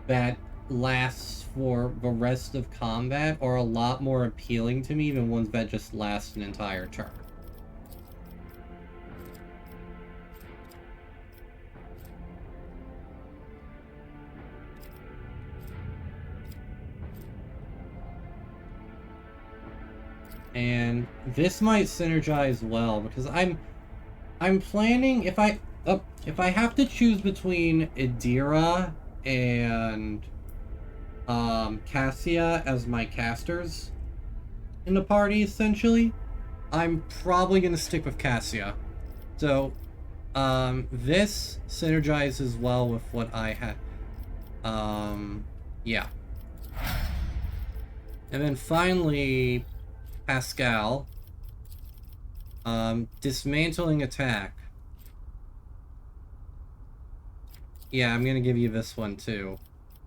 A: that lasts for the rest of combat are a lot more appealing to me than ones that just last an entire turn. And this might synergize well, because I'm planning, if I have to choose between Idira and Cassia as my casters in the party, essentially, I'm probably gonna stick with Cassia. So this synergizes well with what I had. Yeah. And then finally, Pascal. Dismantling attack. Yeah, I'm gonna give you this one too.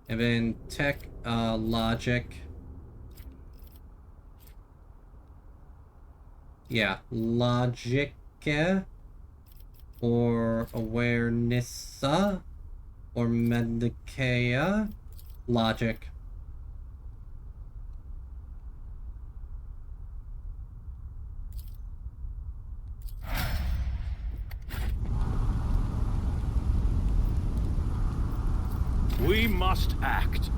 A: And then tech, logic. Yeah, logic, or awareness, or medicea, logic.
B: We must act.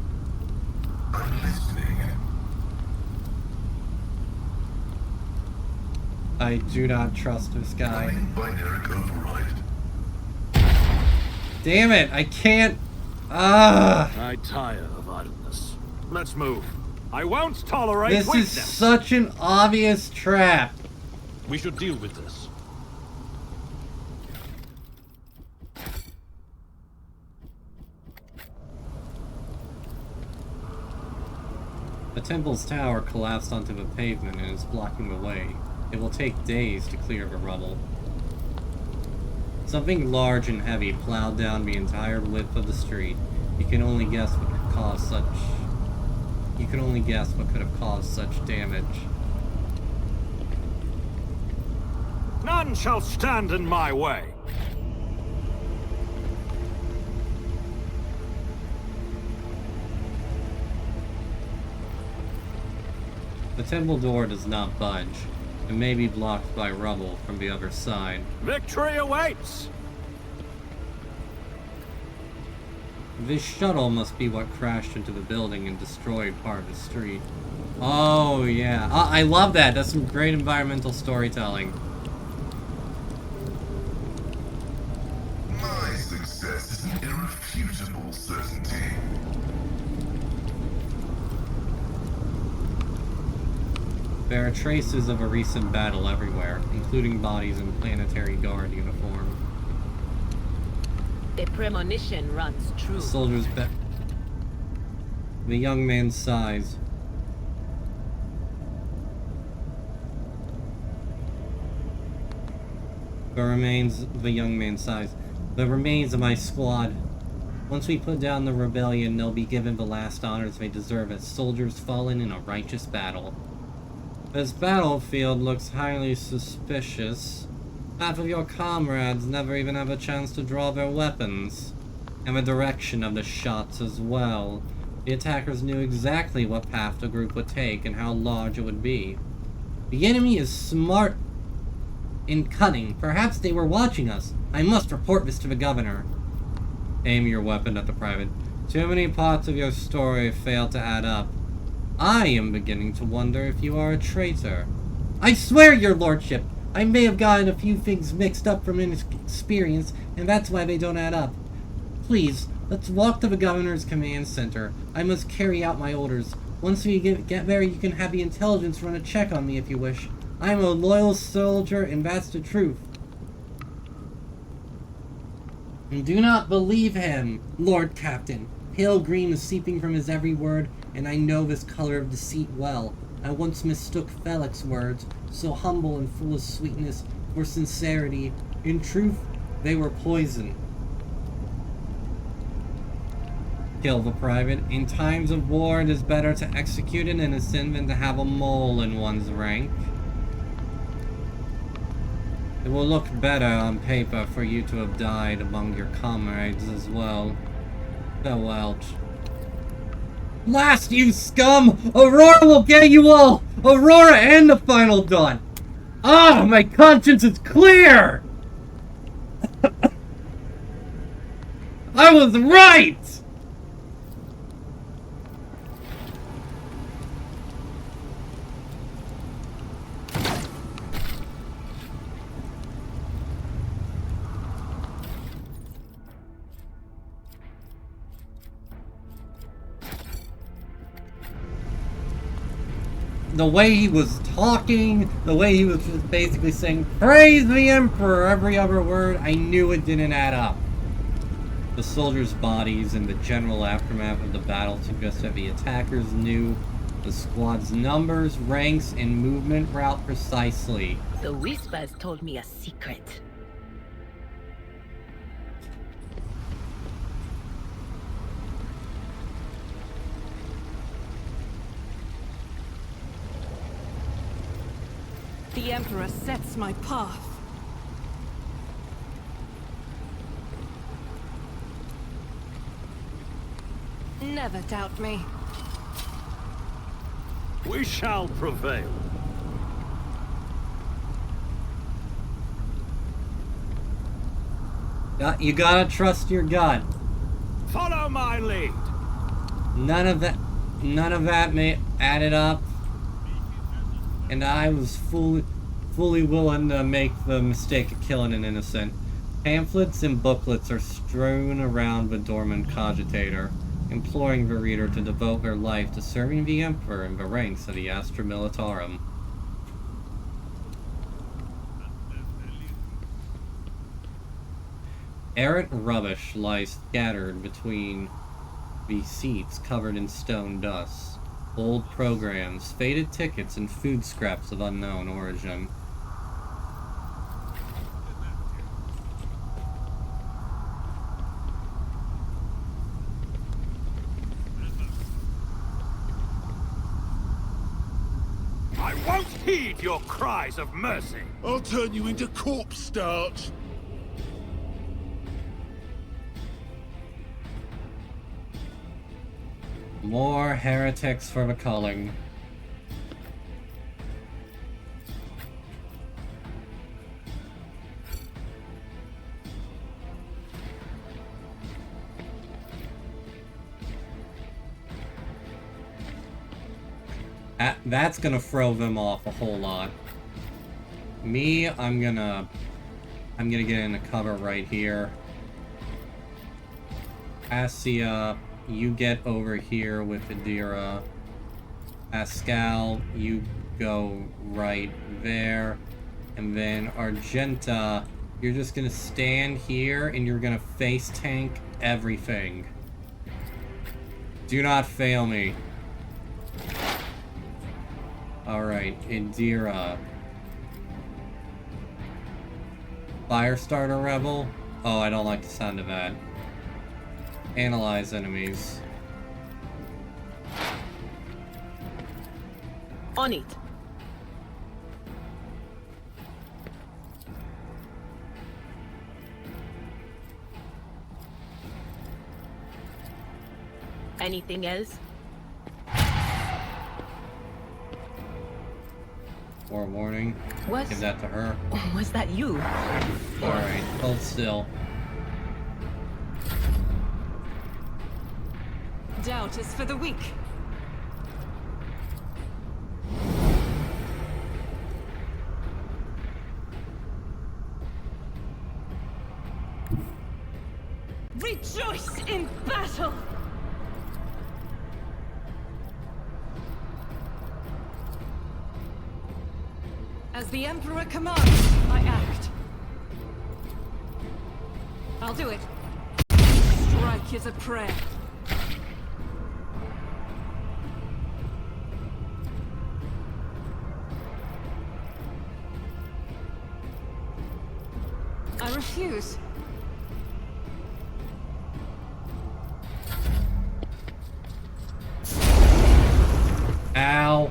I: I'm listening.
A: I do not trust this guy.
I: Binary override.
A: Damn it, I can't. Ah!
B: I tire of idleness. Let's move. I won't tolerate
A: This
B: weakness.
A: is such an obvious trap.
E: We should deal with this.
A: The temple's tower collapsed onto the pavement and is blocking the way. It will take days to clear the rubble. Something large and heavy plowed down the entire width of the street. You can only guess what could cause such... You can only guess what could have caused such damage.
B: None shall stand in my way.
A: The temple door does not budge. It may be blocked by rubble from the other side.
B: Victory awaits!
A: This shuttle must be what crashed into the building and destroyed part of the street. Oh, yeah. I love that. That's some great environmental storytelling.
I: My success is an irrefutable certainty.
A: There are traces of a recent battle everywhere, including bodies in planetary guard uniform.
H: The premonition runs true.
A: The soldier's back. The young man sighs. The remains of my squad. Once we put down the rebellion, they'll be given the last honors they deserve as soldiers fallen in a righteous battle. This battlefield looks highly suspicious. Half of your comrades never even have a chance to draw their weapons. And the direction of the shots as well. The attackers knew exactly what path the group would take and how large it would be. The enemy is smart and cunning. Perhaps they were watching us. I must report this to the governor. Aim your weapon at the private. Too many parts of your story fail to add up. I am beginning to wonder if you are a traitor. I swear, your lordship, I may have gotten a few things mixed up from inexperience, and that's why they don't add up. Please, let's walk to the governor's command center. I must carry out my orders. Once we get there, you can have the intelligence run a check on me if you wish. I am a loyal soldier, and that's the truth. And do not believe him, Lord Captain. Pale green is seeping from his every word, and I know this color of deceit well. I once mistook Felix's words, so humble and full of sweetness, for sincerity. In truth, they were poison. Kill the private. In times of war, it is better to execute an innocent than to have a mole in one's rank. It will look better on paper for you to have died among your comrades as well. Farewell. Blast, you scum! Aurora will get you all! Aurora and the Final Dawn! Ah, my conscience is clear! I was right! the way he was talking, the way he was just basically saying, "Praise the Emperor," every other word, I knew it didn't add up. The soldiers' bodies and the general aftermath of the battle suggest that the attackers knew the squad's numbers, ranks, and movement route precisely.
H: The Whispers told me a secret.
G: The Emperor sets my path. Never doubt me.
B: We shall prevail.
A: You gotta trust your gut.
B: Follow my lead.
A: None of that added up. And I was fully willing to make the mistake of killing an innocent. Pamphlets and booklets are strewn around the dormant cogitator, imploring the reader to devote their life to serving the Emperor in the ranks of the Astra Militarum. Errant rubbish lies scattered between the seats covered in stone dust. Old programs, faded tickets, and food scraps of unknown origin.
B: I won't heed your cries of mercy.
I: I'll turn you into corpse starch.
A: More heretics for the culling. That's gonna throw them off a whole lot. Me, I'm gonna get into cover right here. Assia, you get over here with Adira. Pascal, you go right there. And then Argenta, you're just gonna stand here and you're gonna face tank everything. Do not fail me. Alright, Adira. Firestarter Rebel? Oh, I don't like the sound of that. Analyze enemies.
H: On it. Anything else?
A: Forewarning.
H: Was
A: Give that to her.
H: Was that you?
A: Alright, hold still.
G: Doubt is for the weak. Rejoice in battle! As the Emperor commands, I act. I'll do it. Strike is a prayer. I refuse.
A: Ow.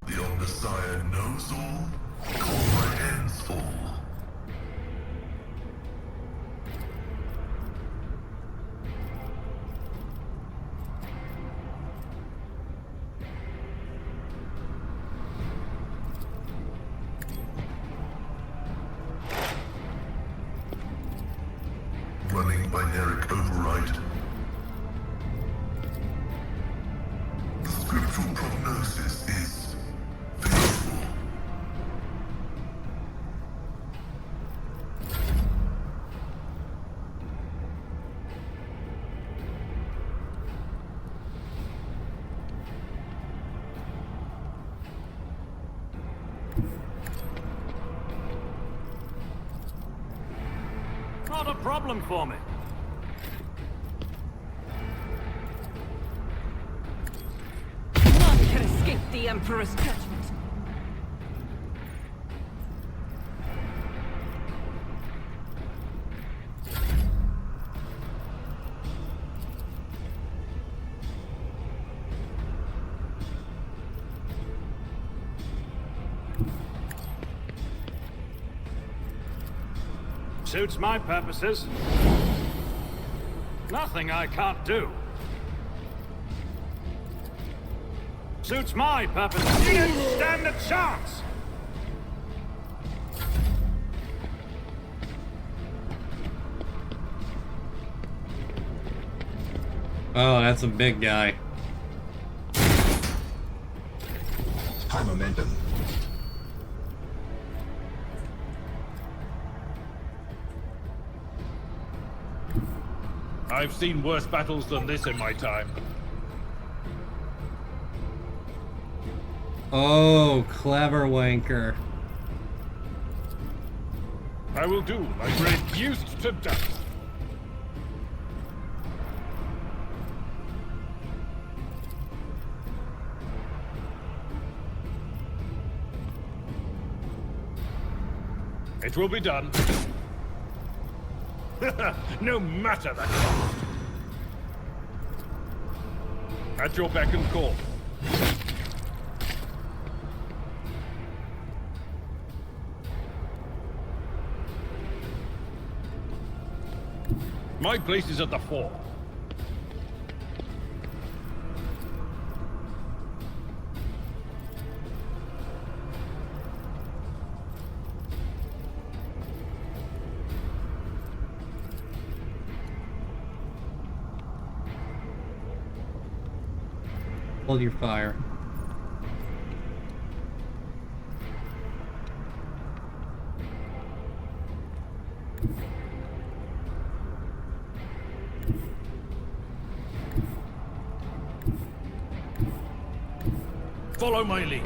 I: The Omnissiah knows all, comprehends all. override. The scriptural prognosis is favorable.
J: Not a problem for me.
G: None can escape the Emperor's judgment.
J: Suits my purposes. Nothing I can't do. Suits my purposes. You didn't stand a chance!
A: Oh, that's a big guy.
I: High momentum.
E: I've seen worse battles than this in my time.
A: Oh, clever wanker.
E: I will do like reduced to dust. It will be done. No matter the cost. At your beck and call. My place is at the fore.
A: Hold your fire.
E: Follow my lead.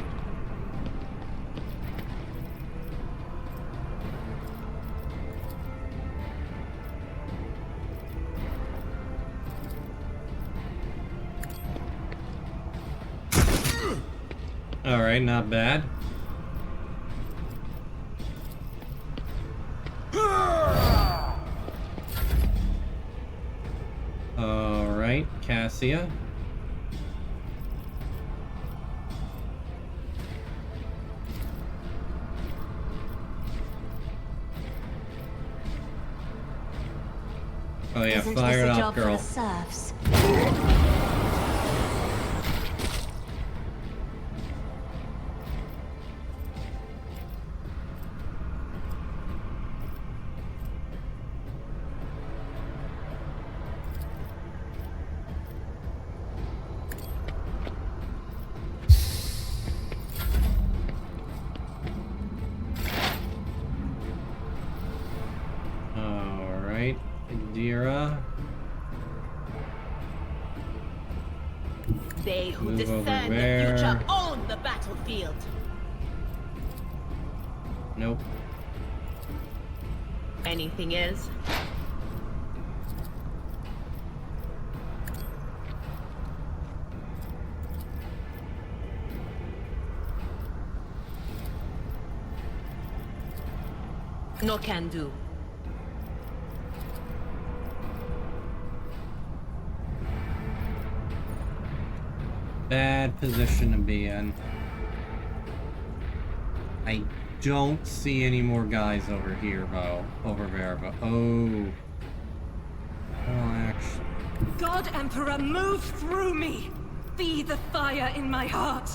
A: Alright, not bad. Alright, Cassia. Oh yeah,
F: Isn't
A: fire
F: this
A: it
F: a
A: up,
F: job
A: girl.
F: for the serfs?
A: Alright, Indira.
H: They who
A: Move over
H: discern the
A: there.
H: future own the battlefield.
A: Nope.
H: Anything is? No can do.
A: Bad position to be in. I don't see any more guys over here, though. Over there, but oh. Well, actually.
G: God Emperor, move through me! Be the fire in my heart!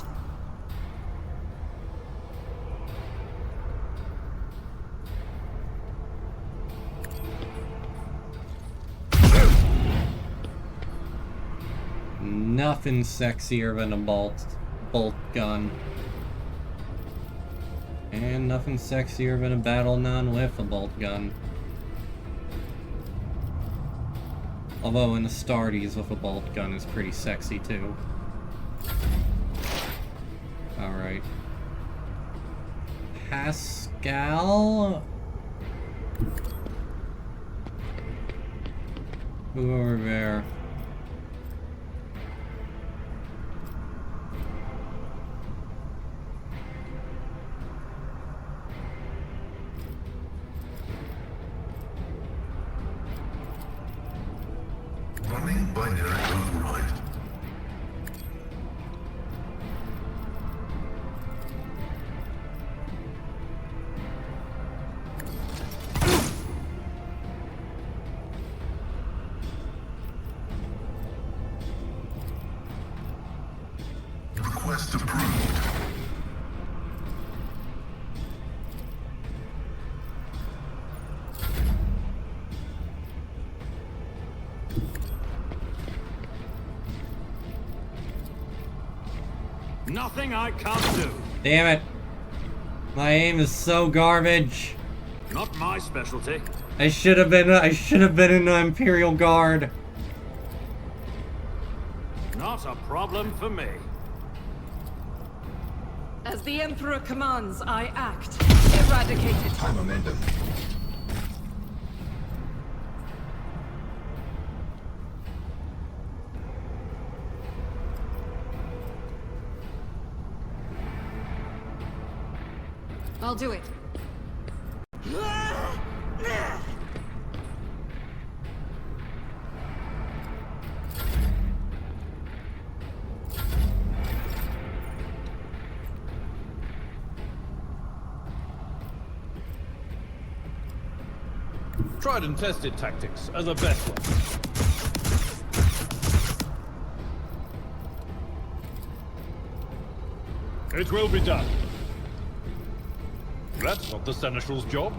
A: Nothing sexier than a bolt gun. And nothing sexier than a battle nun with a bolt gun. Although an Astartes with a bolt gun is pretty sexy too. Alright. Pascal? Who over there?
I: Running binary override. Request approved.
B: Nothing I can't do.
A: Damn it. My aim is so garbage.
B: Not my specialty.
A: I should have been in the Imperial Guard.
B: Not a problem for me.
G: As the Emperor commands, I act. Eradicated.
I: High momentum.
G: I'll do it.
E: Tried and tested tactics are the best ones. It will be done. That's not the Seneschal's job.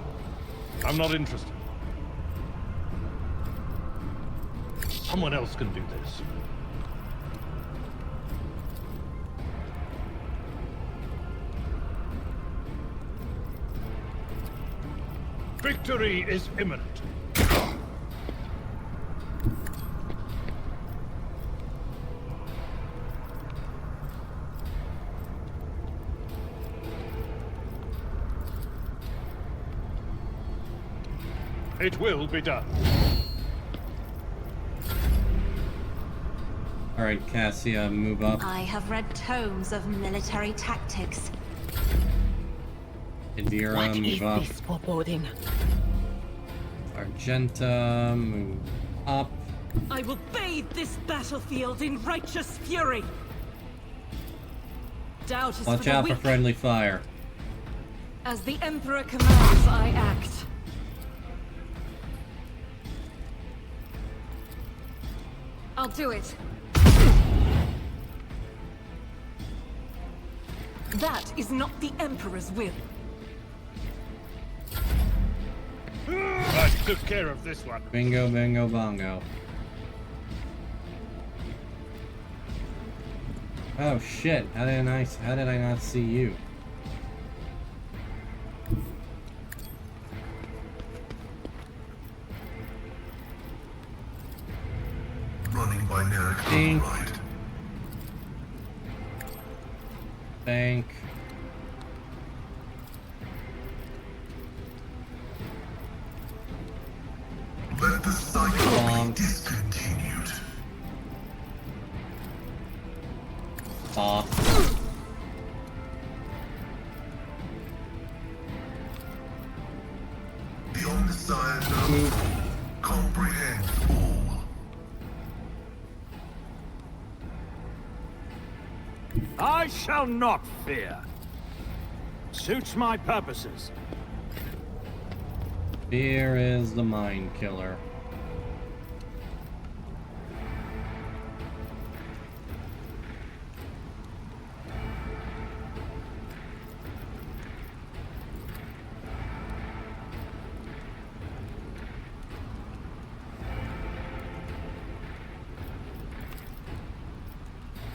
E: I'm not interested. Someone else can do this. Victory is imminent. It will be done.
A: Alright, Cassia, move up.
F: I have read tomes of military tactics.
A: Adira, move up.
H: foreboding?
A: Argenta, move up.
G: I will bathe this battlefield in righteous fury. Doubt is
A: Watch
G: for the
A: out
G: weak.
A: for friendly fire.
G: As the Emperor commands, I act. I'll do it. That is not the Emperor's will.
E: I took care of this one.
A: Bingo, bingo, bongo. Oh shit! How did I not see you?
I: Running binary
A: Think.
I: override.
A: Bank.
I: Let the cycle
A: Bonk.
I: be discontinued.
A: Off.
I: The Omnissiah knows all, comprehends all.
B: I shall not fear. Suits my purposes.
A: Fear is the mind killer.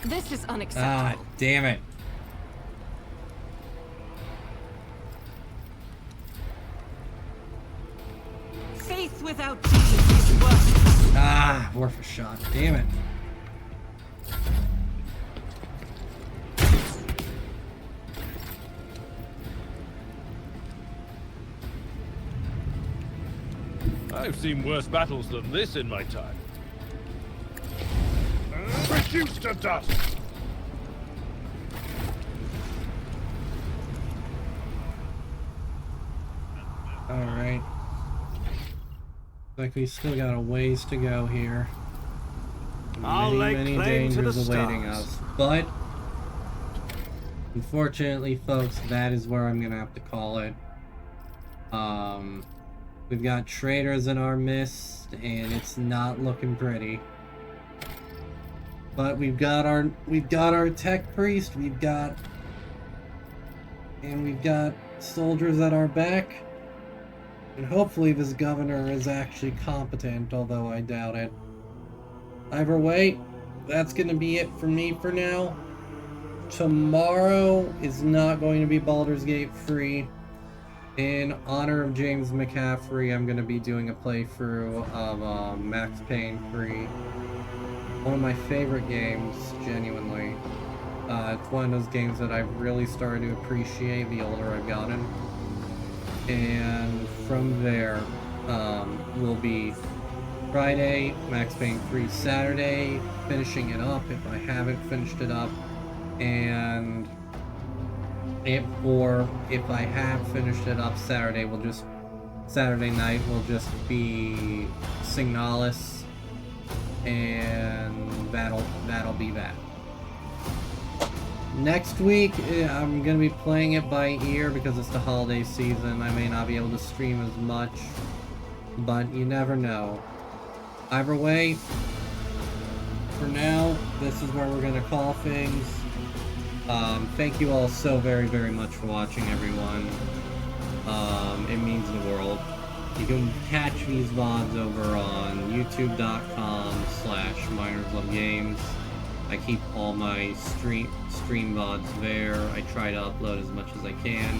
G: This is
A: Ah,
G: unacceptable.
A: damn it.
G: Faith without Jesus is worthless.
A: Ah, worth a shot. Damn it.
E: I've seen worse battles than this in my time.
D: Reduced to dust!
A: Alright. Like we still got a ways to go here.
B: I'll lay
A: Many
B: claim to the
A: dangers awaiting
B: stars.
A: us. But unfortunately, folks, that is where I'm gonna have to call it. We've got traitors in our midst, and it's not looking pretty. But we've got our tech priest, we've got soldiers at our back. And hopefully this governor is actually competent, although I doubt it. Either way, that's gonna be it for me for now. Tomorrow is not going to be Baldur's Gate free. In honor of James McCaffrey, I'm going to be doing a playthrough of Max Payne 3. One of my favorite games, genuinely. It's one of those games that I've really started to appreciate the older I've gotten. And from there, will be Friday, Max Payne 3 Saturday, finishing it up if I haven't finished it up. And if I have finished it up, Saturday night will just be Signalis, and that'll be that. Next week, I'm gonna be playing it by ear because it's the holiday season. I may not be able to stream as much, but you never know. Either way, for now, this is where we're gonna call things. Thank you all so very, very much for watching, everyone. It means the world. You can catch these VODs over on youtube.com/minerslovegames. I keep all my stream VODs there. I try to upload as much as I can.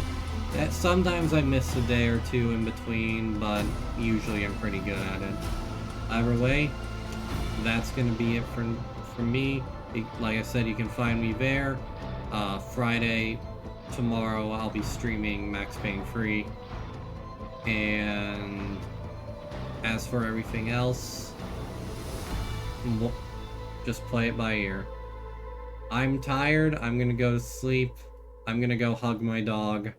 A: Sometimes I miss a day or two in between, but usually I'm pretty good at it. Either way, that's gonna be it for me. Like I said, you can find me there. Friday, tomorrow, I'll be streaming Max Payne 3. And as for everything else, just play it by ear. I'm tired. I'm gonna go to sleep. I'm gonna go hug my dog.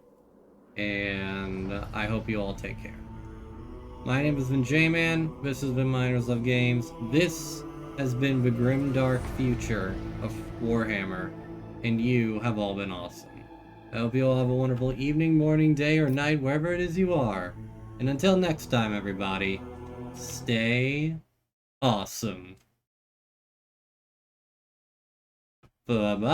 A: And I hope you all take care. My name has been J-Man. This has been Miners Love Games. This has been the grim dark future of Warhammer. And you have all been awesome. I hope you all have a wonderful evening, morning, day, or night, wherever it is you are. And until next time, everybody, stay awesome. Bye-bye.